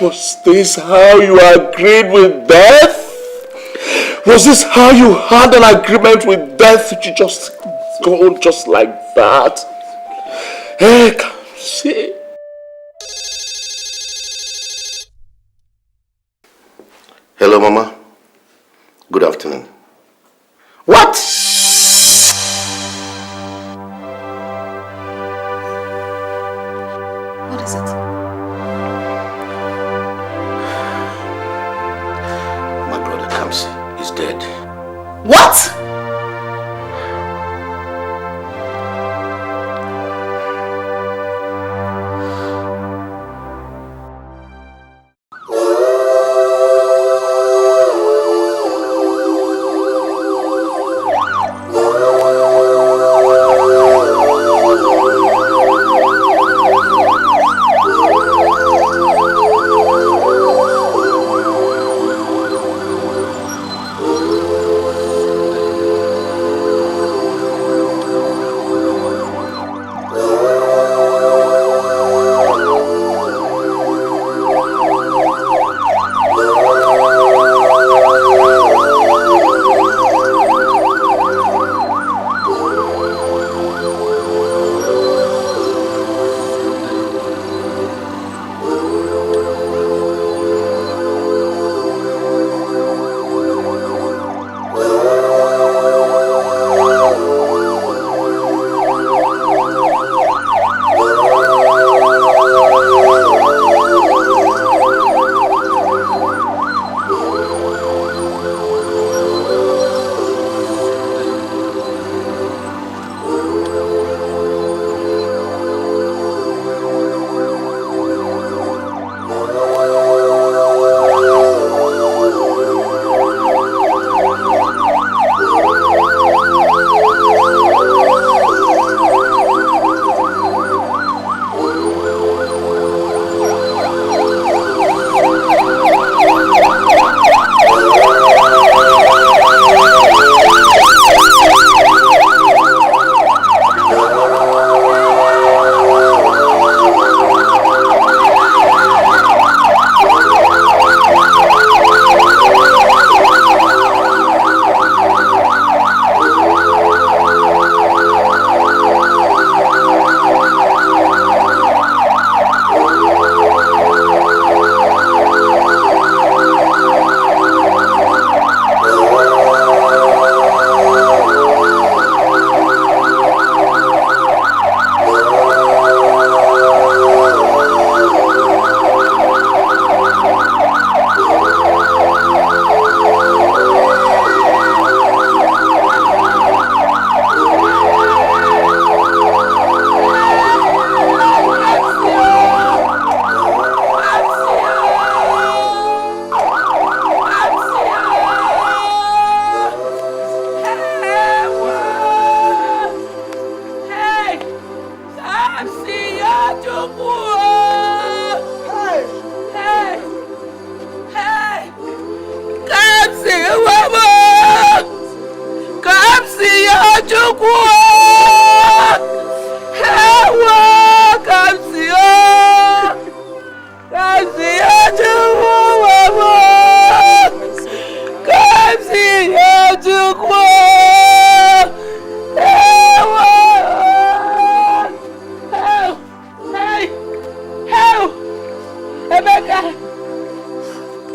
Was this how you agreed with death? Was this how you had an agreement with death? Did you just go just like that? Hey, Kamsi. Hello, Mama. Good afternoon. What? What is it? My brother Kamsi is dead. What?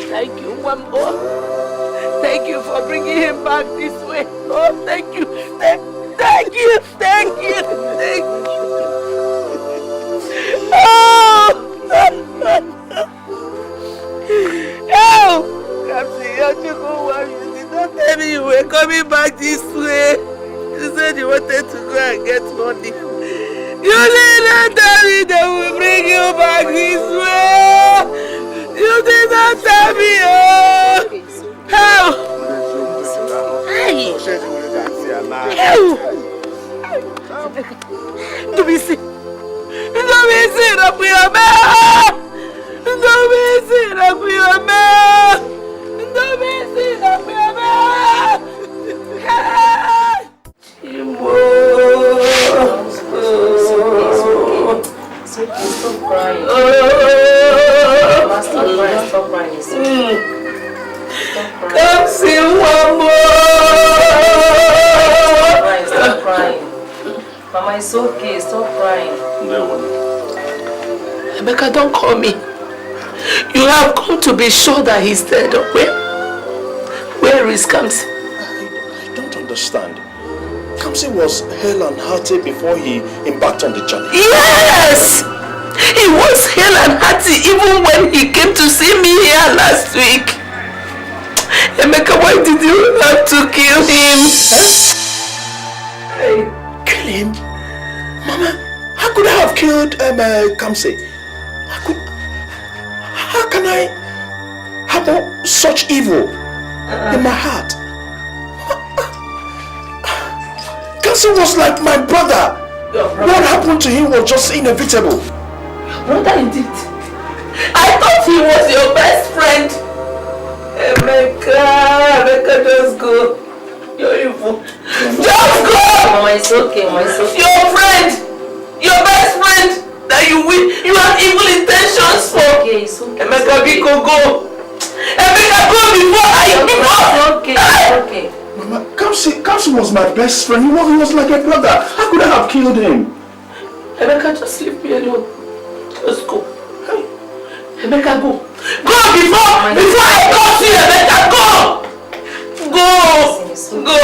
Thank you, Wambo. Thank you for bringing him back this way. Oh, thank you. Thank you. Thank you. Thank you. Oh! Help! You did not tell me you were coming back this way. You said you wanted to go and get money. You did not tell me they will bring you back this way. You did not tell me. Help! Help! Don't be sick. Don't be sick up your mouth. Don't be sick up your mouth. Don't be sick up your mouth. Stop crying. Stop crying. Come see one more. Stop crying. Mama, it's okay. Stop crying. Emeka, don't call me. You have come to be sure that he's dead. Where is Kamsi? I don't understand. Kamsi was hale and hearty before he embarked on the journey. Yes! He was hale and hearty even when he came to see me here last week. Emeka, why did you have to kill him? Kill him? Mama, how could I have killed Kamsi? How can I have such evil in my heart? Kamsi was like my brother. What happened to him was just inevitable. Brother, indeed. I thought he was your best friend. Emeka, just go. You're evil. Just go! Mama, it's okay. Your friend! Your best friend! That you have evil intentions for! It's okay. Emeka, Biko, go! Emeka, go before It's okay. Mama, Kamsi was my best friend. He was like a brother. How could I have killed him? Emeka, just leave me alone. Just go. Hey. Emeka, go. Go before I call you, Emeka, go! Go! Go!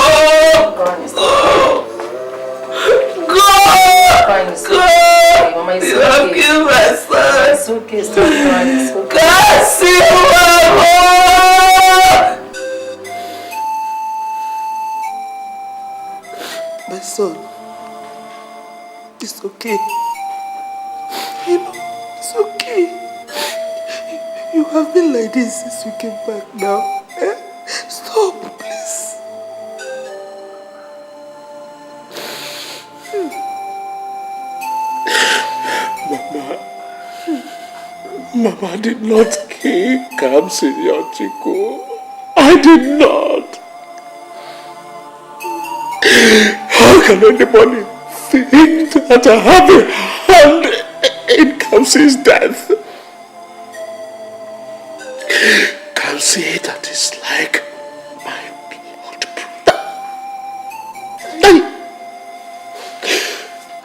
Mama, it's You have killed my son. It's okay. Stop crying. It's okay. Kasi, Mama! My son, it's okay. You know, it's okay. You have been like this since we came back now. Eh? Stop, please. Mama did not kill Kamsi Etiko. I did not. How can anybody think that I have a hand in Kamsi's death? Kamsi, that is like my blood brother.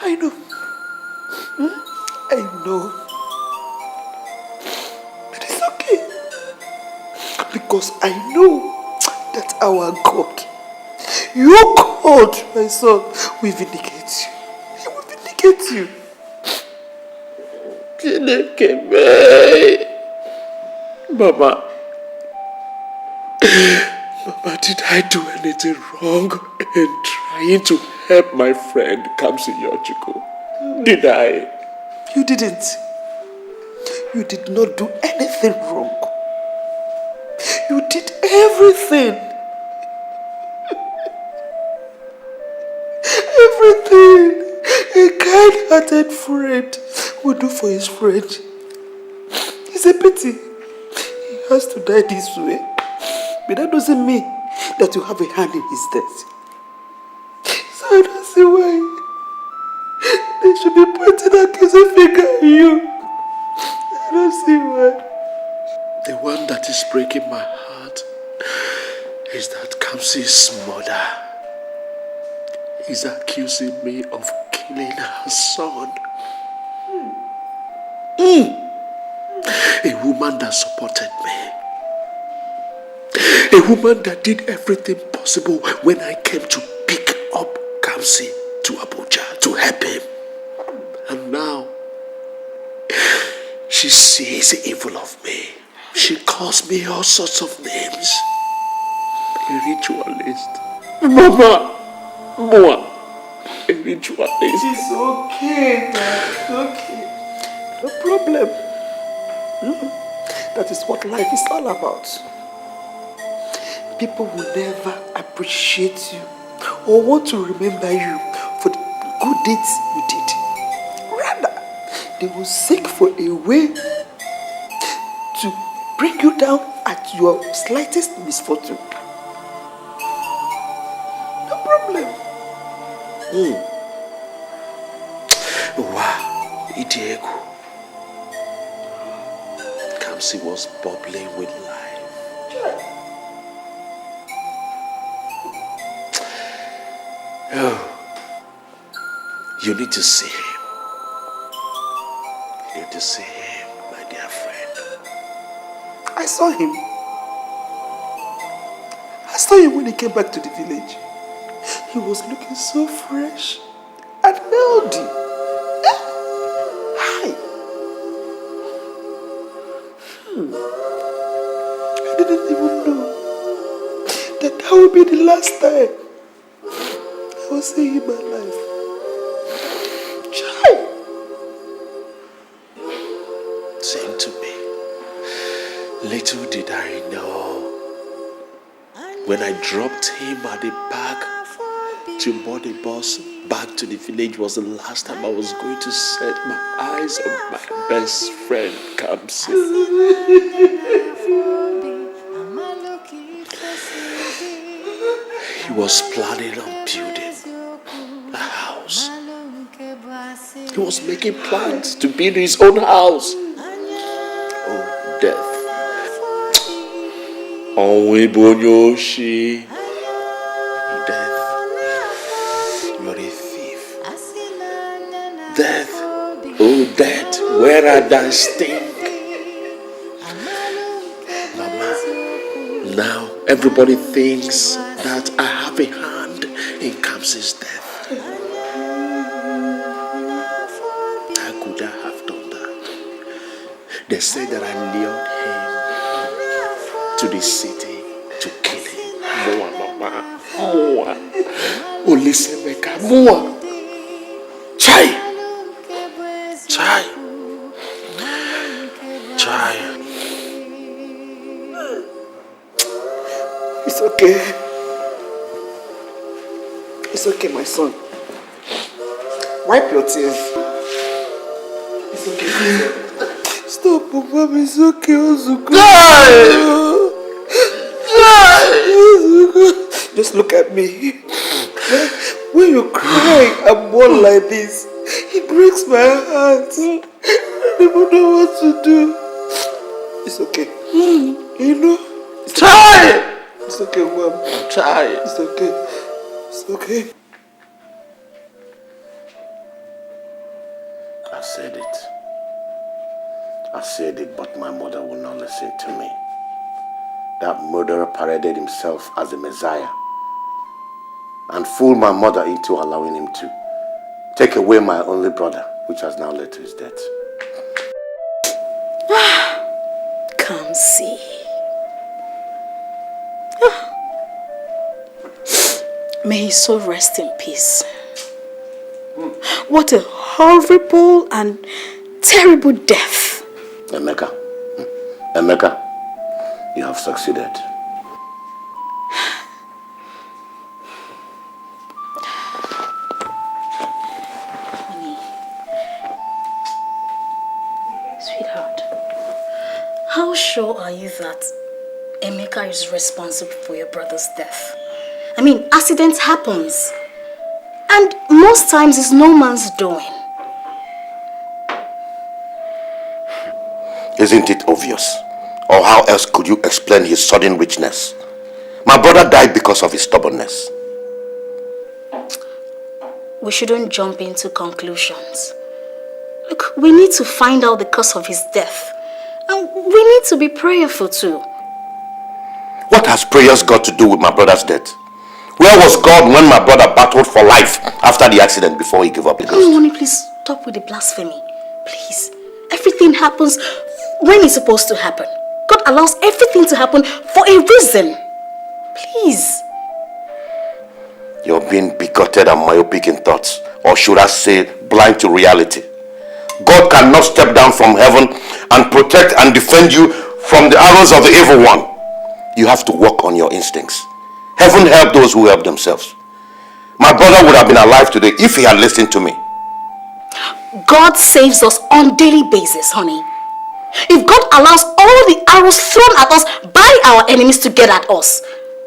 I know. I know. But it's okay. Because I know that our God, your God, my son, will vindicate you. He will vindicate you. Mama, did I do anything wrong in trying to help my friend Kamsi Etiko? Did I? You didn't. You did not do anything wrong. You did everything. Everything a kind-hearted friend would do for his friend. It's a pity he has to die this way. But that doesn't mean that you have a hand in his death. So I don't see why they should be pointing a finger at you. I don't see why. The one that is breaking my heart is that Kamsi's mother is accusing me of killing her son. A woman that supported me. A woman that did everything possible when I came to pick up Kamsi to Abuja to help him. And now, she sees evil of me. She calls me all sorts of names. A ritualist. Mama! Moa! A ritualist. It's okay, Dad. It's okay. No problem. That is what life is all about. People will never appreciate you or want to remember you for the good deeds you did. Rather, they will seek for a way to bring you down at your slightest misfortune. No problem. Wow, Etiko. Kamsi was bubbling with life. Oh, you need to see him. You need to see him, my dear friend. I saw him. I saw him when he came back to the village. He was looking so fresh and healthy. Hi. I didn't even know that would be the last time I was seeing him in my life. Chai. Same to me. Little did I know, when I dropped him at the back to board the bus back to the village was the last time I was going to set my eyes on my best friend Kamsi. He was planning on building a house. He was making plans to build his own house. Oh, death. Onwebonyoshi. Death. You're a thief. Death. Oh, death. Where are thy stink? Mama, now everybody thinks that I have a hand in Kamsi's death. How could I have done that? They say that I lured him to the city to kill him. Moa, Mama. Moa. Olisemeka. Moa. Chai. Chai. Chai. It's okay. It's okay, my son. Wipe your tears. It's okay. Stop, Mama. It's okay, Ozuko. Just look at me. When you cry and mourn like this, it breaks my heart. I don't even know what to do. It's okay. You know? Try! It's okay, Mom. Try. It's okay. It's okay. I said it. I said it, but my mother will not listen to me. That murderer paraded himself as the Messiah and fooled my mother into allowing him to take away my only brother, which has now led to his death. Come see. May his soul rest in peace. What a horrible and terrible death. Emeka, Emeka, you have succeeded. Honey, sweetheart, how sure are you that Emeka is responsible for your brother's death? I mean, accidents happens. And most times it's no man's doing. Isn't it obvious? Or how else could you explain his sudden richness? My brother died because of his stubbornness. We shouldn't jump into conclusions. Look, we need to find out the cause of his death. And we need to be prayerful too. What has prayers got to do with my brother's death? Where was God when my brother battled for life after the accident before he gave up the ghost? Oh, honey, please stop with the blasphemy. Please. Everything happens when it's supposed to happen. God allows everything to happen for a reason. Please. You're being bigoted and myopic in thoughts, or should I say blind to reality. God cannot step down from heaven and protect and defend you from the arrows of the evil one. You have to work on your instincts. Heaven help those who help themselves. My brother would have been alive today if he had listened to me. God saves us on a daily basis, honey. If God allows all the arrows thrown at us by our enemies to get at us,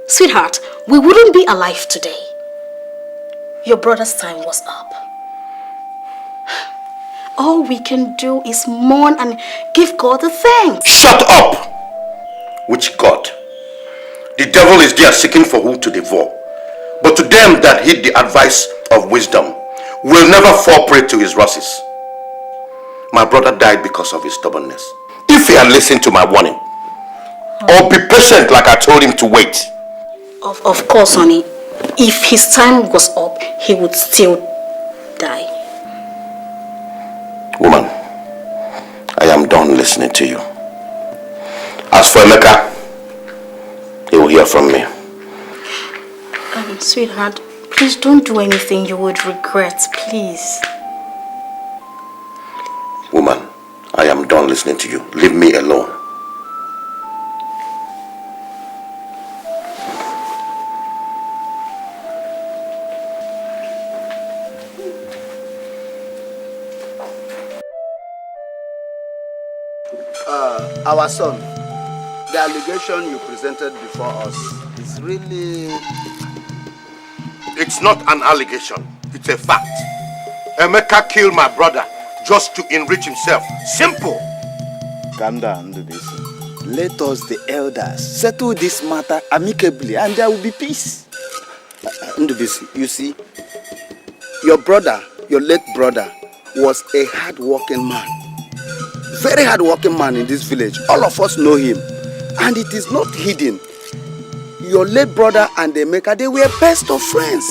sweetheart, we wouldn't be alive today. Your brother's time was up. All we can do is mourn and give God the thanks. Shut up! Which God? The devil is there seeking for whom to devour. But to them that heed the advice of wisdom will never fall prey to his wraths. My brother died because of his stubbornness. If he had listened to my warning, or be patient like I told him to wait. Of course, honey. If his time was up, he would still die. Woman, I am done listening to you. As for Emeka, he will hear from me. Sweetheart, please don't do anything you would regret, please. Woman, I am done listening to you. Leave me alone. Our son, the allegation you presented before us is really... It's not an allegation. It's a fact. Emeka killed my brother just to enrich himself. Simple. Calm down, Ndubisi. Let us, the elders, settle this matter amicably and there will be peace. Ndubisi, you see, your brother, your late brother, was a hard-working man. Very hard-working man in this village. All of us know him. And it is not hidden. Your late brother and Emeka, they were best of friends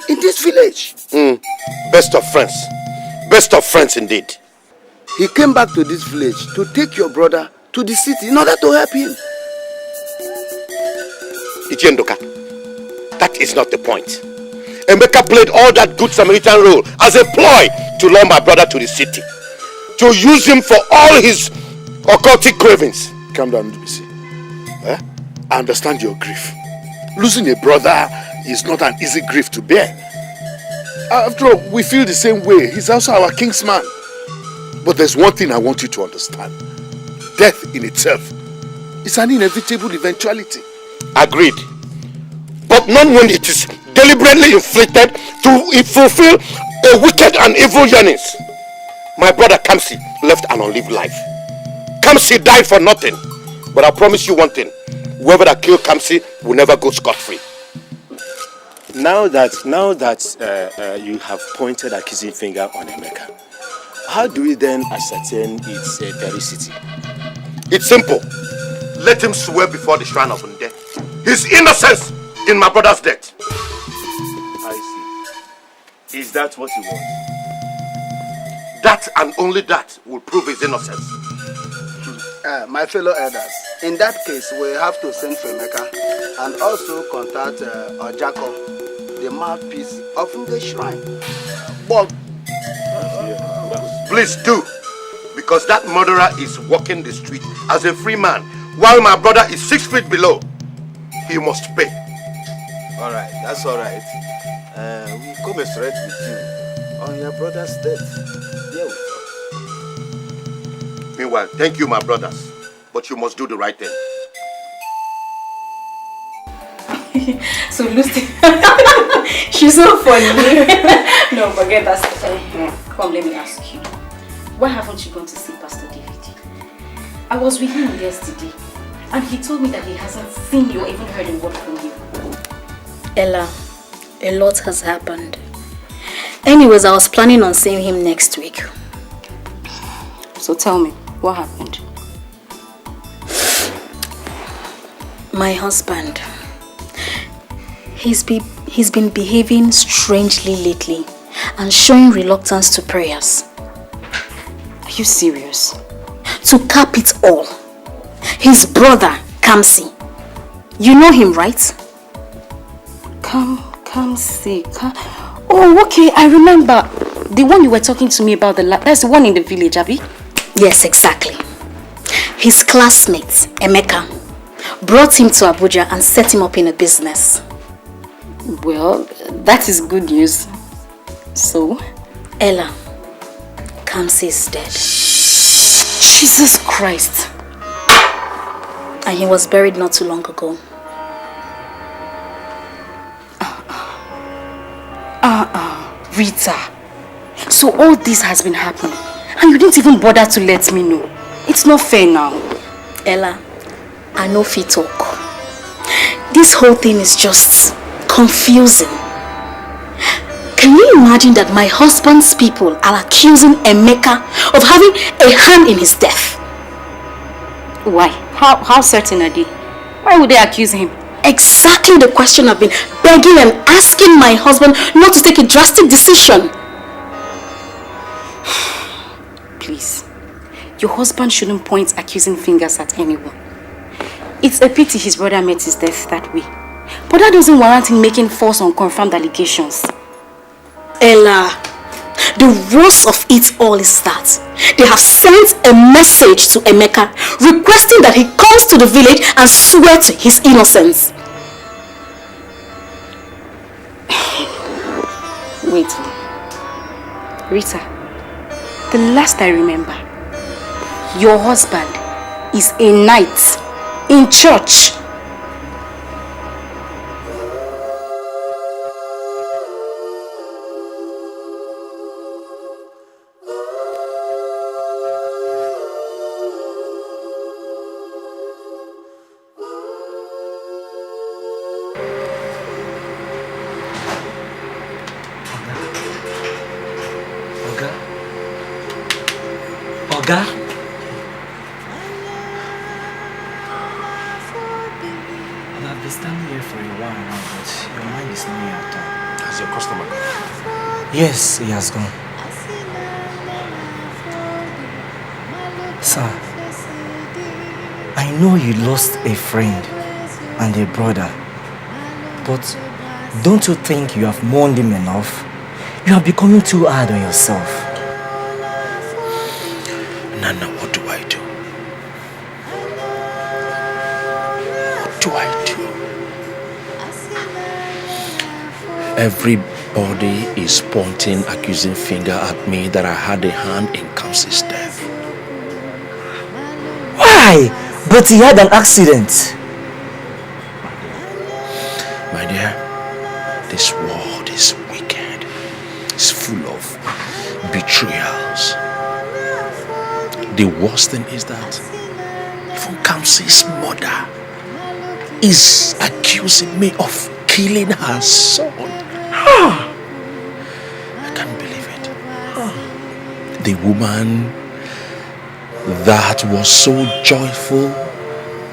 in this village. Best of friends. Best of friends indeed. He came back to this village to take your brother to the city in order to help him. Ichendoka, that is not the point. Emeka played all that good Samaritan role as a ploy to lure my brother to the city. To use him for all his occultic cravings. Calm down, Ndubisi. I understand your grief. Losing a brother is not an easy grief to bear. After all, we feel the same way. He's also our kingsman. But there's one thing I want you to understand. Death in itself is an inevitable eventuality. Agreed. But not when it is deliberately inflicted to fulfill a wicked and evil yearnings. My brother Kamsi left an unlived life. Kamsi died for nothing. But I promise you one thing. Whoever that killed Kamsi will never go scot-free. Now that you have pointed a accusing finger on Emeka, how do we then ascertain its veracity? It's simple. Let him swear before the shrine of Nde his innocence in my brother's death. I see. Is that what you want? That and only that will prove his innocence. My fellow elders, in that case, we have to send for Emeka and also contact Ojako, the mouthpiece of the shrine. But please do, because that murderer is walking the street as a free man, while my brother is 6 feet below. He must pay. Alright, that's alright. We commiserate with you on your brother's death. Yeah. Meanwhile, thank you, my brothers, but you must do the right thing. So Lucy, she's so funny. No, forget that. Come, let me ask you. Why haven't you gone to see Pastor David? I was with him yesterday, and he told me that he hasn't seen you or even heard a word from you. Ella, a lot has happened. Anyways, I was planning on seeing him next week. So tell me, what happened? My husband. He's been behaving strangely lately and showing reluctance to prayers. Are you serious? To cap it all, his brother, Kamsi. You know him, right? Kamsi. Oh, okay, I remember. The one you were talking to me about, that's the one in the village, Abby? Yes, exactly. His classmate, Emeka, brought him to Abuja and set him up in a business. Well, that is good news. So? Ella, Kamsi is dead. Jesus Christ. And he was buried not too long ago. Rita. So all this has been happening and you didn't even bother to let me know. It's not fair now. Ella, I know if you talk. This whole thing is just confusing. Can you imagine that my husband's people are accusing Emeka of having a hand in his death? Why? How certain are they? Why would they accuse him? Exactly the question I've been begging and asking my husband not to take a drastic decision. Please, your husband shouldn't point accusing fingers at anyone. It's a pity his brother met his death that way. But that doesn't warrant him making false unconfirmed allegations. Ella, the worst of it all is that they have sent a message to Emeka requesting that he comes to the village and swear to his innocence. Wait. Rita, the last I remember, your husband is a knight in church. Oga? I've been standing here for a while now, but your mind is not here at all. Has your customer gone? Yes, he has gone. Sir, I know you lost a friend and a brother, but don't you think you have mourned him enough? You are becoming too hard on yourself. Nana, what do I do? What do I do? Everybody is pointing accusing finger at me that I had a hand in Kamsi's death. Why? But he had an accident. My dear, this world is wicked. It's full of betrayals. The worst thing is that even Kamsi's mother is accusing me of killing her son. I can't believe it. The woman that was so joyful,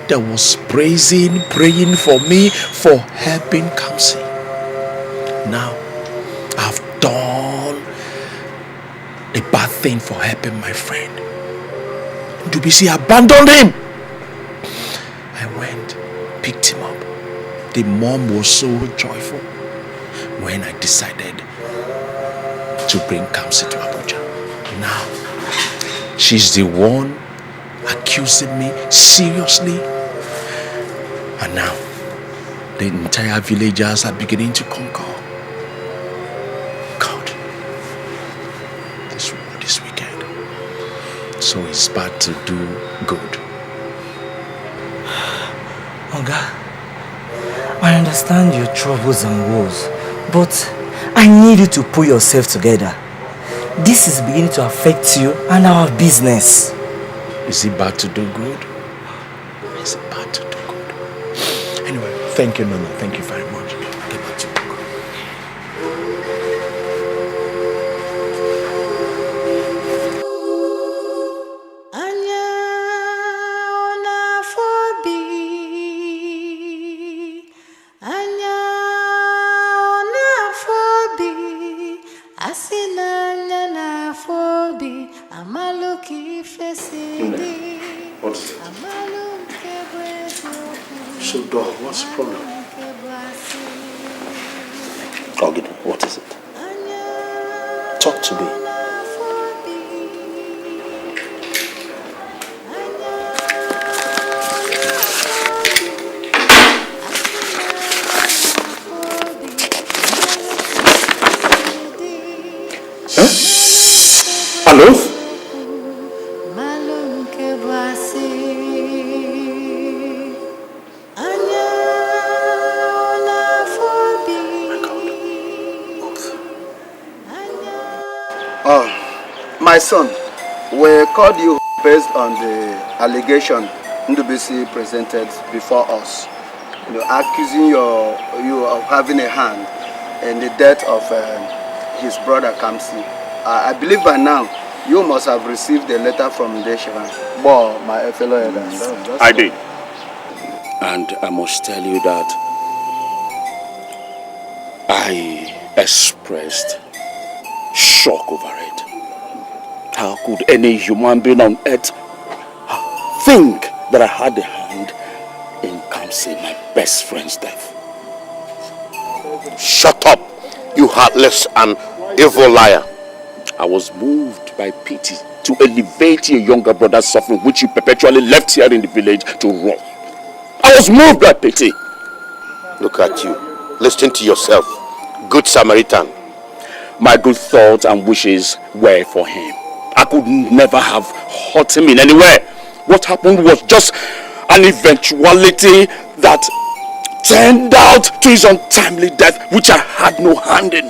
that was praying for me for helping Kamsi. Now I've done a bad thing for helping my friend. Dubisi abandoned him. I went, picked him up. The mom was so joyful when I decided to bring Kamsi to Abuja. Now, she's the one accusing me seriously. And now, the entire villagers are beginning to concur. God, this world is wicked. So it's bad to do good. Oga, I understand your troubles and woes, but I need you to pull yourself together. This is beginning to affect you and our business. Is it bad to do good? Is it bad to do good? Anyway, thank you, Nana. Thank you very much. Get back to work. What is it? So, dog, what's the problem? Ogidi, what is it? Talk to me. Huh? Hello? My son, we called you based on the allegation Ndubisi presented before us, accusing you of having a hand in the death of his brother Kamsi. I believe by now you must have received a letter from Deshiran, my fellow elders. I did. And I must tell you that I expressed shock over it. How could any human being on earth think that I had a hand in Kamsi, my best friend's death? Shut up, you heartless and evil liar. I was moved by pity to elevate your younger brother's suffering, which you perpetually left here in the village to rot. I was moved by pity. Look at you, listen to yourself. Good Samaritan. My good thoughts and wishes were for him. I could never have hurt him in any way. What happened was just an eventuality that turned out to his untimely death, which I had no hand in.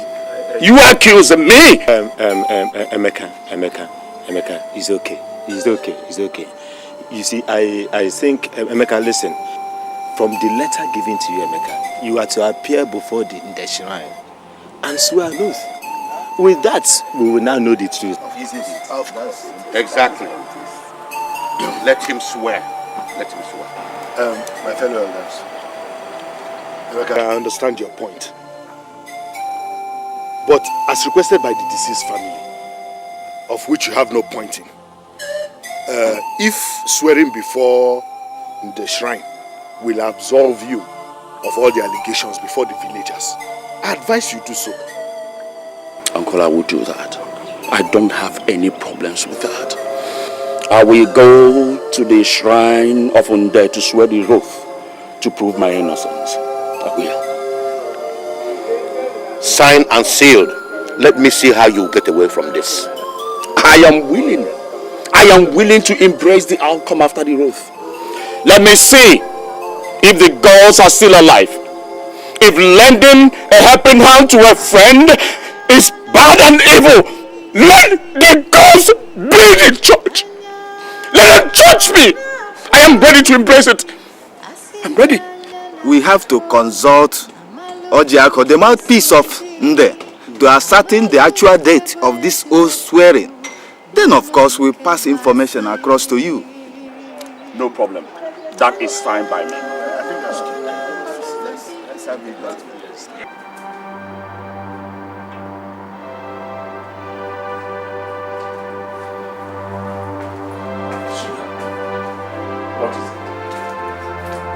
You accuse me? Emeka, it's okay. It's okay. You see, I think, Emeka, listen. From the letter given to you, Emeka, you are to appear before the shrine and swear an oath. With that, we will now know the truth. Exactly. Let him swear. Let him swear. My fellow elders, I understand your point. But as requested by the deceased family, of which you have no point in, if swearing before the shrine will absolve you of all the allegations before the villagers, I advise you do so. Uncle, I will do that. I don't have any problems with that. I will go to the shrine of Unde to swear the oath to prove my innocence. I will. Signed and sealed. Let me see how you get away from this. I am willing. I am willing to embrace the outcome after the oath. Let me see if the gods are still alive. If lending a helping hand to a friend is bad and evil, let the gods be the judge. Let the judge be. I am ready to embrace it. I'm ready. We have to consult Ojiako, the mouthpiece of Nde, to ascertain the actual date of this oath swearing. Then, of course, we'll pass information across to you. No problem. That is fine by me. I think that's good. Let's have it that way. What is it?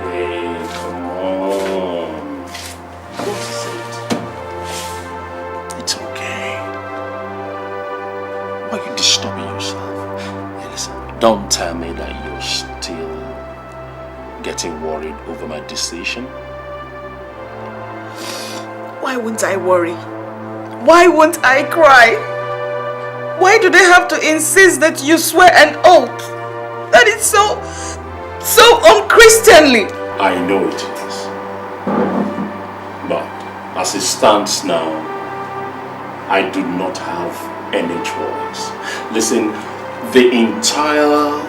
Hey, come on. What is it? It's okay. Why are you disturbing yourself? Hey, listen, don't tell me that you're still getting worried over my decision. Why won't I worry? Why won't I cry? Why do they have to insist that you swear an oath? That is so unchristianly. I know it is. But as it stands now, I do not have any choice. Listen, the entire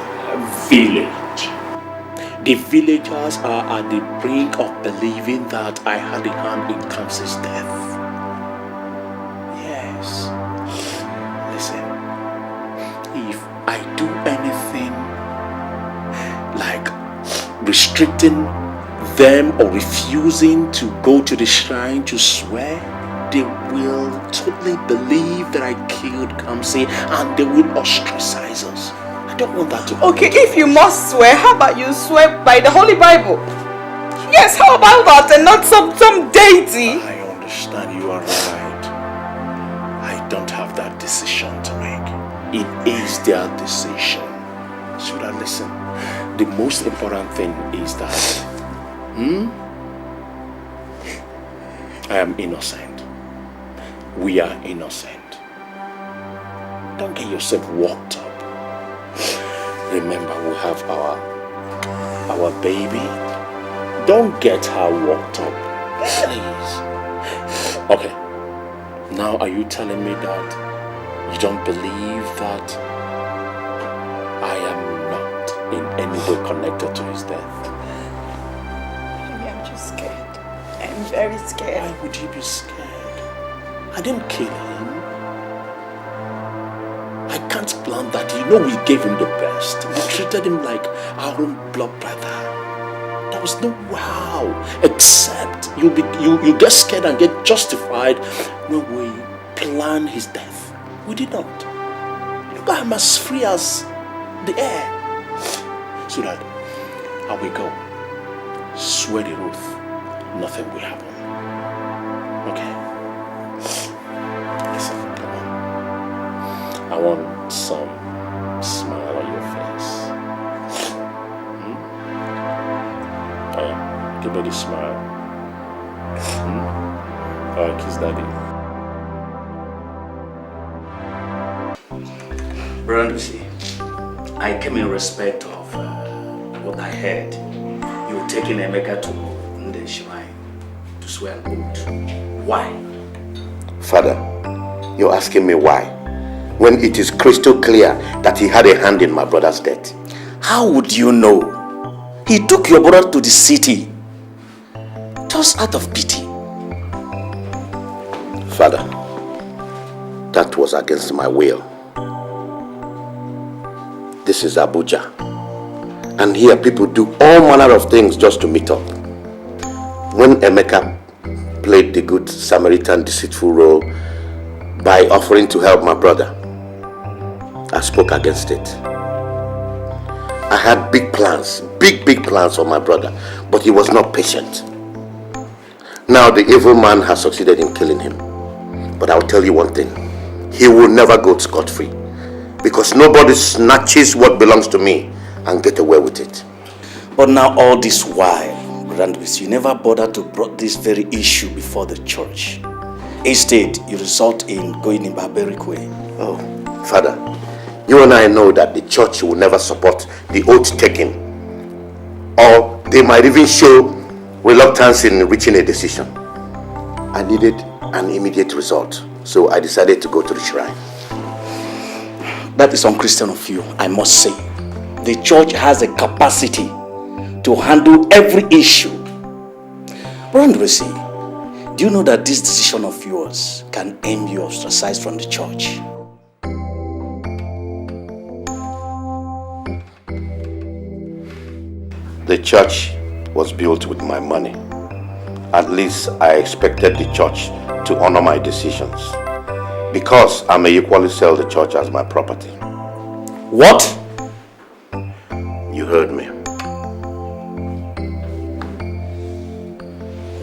village. The villagers are at the brink of believing that I had a hand in Kamsi's death. Yes. Listen, if I do anything like restricting them or refusing to go to the shrine to swear, they will totally believe that I killed Kamsi and they will ostracize us. I don't want that to happen. Okay, if you must swear, how about you swear by the Holy Bible? Yes, how about that and not some deity? I understand, you are right. I don't have that decision to make. It is their decision. Should I listen? The most important thing is that I am innocent. We are innocent. Don't get yourself worked up. Remember, we have our baby. Don't get her worked up, please. Okay. Now, are you telling me that you don't believe that I am not in any way connected to his death? Maybe I'm just scared. I'm very scared. Why would you be scared? I didn't kill him. I can't plan that. You know, we gave him the best. We treated him like our own blood brother. There was no wow. Except you get scared and get justified when we plan his death. We did not. Look, I'm as free as the air. So that I will go. Swear the oath. Nothing will happen. Okay? Listen, come on. I want some smile on your face. Oh yeah, give me the smile. Alright, kiss daddy. Brandusi, I came in respect of what I heard. You were taking Emeka to the shrine to swear an oath. Why? Father, you're asking me why? When it is crystal clear that he had a hand in my brother's death. How would you know? He took your brother to the city just out of pity. Father, that was against my will. This is Abuja. And here people do all manner of things just to meet up. When Emeka played the good Samaritan deceitful role by offering to help my brother, I spoke against it. I had big plans for my brother, but he was not patient. Now the evil man has succeeded in killing him. But I'll tell you one thing, he will never go scot-free, because nobody snatches what belongs to me and get away with it. But now all this while, Grandwis, you never bothered to bring this very issue before the church. Instead, you result in going in barbaric way. Oh, Father, you and I know that the church will never support the oath taking, or they might even show reluctance in reaching a decision. I needed an immediate result, so I decided to go to the shrine. That is unchristian of you, I must say. The church has a capacity to handle every issue. Brandwesi, do you know that this decision of yours can aim you ostracized from the church? The church was built with my money. At least I expected the church to honor my decisions, because I may equally sell the church as my property. What? You heard me.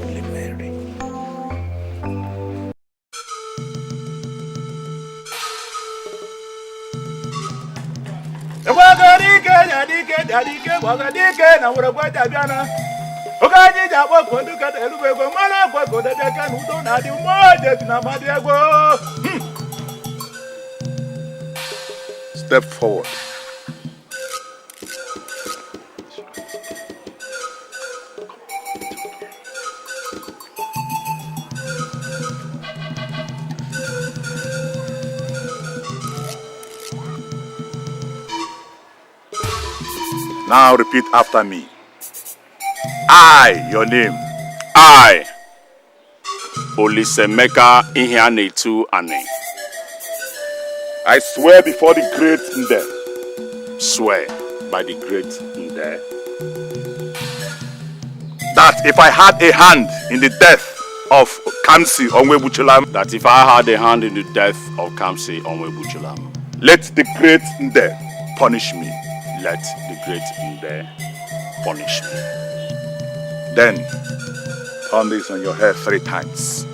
Holy Mary. Step forward. Now repeat after me. I, your name. I, Olisemeka Ihianetu Ane. I swear before the great Nde. Swear by the great Nde. That if I had a hand in the death of Kamsi Onwebuchulam. That if I had a hand in the death of Kamsi Onwebuchulam. Let the great Nde punish me. Let the great Nde punish me. Then, turn this on your head 3 times.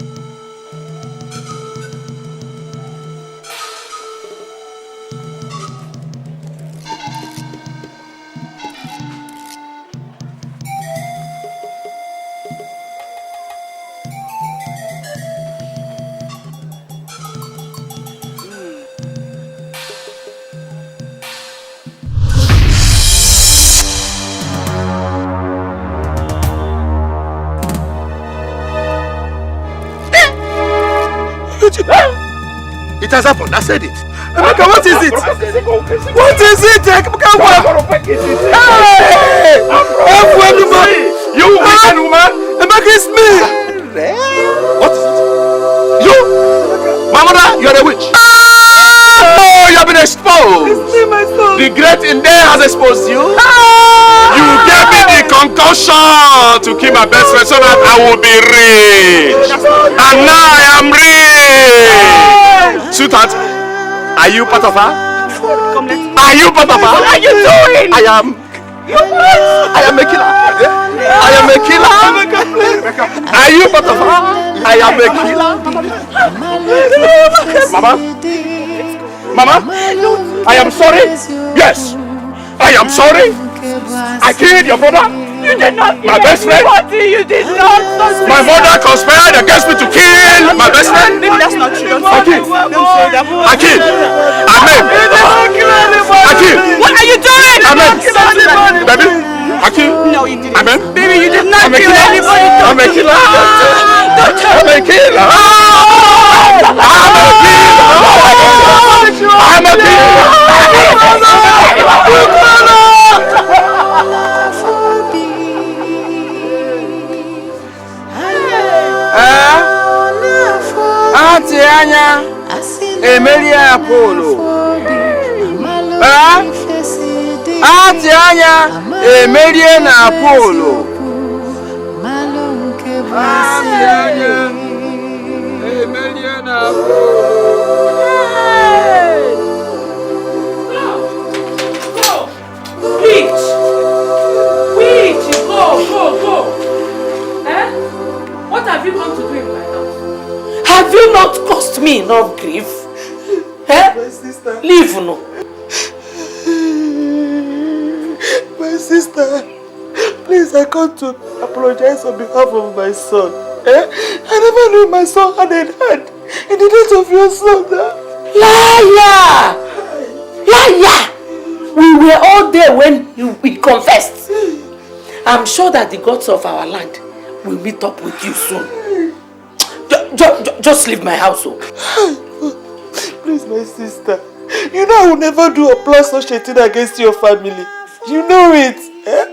It has happened. I said it. Emeka, what is it? What is it? Emeka, You wicked woman! Emeka, it's me! What is it? You! My mother, you are a witch. Oh, you have been exposed. It's me, my son. The great Nde has exposed you. You gave me the concussion to kill my best friend so that I will be rich. And now I am rich. Sweetheart, are you part of her? Are you part of her? What are you doing? I am a killer. I am a killer. Are you part of her? I am a killer. Mama, I am sorry. Yes, I am sorry. I killed your brother. You did not. My best friend. You did not. My mother conspired against me to kill my best friend. That's not true. Akin. Amen. Akin. What are you doing? Amen. Baby. Akin. No, you didn't. Amen. Baby, you did not kill anybody. I'm a killer. I'm a killer. I'm a Auntie Anya, Emilia Apollo. Auntie Anya, Emilia Apollo. Auntie Anya, Emilia Apollo. Witch, go. Eh? What have you come to do in my house? Have you not caused me enough grief? Eh? My sister. Leave no. My sister, please, I come to apologize on behalf of my son. Eh? I never knew my son had a hand in the death of your son. Liar! We were all there when we confessed. I'm sure that the gods of our land will meet up with you soon. Just leave my house. Please, my sister. You know I will never do a plan such a thing against your family. You know it. Eh?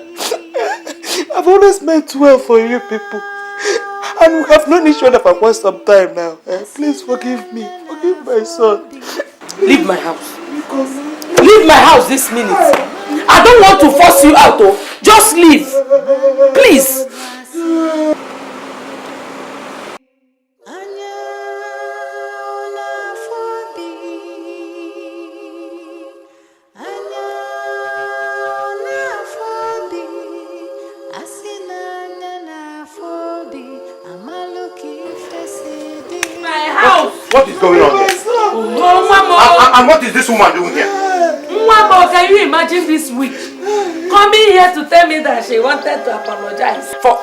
I've always meant well for you people. And we have known each other for quite some time now. Eh? Please forgive me. Forgive my son. Leave my house. Leave my house this minute. I don't want to force you out. Just leave. Please. What is going on here? And what is this woman doing here? Mama, can you imagine this witch coming here to tell me that she wanted to apologize for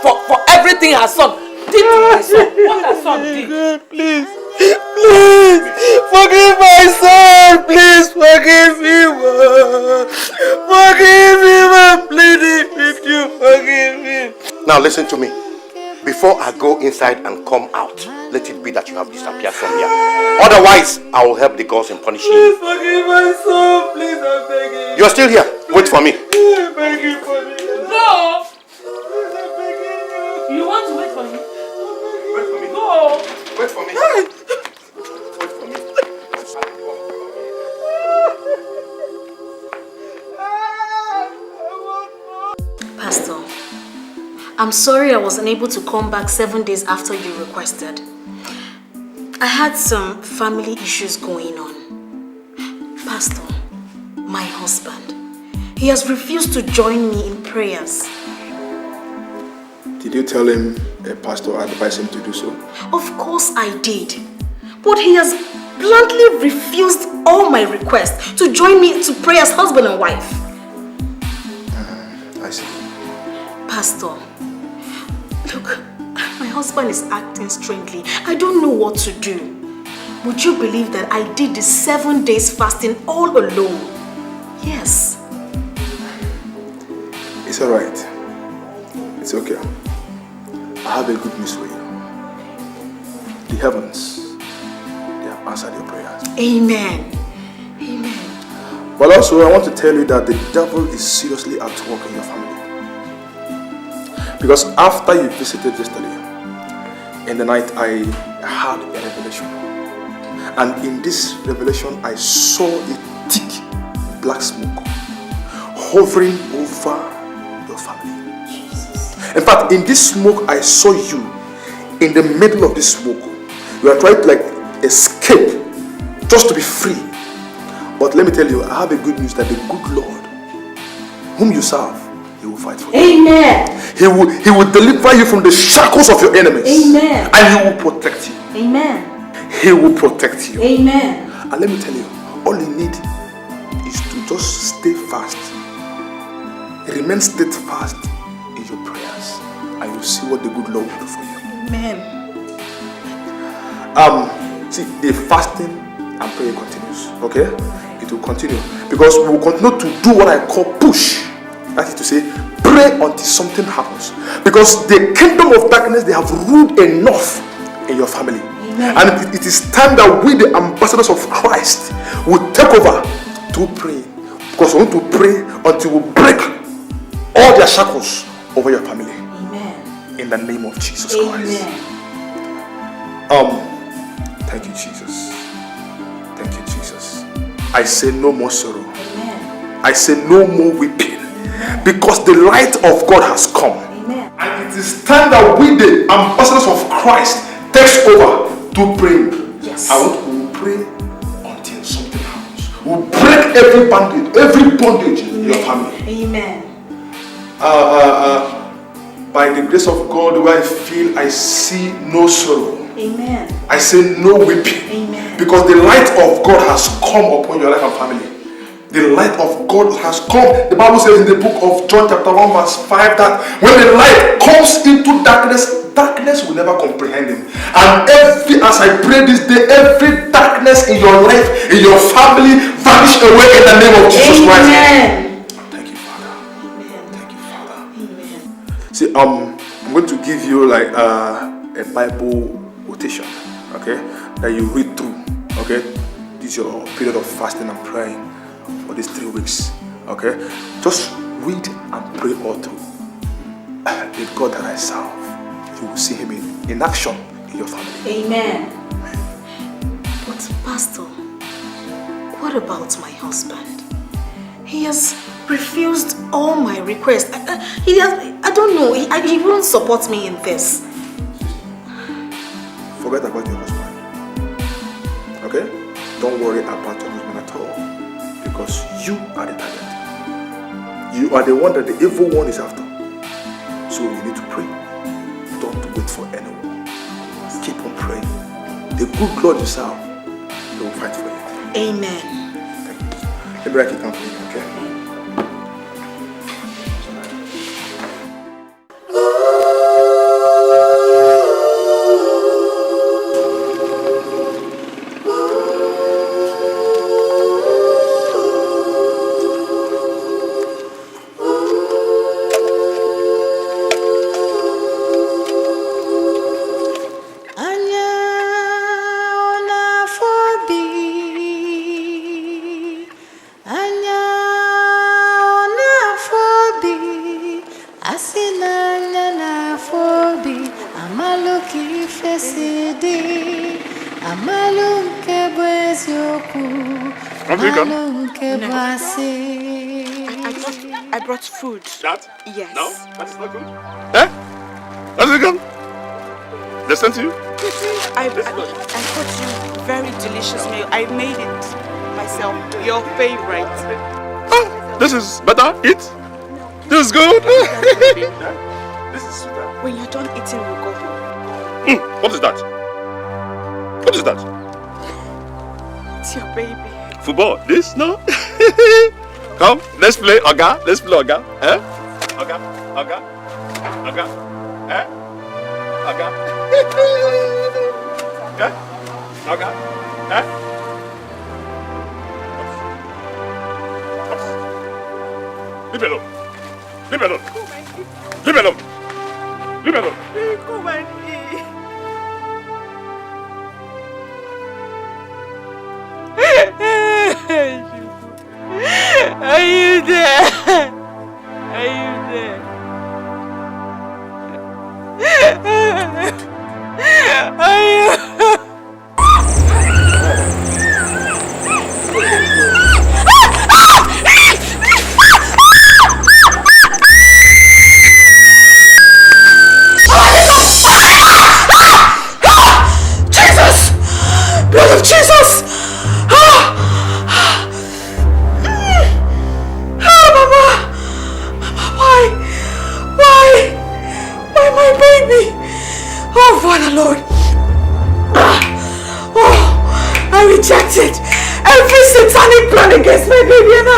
everything her son did to my son? What her son did? God, please forgive my son. Please forgive him. Forgive him. I'm pleading with you. Forgive him. Now listen to me. Before I go inside and come out, let it be that you have disappeared from here. Otherwise, I will help the gods in punishing you. Please forgive my son. Please, I'm begging. You're still here. Wait for me. Begging for me. Go! You want to wait for me? Wait for me. Go! Wait for me. Wait for me. Pastor, I'm sorry I was unable to come back 7 days after you requested. I had some family issues going on. Pastor, my husband, he has refused to join me in prayers. Did you tell him a pastor advised him to do so? Of course I did. But he has bluntly refused all my requests to join me to pray as husband and wife. I see. Pastor, look, my husband is acting strangely. I don't know what to do. Would you believe that I did the 7 days fasting all alone? Yes. It's alright. It's okay. I have a good news for you. The heavens, they have answered your prayers. Amen. Amen. But also, I want to tell you that the devil is seriously at work in your family. Because after you visited yesterday, in the night I had a revelation. And in this revelation, I saw a thick black smoke hovering over your family. Jesus. In fact, in this smoke, I saw you in the middle of this smoke. You are trying to like escape just to be free. But let me tell you, I have a good news that the good Lord, whom you serve, He will fight for you. Amen. He will deliver you from the shackles of your enemies. Amen. And He will protect you. Amen. He will protect you. Amen. And let me tell you, all you need is to just stay fast. Remain steadfast in your prayers. And you'll see what the good Lord will do for you. Amen. See, the fasting and prayer continues. Okay? It will continue. Because we will continue to do what I call push. That is to say, pray until something happens. Because the kingdom of darkness, they have ruled enough in your family. Amen. And it is time that we, the ambassadors of Christ, will take over through praying. Because we want to pray until we break all their shackles over your family. Amen. In the name of Jesus Christ. Thank you, Jesus. Thank you, Jesus. I say no more sorrow. Amen. I say no more weeping. Because the light of God has come. Amen. And it is time that we, the ambassadors of Christ, takes over to pray. Yes. I want to pray until something happens. We'll break every bondage in your family. Amen. By the grace of God, where I feel I see no sorrow. Amen. I say no weeping. Amen. Because the light of God has come upon your life and family. The light of God has come. The Bible says in the book of John chapter 1 verse 5 that when the light comes into darkness, darkness will never comprehend him. And as I pray this day, every darkness in your life, in your family, vanish away in the name of Jesus Christ. Amen. Thank you, Father. Amen. Thank you, Father. Amen. See, I'm going to give you like a Bible quotation, okay, that you read through, okay. This is your period of fasting and praying for these 3 weeks, okay. Just read and pray all through. The God that I serve, you will see Him in action in your family. Amen. But Pastor, what about my husband? He has refused all my requests. I don't know. He won't support me in this. Forget about your husband. Okay? Don't worry about your husband at all. Because you are the target. You are the one that the evil one is after. So you need to pray. Don't wait for anyone. Keep on praying. The good Lord you serve, He will fight for you. Amen. Thank you. Let me write it down for you, okay? Anya Asinanya na fobi, amaluki fesidi, amalunke bwesioku, amalunke bwasi. I brought food. That? Yes. No? That is not good. Eh? That's it good? They sent you? I brought you very delicious meal. I made it myself. Your favorite. Oh, this is better. Eat. This is good. This is super. When you're done eating, we'll go home. What is that? What is that? It's your baby. Football. This? No? Come, let's play Oga. Let's play Oga. Eh? Oga. Oga. Oga. Eh? Oga. Okay? Oga. Eh? Leave me alone. Leave me alone. Leave me alone. Leave me alone. Come and eat. Are you there? Are you there? Are you? Jesus! Blood of Jesus! Mama! Why my baby? Oh, Father Lord! Oh, I reject it! Every satanic plan against my baby, and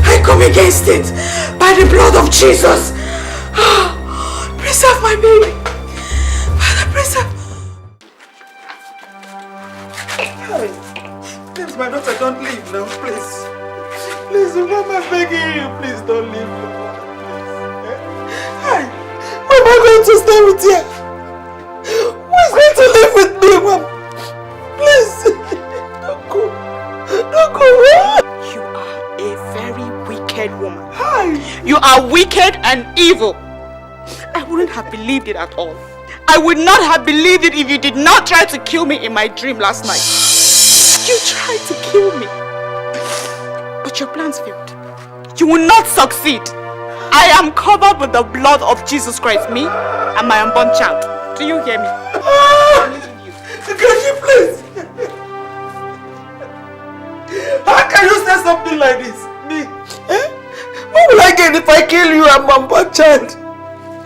I come against it by the blood of Jesus. Preserve my baby. Father, preserve. Please, my daughter, don't leave now, please. Please, Mama, I'm begging you, please don't leave. Hi, Mama, I'm going to stay with you. Who's going to live with me, Mom? Please, don't go. Don't go. You are a very wicked woman. Hi. You are wicked and evil. I wouldn't have believed it at all. I would not have believed it if you did not try to kill me in my dream last night. You tried to kill me. But your plans failed. You will not succeed. I am covered with the blood of Jesus Christ, me and my unborn child. Do you hear me? Can you please? How can you say something like this? Me? Eh? What will I gain if I kill you and my unborn child?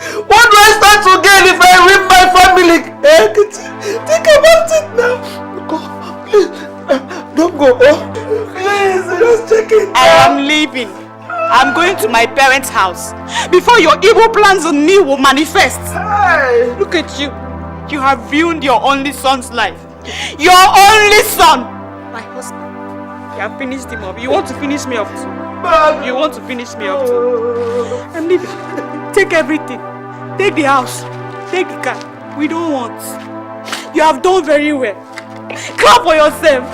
What do I stand to gain if I rip my family? Eh? Think about it now. Go, please. Don't go. Oh, please, just check it. I am leaving. I'm going to my parents' house before your evil plans on me will manifest. Hey. Look at you. You have ruined your only son's life. Your only son. My husband. You have finished him up. You want to finish me off too? You want to finish me off too? I'm leaving. Take everything. Take the house. Take the car. We don't want. You have done very well. Clap for yourself.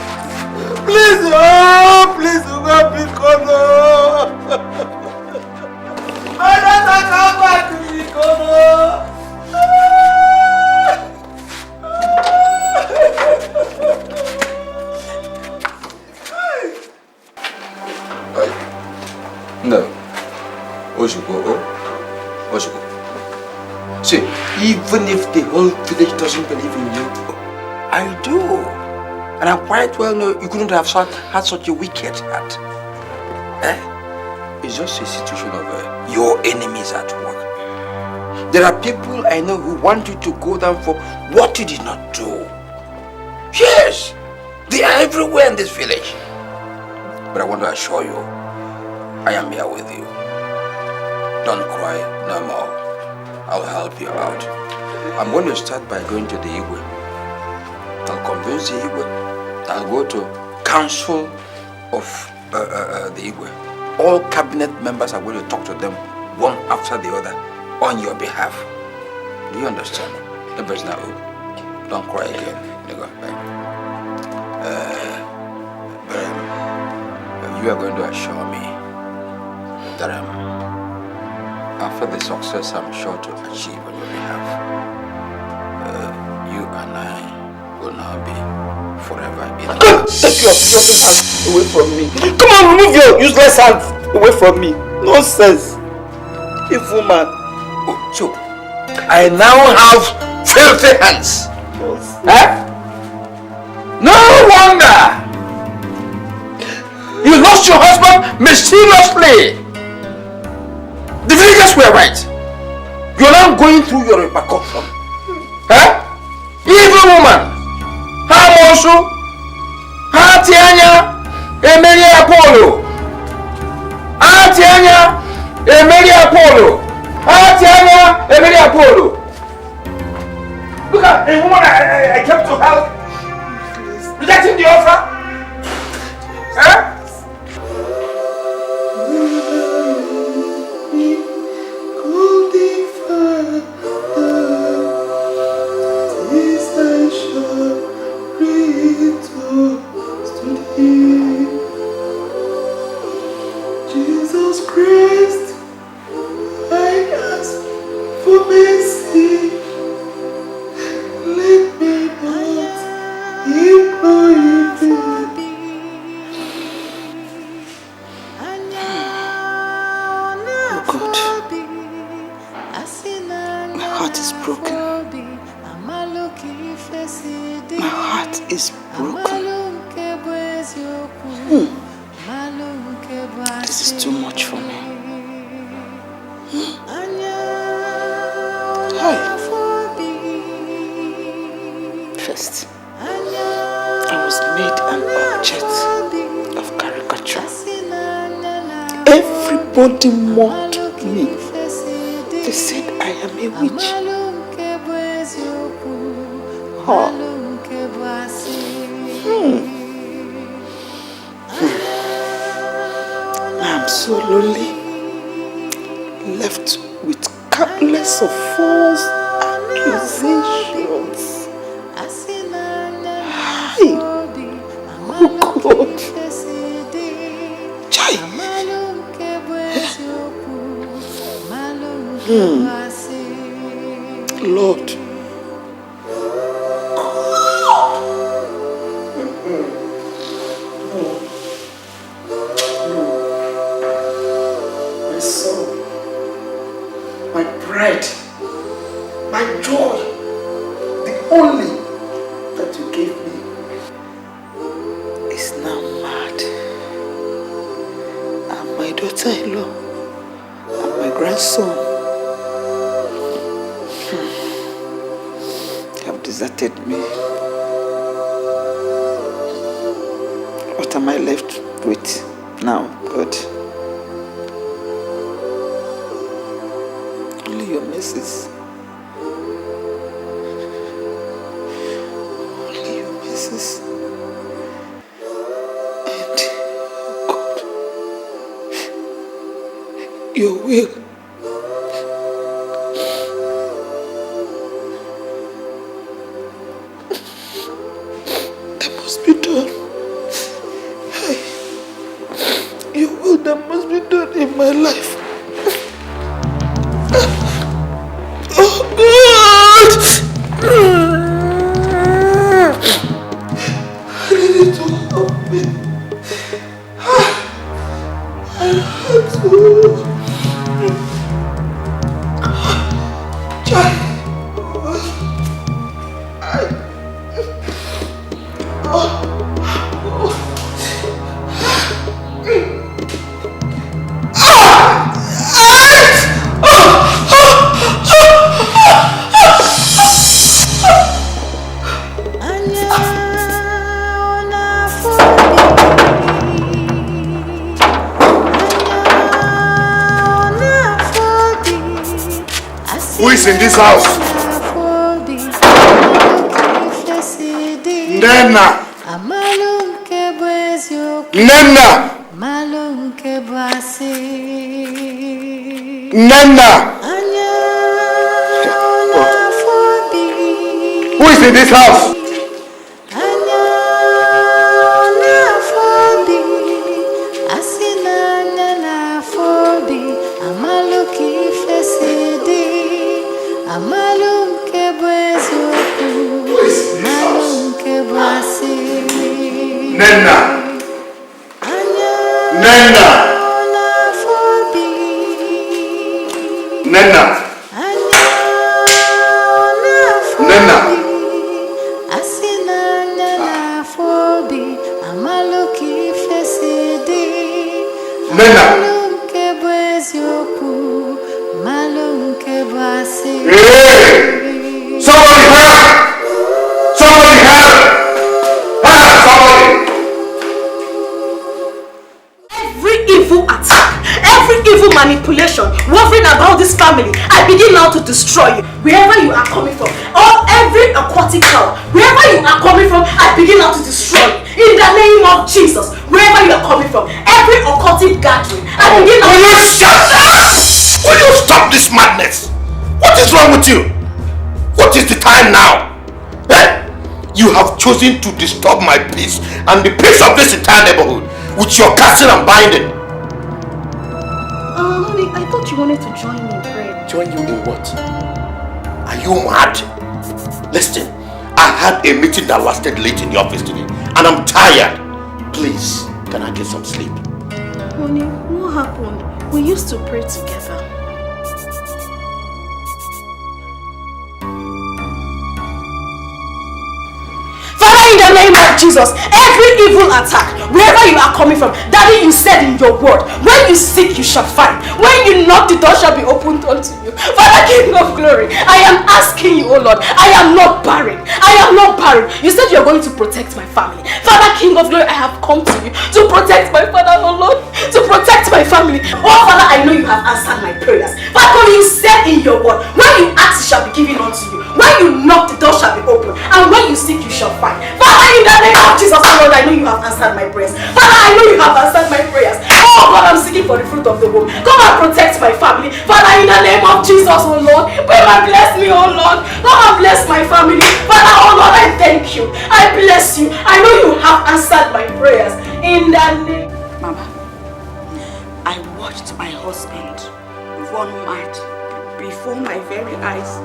Please, oh, please, God, Mikono. My daughter, come back to Mikono. No. Oshuko. See, even if the whole village doesn't believe in you, I do. And I quite well know you couldn't have had such a wicked heart. Eh? It's just a situation of your enemies at work. There are people I know who want you to go down for what you did not do. Yes, they are everywhere in this village. But I want to assure you, I am here with you. Don't cry no more. I'll help you out. I'm going to start by going to the Igwe. I'll convince the Igwe. I'll go to council of the Igwe. All cabinet members are going to talk to them one after the other on your behalf. Do you understand? The person now, don't cry again. But you are going to assure me that after the success I'm sure to achieve on your behalf, you and I will now be forever in love. Take your hands away from me. Come on, remove your useless hands away from me. Nonsense. Evil man. Oh, so, I now have filthy hands. Eh? No wonder! You lost your husband mysteriously. The villagers were right. You're now going through your repercussion. Eh? Evil woman. How also? How Tianya? Emilia Apollo. How Tianya? Emilia Apollo. How Tianya? Emilia Apollo. Look at a woman I came to help. Rejecting the offer. Eh? Jesus Christ, I ask for mercy. Let me not ignore you. Oh God, my heart is broken. My heart is broken. This is too much for me. Hi. First, I was made an object of caricature. Everybody mocked me. They said I am a witch. Oh. I'm so lonely, left with countless of false accusations. Hi. Oh God. Chai. Lord. My soul, my pride, my joy, the only that you gave me is now mad. And my daughter-in-law and my grandson have deserted me. What am I left with now, God? Only your mercies. Only your mercies. And, God, your will. That must be done. Your will that must be done in my life. Oh God! I need you to help me. I had to. Who is in this house? Nena! Nena! Nena! Who is in this house? Nena! Nena! Nena! Nena! Nena! Hey! Somebody help! Somebody help! Help! Somebody! Every evil attack, every evil manipulation woven about this family, I begin now to destroy you. Wherever you are coming from, or every aquatic power, wherever you are coming from, I begin now to destroy you. In the name of Jesus, wherever you are coming from, every occultic gathering, I begin now to shut up! Will you stop this madness? What is wrong with you? What is the time now? Eh? You have chosen to disturb my peace and the peace of this entire neighborhood with your casting and binding. Honey, I thought you wanted to join me in prayer. Join you in what? Are you mad? Listen, I had a meeting that lasted late in the office today and I'm tired. Please, can I get some sleep? Honey, what happened? We used to pray together. Father, in the name of Jesus, every evil attack, wherever you are coming from, Daddy, you said in your word, when you seek, you shall find. When you knock, the door shall be opened unto you. Father, King of glory, I am asking you, oh Lord, I am not barren. I am not barren. You said you are going to protect my family. Father, King of glory, I have come to you to protect my father, oh Lord, to protect my family. Oh Father, I know you have answered my prayers. Father, you said in your word, when you ask, it shall be given unto you. When you knock, the door shall be opened. And when you seek, you shall find. Father, in the name of Jesus, oh Lord, I know you have answered my prayers. Father, I know you have answered my prayers. Oh God, I'm seeking for the fruit of the womb. Come and protect my family. Father, in the name of Jesus, oh Lord, come and bless me, oh Lord. Come and bless my family. Father, oh Lord, I thank you. I bless you. I know you have answered my prayers. In the name. Mama, I watched my husband run mad before my very eyes.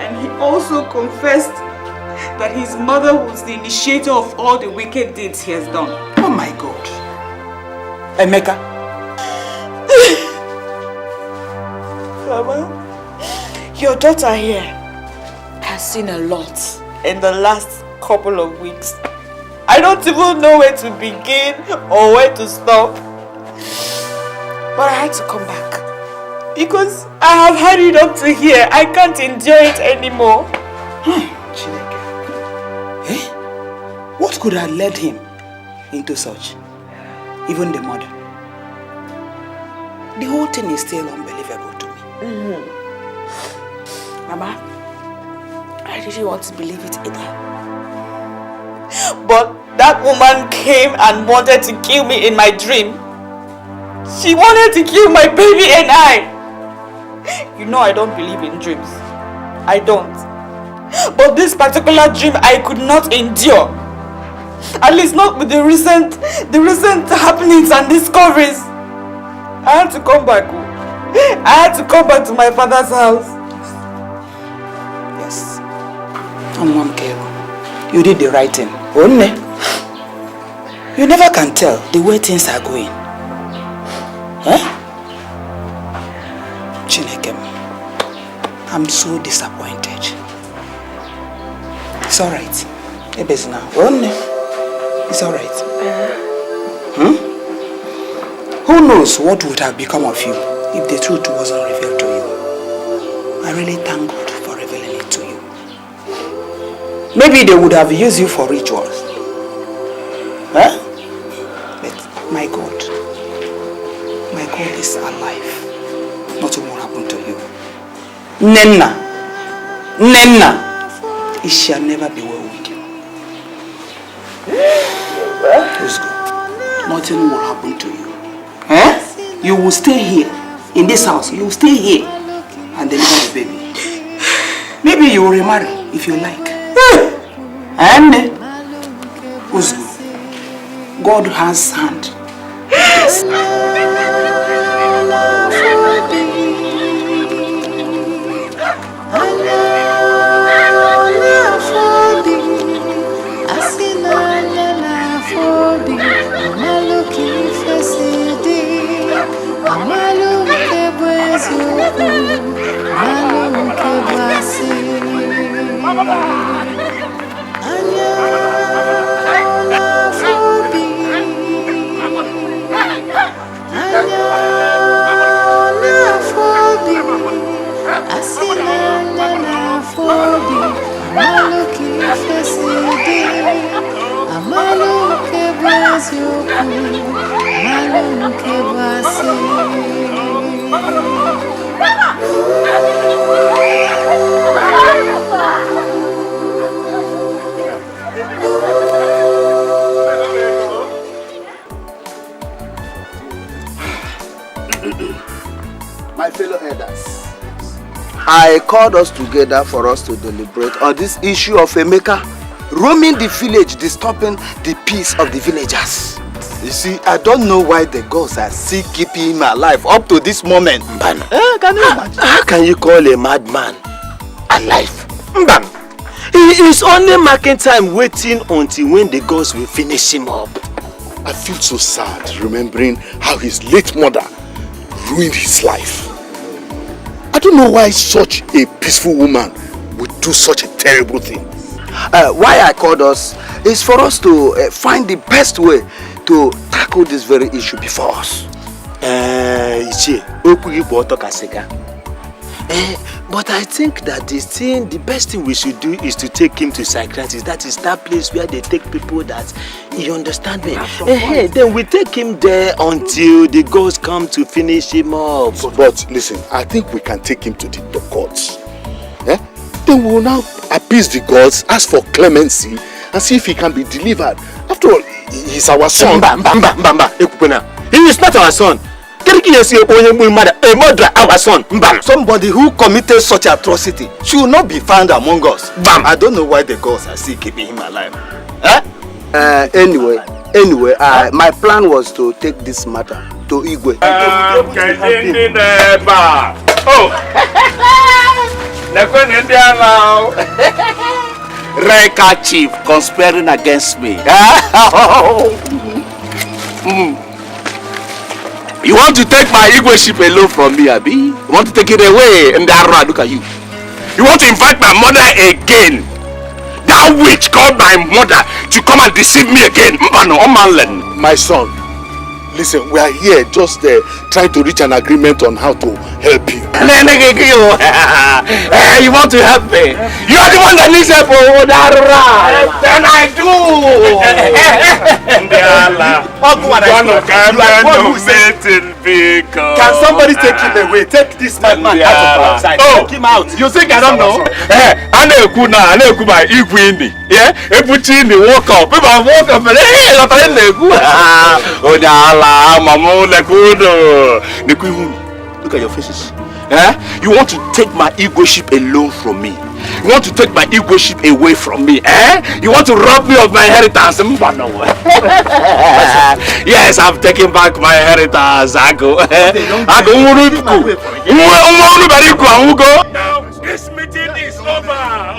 And he also confessed that his mother was the initiator of all the wicked deeds he has done. Oh my God. Emeka. Mama, your daughter here has seen a lot in the last couple of weeks. I don't even know where to begin or where to stop. But I had to come back. Because I have had it up to here. I can't endure it anymore. Chineke. Eh? What could have led him into such? Even the mother. The whole thing is still unbelievable to me. Mama, I really want to believe it either. But that woman came and wanted to kill me in my dream. She wanted to kill my baby and I. You know I don't believe in dreams. I don't. But this particular dream I could not endure. At least not with the recent happenings and discoveries. I had to come back. I had to come back to my father's house. Yes. You did the right thing. Only. You never can tell the way things are going. Huh? Chineke, I'm so disappointed. It's alright. It's alright. Who knows what would have become of you if the truth wasn't revealed to you? I really thank God for revealing it to you. Maybe they would have used you for rituals. Huh? But my God is alive. Nothing will happen to you. Nenna, it shall never be well with you. Let's go. Nothing will happen to you. Eh? You will stay here, in this house. You will stay here and deliver the baby. Maybe you will remarry if you like. And God has hand. Yes. My fellow elders, I called us together for us to deliberate on this issue of Emeka roaming the village, disturbing the peace of the villagers. You see, I don't know why the gods are still keeping him alive up to this moment. Mban, can you imagine? How can you call a madman alive? Mban, he is only marking time waiting until when the gods will finish him up. I feel so sad remembering how his late mother ruined his life. I don't know why such a peaceful woman would do such a terrible thing. Why I called us is for us to find the best way to tackle this very issue before us. But I think that the best thing we should do is to take him to psychiatrist. That is that place where they take people that, you understand me? Then we take him there until the gods come to finish him up. But listen, I think we can take him to the gods. Then we will now appease the gods, ask for clemency, and see if he can be delivered. After all, he's our son. He is not our son. A murderer, our son. Somebody who committed such atrocity should not be found among us. I don't know why the gods are still keeping him alive. Anyway, my plan was to take this matter to Igwe. Reka chief conspiring against me. You want to take my Igwe ship alone from me, Abi? You want to take it away? And look at you. You want to invite my mother again? That witch called my mother to come and deceive me again. My son, listen, we are here just trying to reach an agreement on how to help you. You want to help me? You are the one that needs help. Then I do. Can somebody take him away? Take this madman out of our sight. Take him out. You think I don't know? Walk up. Look at your faces. You want to take my ego ship alone from me? You want to take my ego ship away from me? You want to rob me of my inheritance? Yes, I'm taking back my inheritance. I go. Now this meeting is over.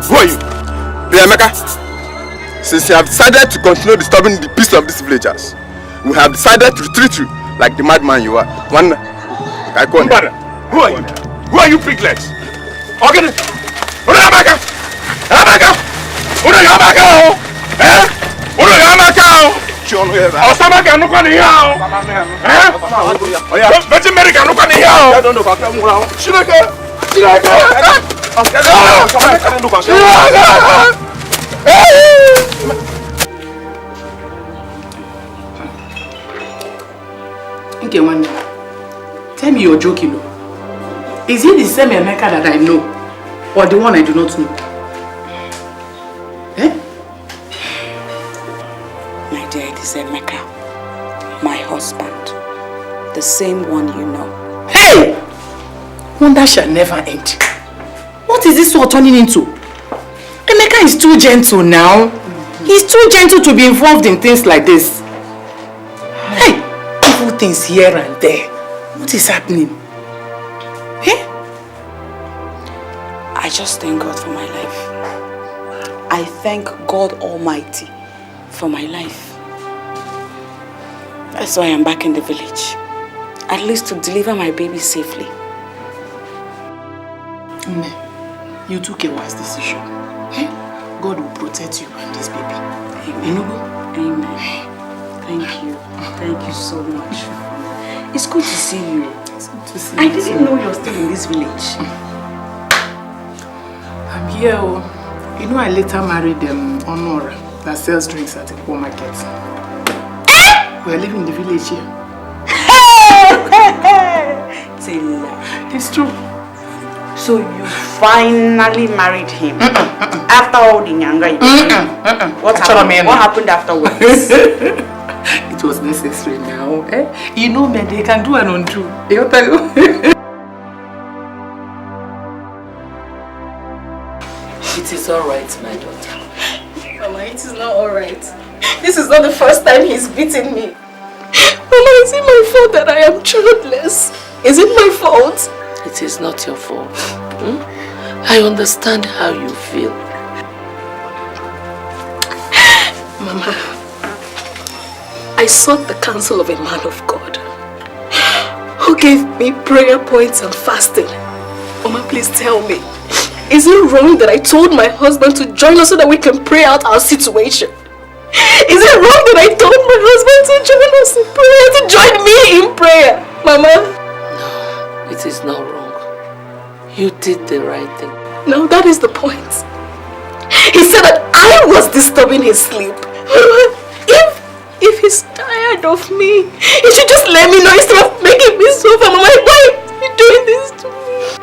Who are you? Emeka. Since you have decided to continue disturbing the peace of these villagers, we have decided to retreat you like the madman you are. One I call you. Who are you? Who are you, piglets? Okay. Okay, one minute. Tell me you're joking. Is he the same Emeka that I know, or the one I do not know? My dear, it is Emeka, my husband. The same one you know. Hey! Wonder shall never end. What is this all turning into? Emeka is too gentle now. He's too gentle to be involved in things like this. Hey! Evil things here and there. What is happening? Hey? I just thank God for my life. I thank God Almighty for my life. That's why I'm back in the village. At least to deliver my baby safely. You took a wise decision. Eh? God will protect you and this baby. Amen. Amen. Thank you. Thank you so much. It's good to see you. It's good to see I you didn't too. know you're still in this village. I'm here. You know I later married Honora that sells drinks at the poor market. We're living in the village here. It's true. So you finally married him after all the nyanga you did. What happened afterwards? It was necessary now. Eh? You know men, they can do and undo. It is alright, my daughter. Mama, it is not alright. This is not the first time he's beaten me. Mama, is it my fault that I am childless? Is it my fault? It is not your fault. I understand how you feel. Mama, I sought the counsel of a man of God who gave me prayer points and fasting. Mama, please tell me, is it wrong that I told my husband to join us so that we can pray out our situation? Is it wrong that I told my husband to join us in prayer, to join me in prayer? Mama? No, it is not wrong. You did the right thing. No, that is the point. He said that I was disturbing his sleep. If he's tired of me, he should just let me know instead of making me suffer. Mama, why are you doing this to me?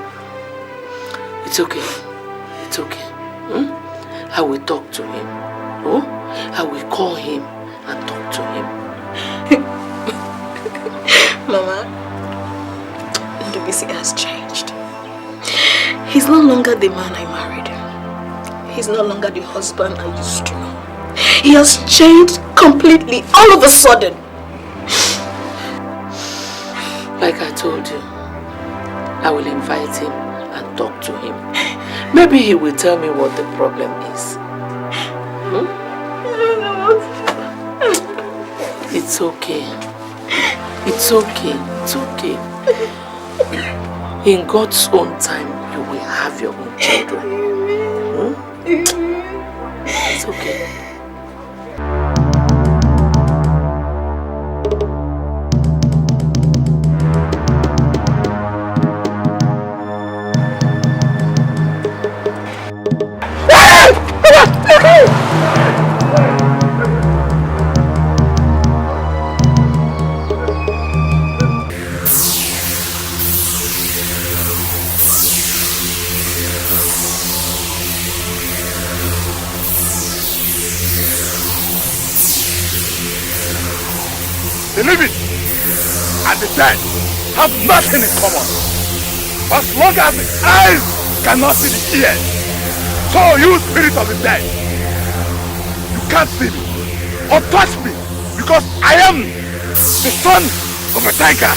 It's okay. It's okay. I will talk to him. Oh? I will call him and talk to him. Mama, Ndubisi has changed. He's no longer the man I married. He's no longer the husband I used to know. He has changed completely, all of a sudden. Like I told you, I will invite him and talk to him. Maybe he will tell me what the problem is. It's okay. It's okay. It's okay. In God's own time, you will have your own children. It's okay. The living and the dead have nothing in common. As long as the eyes cannot see the ears, so you spirit of the dead, you can't see me or touch me because I am the son of a tiger.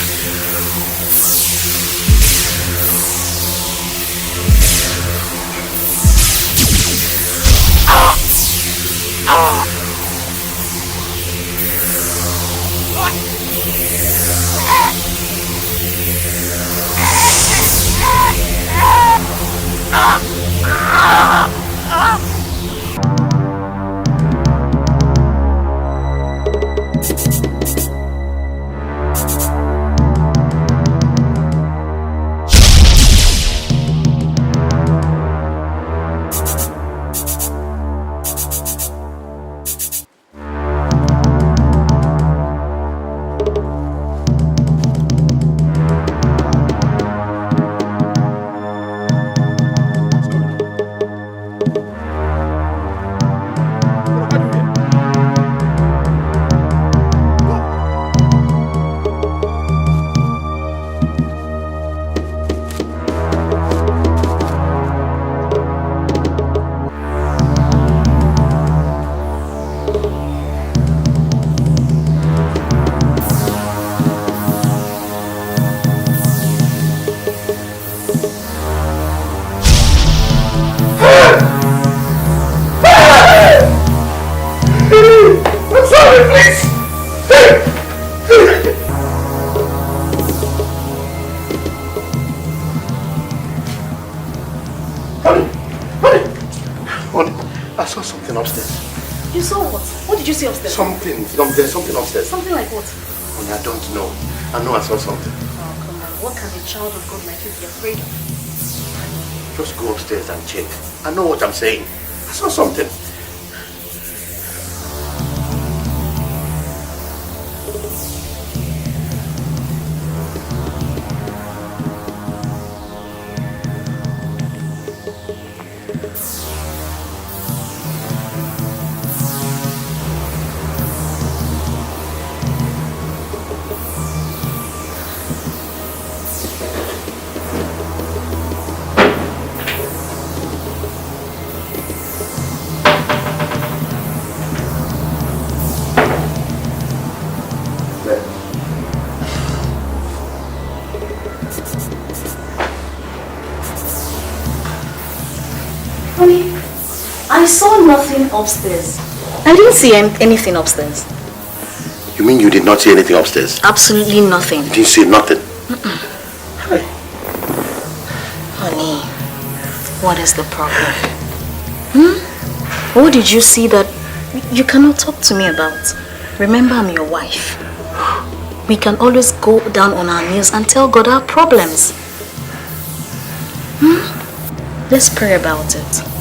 Honey, I saw something upstairs. You saw what? What did you see upstairs? Something upstairs. Something like what? Honey, I don't know. I know I saw something. Oh, come on. What can a child of God like you be afraid of? Just go upstairs and check. I know what I'm saying. I saw something. I saw nothing upstairs. I didn't see anything upstairs. You mean you did not see anything upstairs? Absolutely nothing. You didn't see nothing? Honey, what is the problem? What did you see that you cannot talk to me about? Remember, I'm your wife. We can always go down on our knees and tell God our problems. Let's pray about it.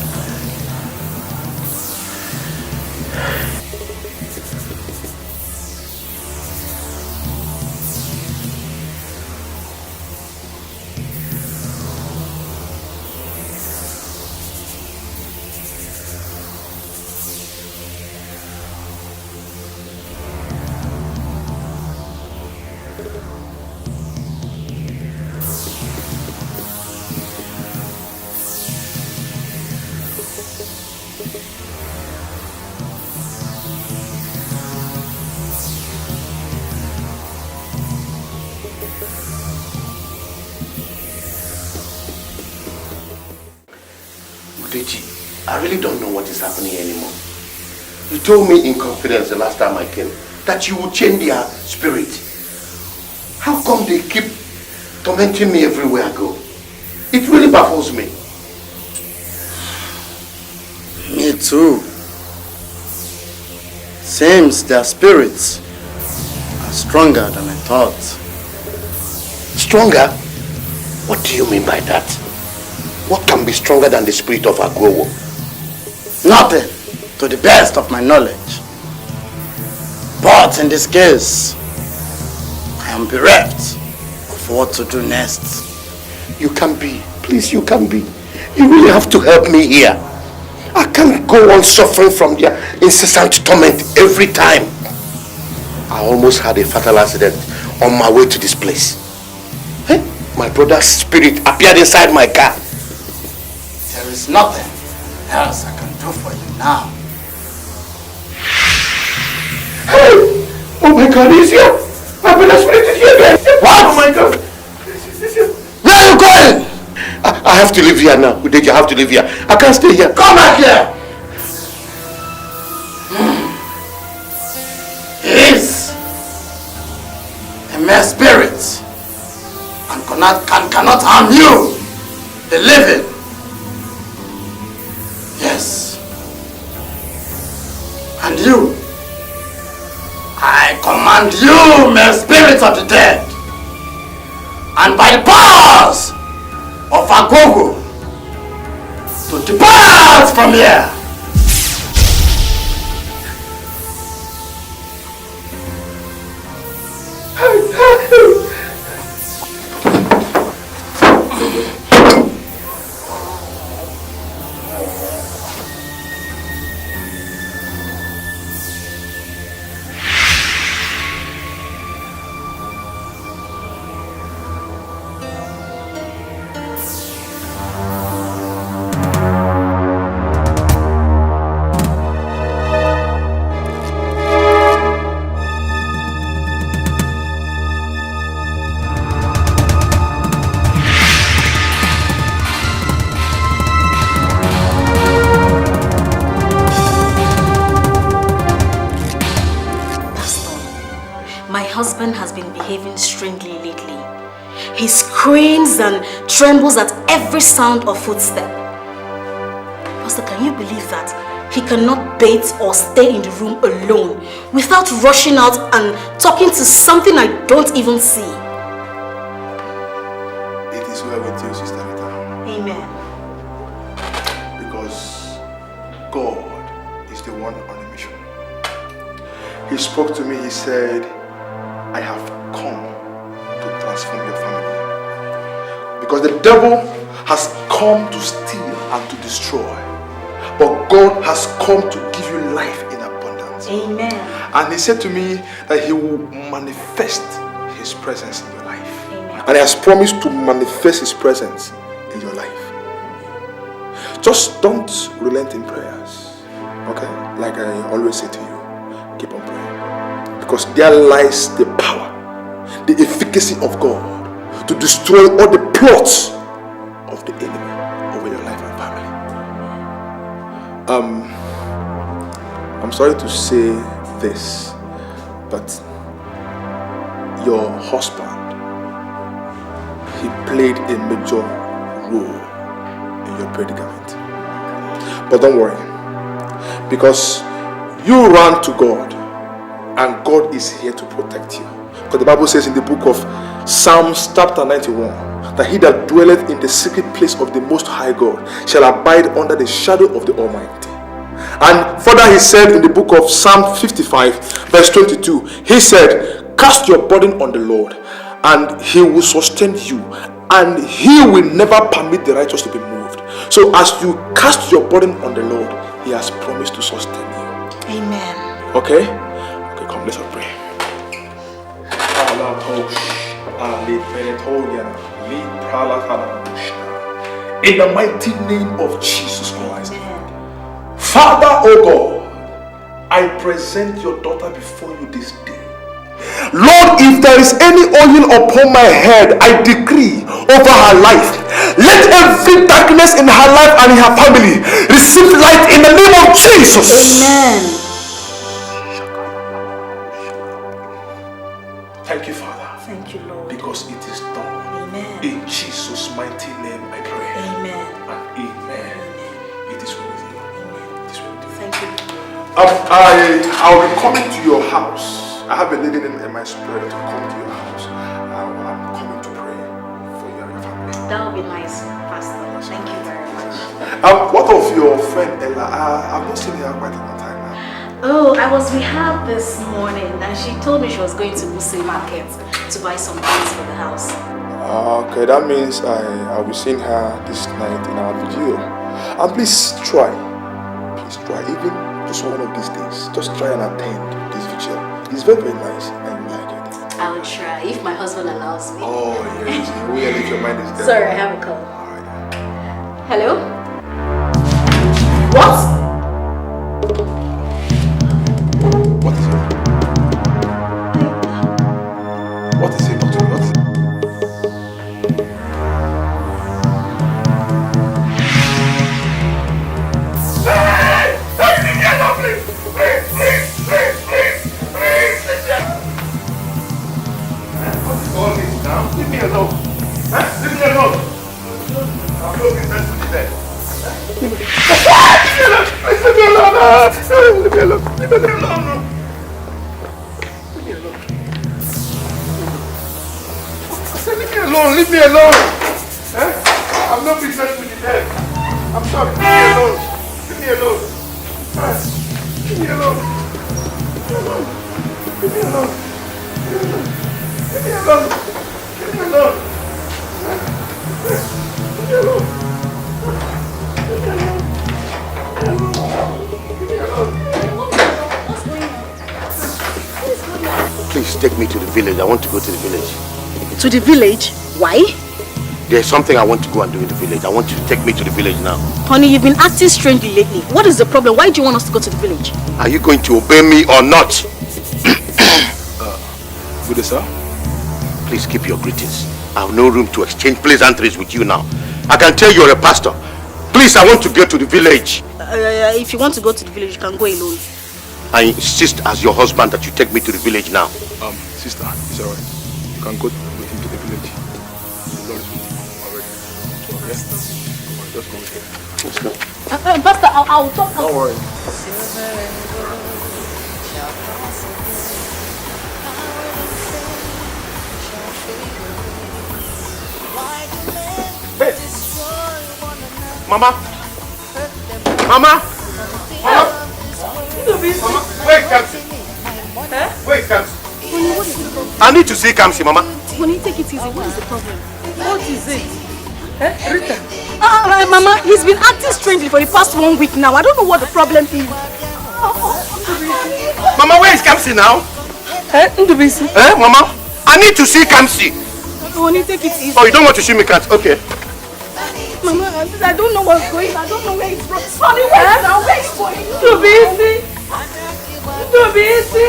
I really don't know what is happening anymore. You told me in confidence the last time I came that you would change their spirit. How come they keep tormenting me everywhere I go? It really baffles me. Me too. Seems their spirits are stronger than I thought. Stronger? What do you mean by that? What can be stronger than the spirit of Agowo? Nothing, to the best of my knowledge. But in this case, I am bereft of what to do next. You can be. Please, you can be. You really have to help me here. I can't go on suffering from their incessant torment every time. I almost had a fatal accident on my way to this place. Hey, my brother's spirit appeared inside my car. There is nothing else I can do for you now. Hey! Oh my God, he's here! My brother's spirit is here again! What? Oh my God! Where are you going? I have to live here now. Udeji, I have to live here. I can't stay here. Come back here! He is a mere spirit and cannot harm you, the living. Yes. And you, I command you, mere spirits of the dead, and by the powers of Agogo, to depart from here. My husband has been behaving strangely lately. He screams and trembles at every sound of footstep. Pastor, can you believe that? He cannot bathe or stay in the room alone without rushing out and talking to something I don't even see. It is well with you, Sister Rita. Amen. Because God is the one on a mission. He spoke to me, he said, I have come to transform your family. Because the devil has come to steal and to destroy. But God has come to give you life in abundance. Amen. And he said to me that he will manifest his presence in your life. Amen. And he has promised to manifest his presence in your life. Just don't relent in prayers. Okay? Like I always say to you, keep on praying. Because there lies the power, the efficacy of God to destroy all the plots of the enemy over your life and family. I'm sorry to say this, but your husband, he played a major role in your predicament. But don't worry, because you ran to God and God is here to protect you. Because the Bible says in the book of Psalms chapter 91 that he that dwelleth in the secret place of the Most High God shall abide under the shadow of the Almighty. And further he said in the book of Psalm 55 verse 22, he said, cast your burden on the Lord and he will sustain you and he will never permit the righteous to be moved. So as you cast your burden on the Lord, he has promised to sustain you. Amen. Okay? Okay, come, let's pray. In the mighty name of Jesus Christ. Father, oh God, I present your daughter before you this day. Lord, if there is any oil upon my head, I decree over her life, let every darkness in her life and in her family receive light in the name of Jesus. Amen. Thank you, Father. Thank you, Lord. Because it is done. Amen. In Jesus' mighty name I pray. Amen. And amen. It is well with you. It is well with you. Thank you. I'll be coming to your house. I have a leading in my spirit to come to your house. I'm coming to pray for you and your family. That would be nice, Pastor. Thank you very much. What of your friend Ella? I've not seen her quite a long time now. Oh, I was with her this morning and she told me she was going to Wuse Market to buy some things for the house. Okay, that means I'll be seeing her this night in our video. And please try, even just one of these days, just try and attend this video. It's very, very nice and you like it. I will try if my husband allows me. Oh yes, really, if your mind is there. Sorry, I have a call. Hello? What? What is it? What is it, Doctor? What is it? Leave me alone. Leave me alone. I'm not interested in that. Leave me alone. Leave me alone. Leave me alone. Leave me alone. Leave me alone. I said leave me alone. Leave me alone. I'm not interested in that. I'm sorry. Leave me alone. Leave me alone. Leave me alone. Leave me alone. Leave me alone. Leave me alone. Leave me alone. Please take me to the village. I want to go to the village. To the village? Why? There's something I want to go and do in the village. I want you to take me to the village now. Honey, you've been acting strangely lately. What is the problem? Why do you want us to go to the village? Are you going to obey me or not? Good day, sir. Please keep your greetings. I have no room to exchange pleasantries with you now. I can tell you're a pastor. Please, I want to go to the village. If you want to go to the village, you can go alone. I insist as your husband that you take me to the village now. Sister, it's alright. You can go with him to the village. The Lord is with him already. Yes? Just go with him. Let's go. Pastor, I'll talk. Don't worry. Hey! Mama! Mama! Mama! Mama! Wait, Kamsi! Wait, Kamsi! I need to see Kamsi, Mama. Honey, take it easy. What is the problem? What is it? Rita? Mama, he's been acting strangely for the past 1 week now. I don't know what the problem is. Mama, where is Kamsi now? Ndubisi. Mama? I need to see Kamsi. Honey, take it easy. Oh, you don't want to see me, Kamsi? Okay. Mama, I don't know what's going on. I don't know where it's from. Sonny, where now? Where is going? Ndubisi. Ndubisi.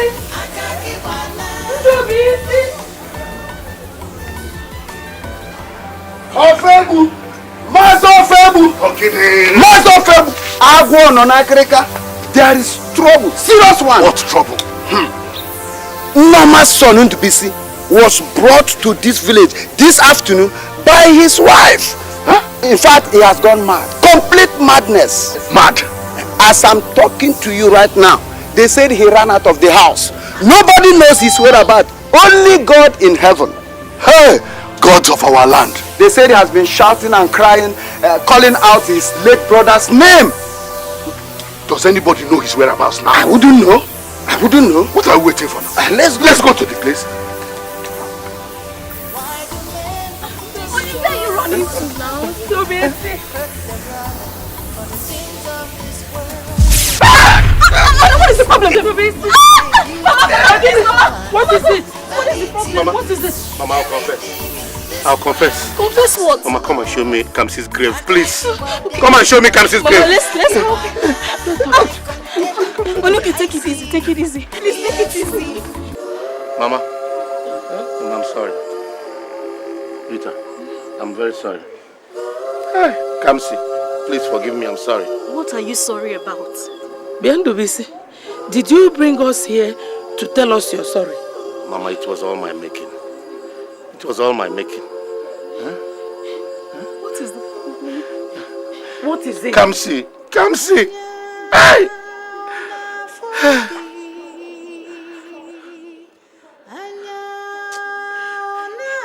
Ndubisi. Ofebu! Master Ofebu! Okay. Master Ofebu! Agwo no nakreka. There is trouble. Serious one. What trouble? Mama's son Ndubisi was brought to this village this afternoon by his wife. In fact, he has gone mad. Complete madness. Mad? As I'm talking to you right now, they said he ran out of the house. Nobody knows his whereabouts. Only God in heaven. Hey, gods of our land. They said he has been shouting and crying, calling out his late brother's name. Does anybody know his whereabouts now? I wouldn't know. I wouldn't know. What are we waiting for now? Let's go to the place. Where are you running to now? Ndubisi. What is the problem? Ndubisi. What is it? What is the problem? Mama, what is it? Mama, I'll confess. I'll confess. Confess what? Mama, come and show me Kamsi's grave, please. Come and show me Kamsi's grave. Mama, let's go. Okay, take it easy. Take it easy. Please take it easy. Mama, I'm sorry. Rita, I'm very sorry. Hey, Kamsi, please forgive me. I'm sorry. What are you sorry about? Ndubisi, did you bring us here to tell us you're sorry? Mama, it was all my making. It was all my making. What is the problem? What is it? Kamsi, Kamsi. Hey!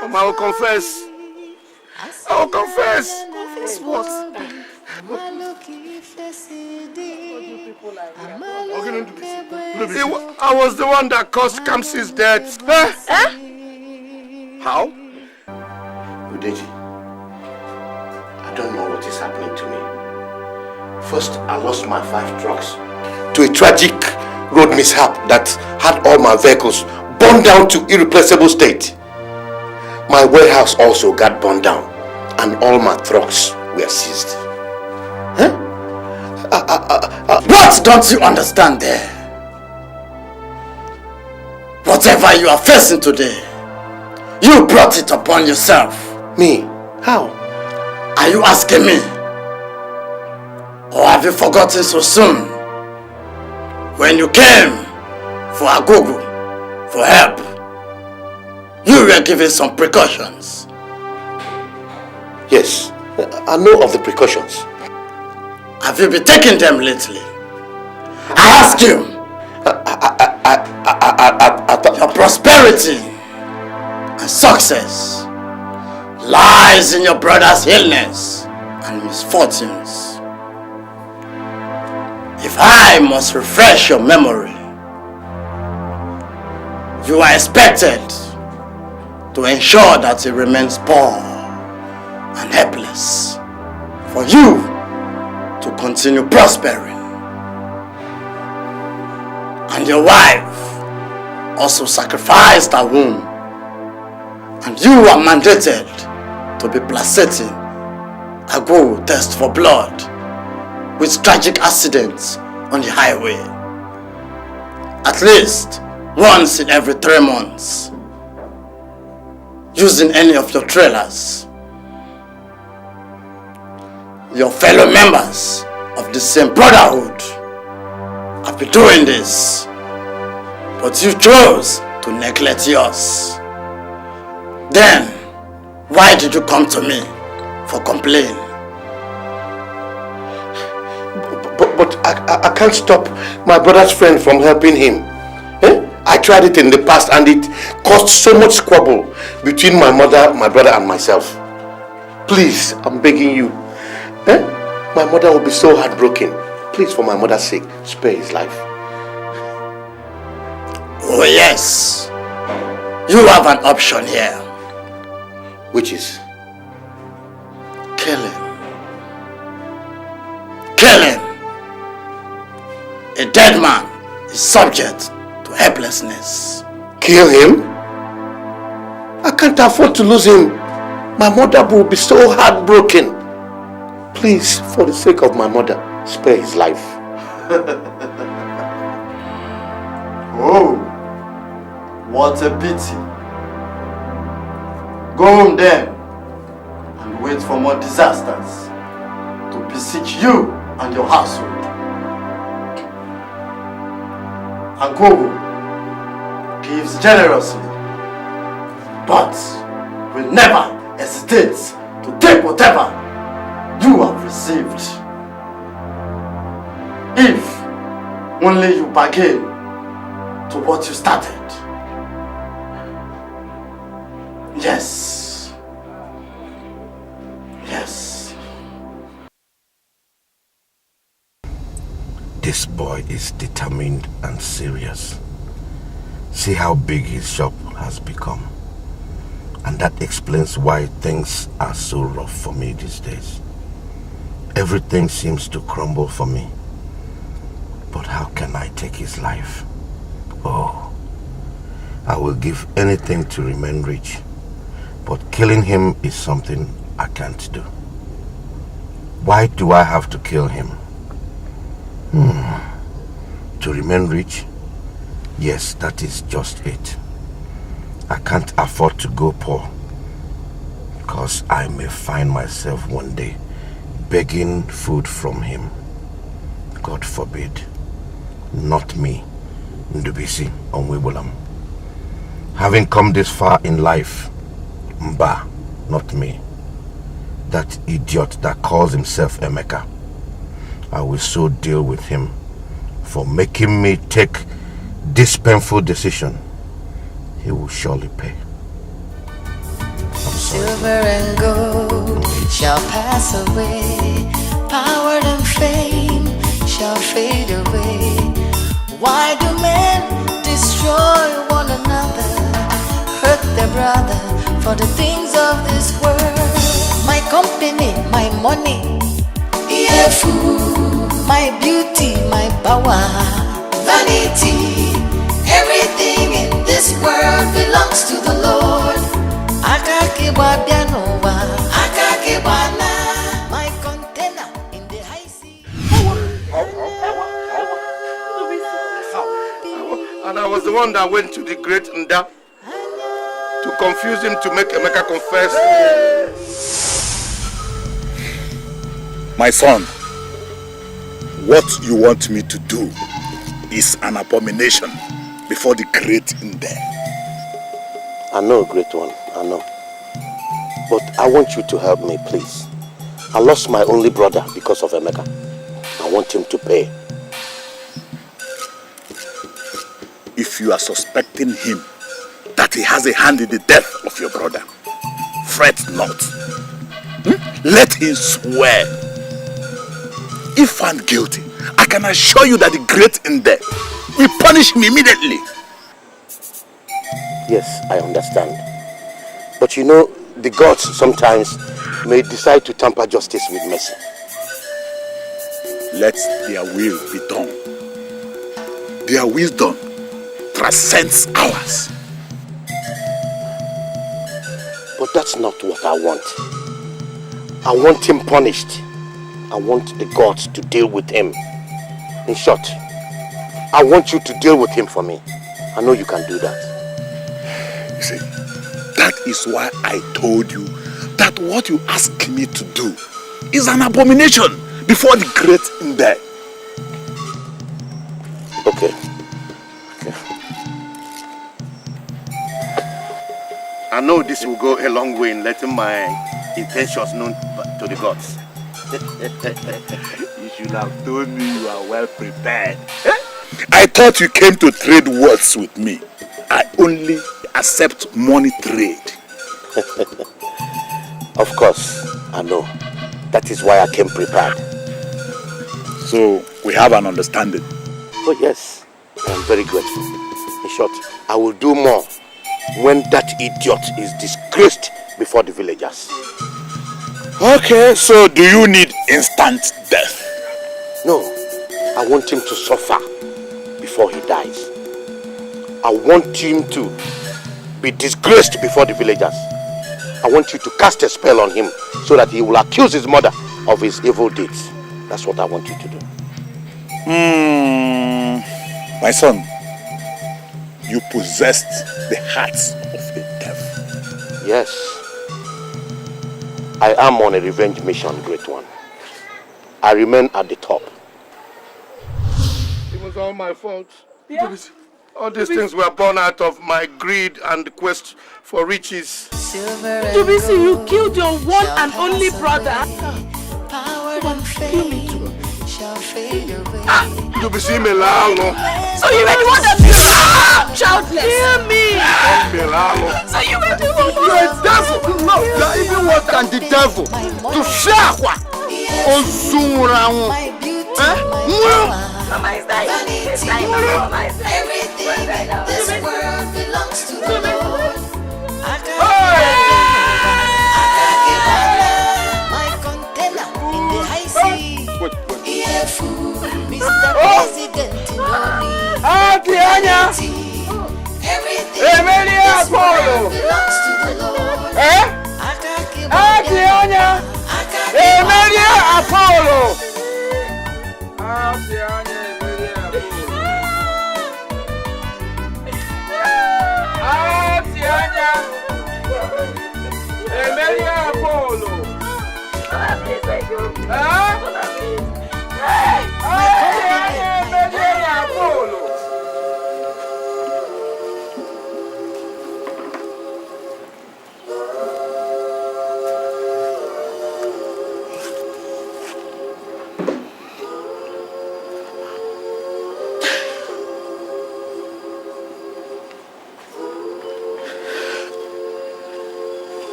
Mama, I will confess. I will confess. Confess what? I was the one that caused Kamsi's death. How? Udeji, I don't know what is happening to me. First, I lost my 5 trucks to a tragic road mishap that had all my vehicles burned down to irreplaceable state. My warehouse also got burned down and all my trucks were seized. What don't you understand there? Whatever you are facing today, you brought it upon yourself. Me? How? Are you asking me? Or have you forgotten so soon? When you came for Agogo, for help, you were given some precautions. Yes, I know of the precautions. Have you been taking them lately? I ask you. Your prosperity and success lies in your brother's illness and misfortunes. If I must refresh your memory, you are expected to ensure that he remains poor and helpless for you to continue prospering. And your wife also sacrificed her womb, and you are mandated to be placating a go test for blood with tragic accidents on the highway at least once in every 3 months using any of your trailers. Your fellow members of the same brotherhood have been doing this But you chose to neglect yours. Then, why did you come to me for complaint? But I can't stop my brother's friend from helping him. I tried it in the past and it caused so much squabble between my mother, my brother and myself. Please, I'm begging you. My mother will be so heartbroken. Please, for my mother's sake, spare his life. Oh yes. You have an option here. Which is? Kill him. Kill him. A dead man is subject to helplessness. Kill him? I can't afford to lose him. My mother will be so heartbroken. Please, for the sake of my mother, spare his life. Oh, what a pity. Go home then and wait for more disasters to beseech you and your household. Agogo gives generously, but will never hesitate to take whatever you have received. If only you bargain to what you started. Yes. Yes. This boy is determined and serious. See how big his shop has become. And that explains why things are so rough for me these days. Everything seems to crumble for me. But how can I take his life? Oh, I will give anything to remain rich. But killing him is something I can't do. Why do I have to kill him? To remain rich? Yes, that is just it. I can't afford to go poor, because I may find myself one day begging food from him. God forbid. Not me, Ndubisi Onwibulam. Having come this far in life, Mba, not me. That idiot that calls himself Emeka. I will so deal with him for making me take this painful decision. He will surely pay. Silver and gold shall pass away, power and fame shall fade away. Why do men destroy one another, hurt their brother for the things of this world? My company, my money, yeah, food, my beauty, my power, vanity, everything in this world belongs to the Lord. My container in the high sea. And I was the one that went to the great Nda to confuse him to make Emeka confess. My son, what you want me to do is an abomination before the great Nda. I know, great one, I know. But I want you to help me, please. I lost my only brother because of Emeka. I want him to pay. If you are suspecting him that he has a hand in the death of your brother, fret not. Let him swear. If found guilty, I can assure you that the great Nde will punish him immediately. Yes, I understand. But you know, the gods sometimes may decide to tamper justice with mercy. Let their will be done. Their wisdom transcends ours. But that's not what I want. I want him punished. I want the gods to deal with him. In short, I want you to deal with him for me. I know you can do that. You see, that is why I told you that what you ask me to do is an abomination before the great Nde. Okay. I know this will go a long way in letting my intentions known to the gods. You should have told me you are well prepared. I thought you came to trade words with me. I only accept money trade. Of course, I know. That is why I came prepared. So, we have an understanding. Oh yes, I am very grateful. In short, I will do more when that idiot is disgraced before the villagers. Okay, so do you need instant death? No, I want him to suffer before he dies. I want him to be disgraced before the villagers. I want you to cast a spell on him so that he will accuse his mother of his evil deeds. That's what I want you to do. My son, you possessed the hearts of a devil. Yes. I am on a revenge mission, great one. I remain at the top. It was all my fault. Yeah. All these things were born out of my greed and the quest for riches. Dubisi, you killed your one and only brother. Kill me too. Dubisi Melalo. So you were the one that childless. Hear me. Melalo. So you were the one. You're a devil. No, you're even worse than the devil. To shahwa. Ozunraun. Mama is dying. Everything in this world belongs to the Lord. I can't my container in the high sea. Yeah, fool, Mr. President, you know me. Everything in this world belongs to the Lord. I can't keep Apollo.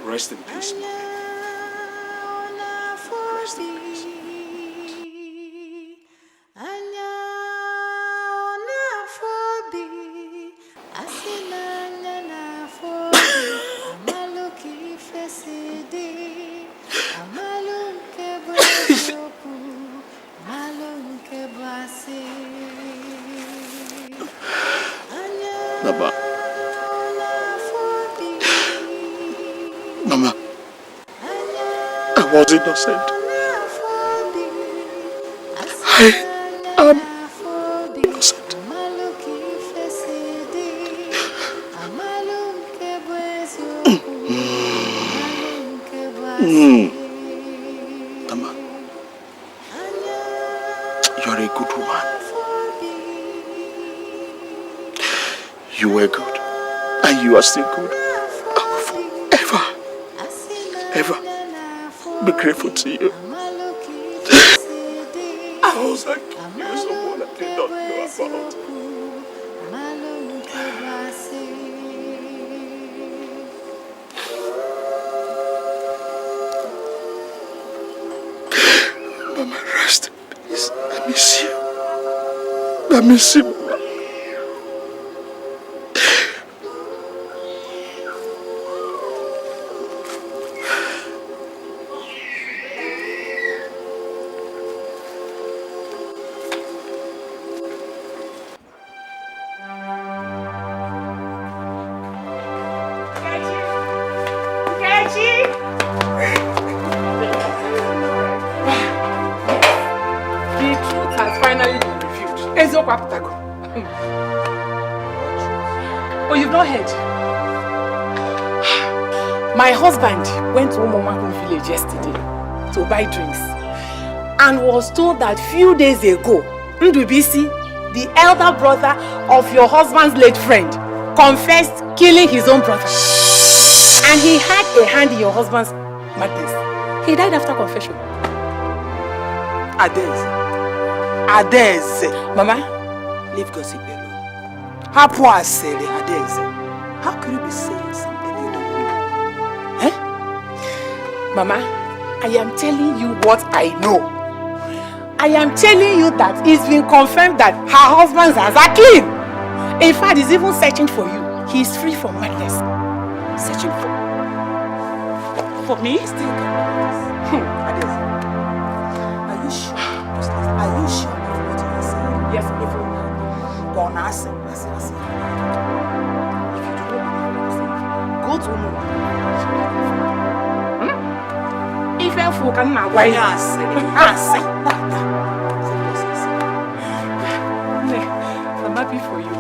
Rest in peace. Mama, I was innocent. I am innocent. Mama, you are a good woman. You were good, and you are still good. Ever be grateful to you. I was like you someone I did not know about. Mama, rest in peace. I miss you. I miss you, Mama. Oh, you've not heard? My husband went to Umomakun village yesterday to buy drinks and was told that few days ago, Ndubisi, the elder brother of your husband's late friend, confessed killing his own brother. And he had a hand in your husband's madness. He died after confession. Adeze. Mama, leave gossip alone. How poor I say Adeze. How could you be saying something you don't know? Eh? Mama, I am telling you what I know. I am telling you that it's been confirmed that her husband are clean. In fact, he's even searching for you. He is free from madness. Searching for me? Still Adeze. Are you sure? Are you sure of what you are saying? Yes, if you go on ask him. If you do not believe what I'm saying, go to him. If you can now, why ask? I'm happy for you.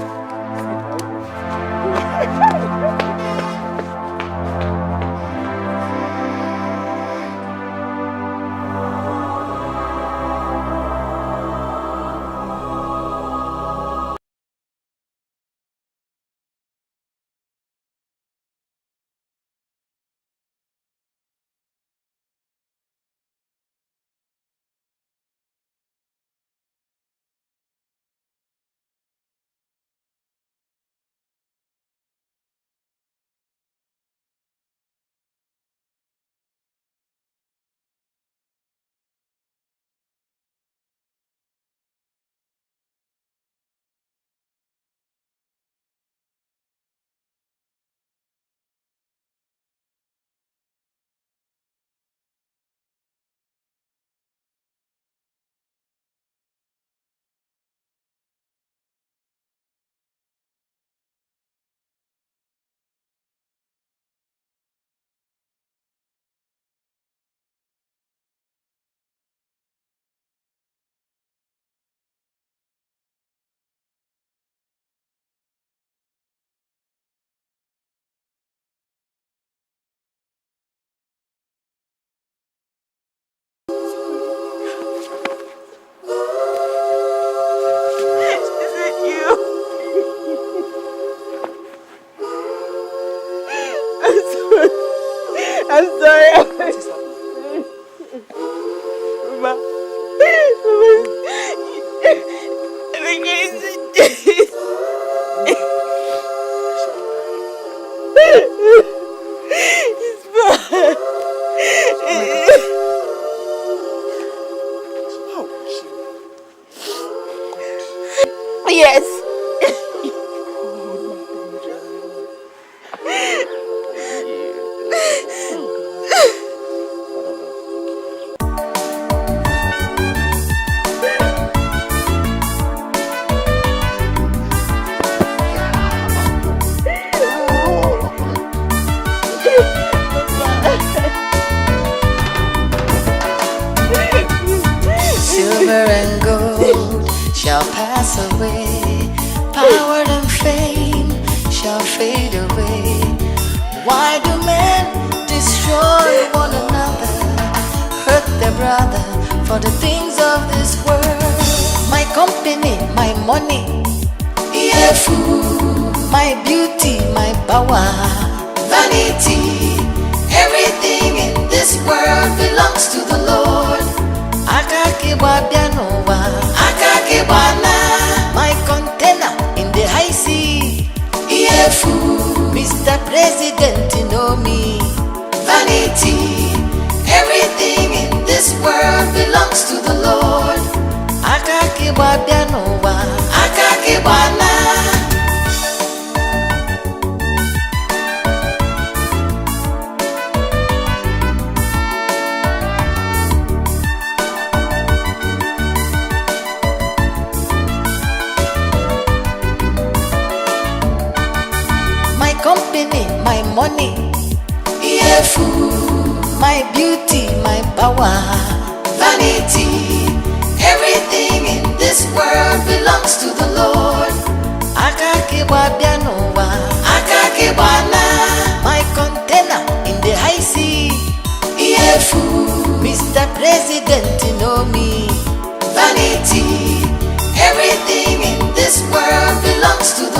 I'm sorry. Mama. It's fine. Yes. Silver and gold shall pass away, power and fame shall fade away. Why do men destroy one another, hurt their brother for the things of this world? My company, my money, yeah, food, my beauty, my power, vanity, everything in this world belongs to the Lord. My container in the high sea, yeah, fool. Mr. President, you know me. Vanity, everything in this world belongs to the Lord. Company, my money, yeah, food, my beauty, my power, vanity, everything in this world belongs to the Lord. My container in the high sea, yeah, food. Mr. President, you know me. Vanity, everything in this world belongs to the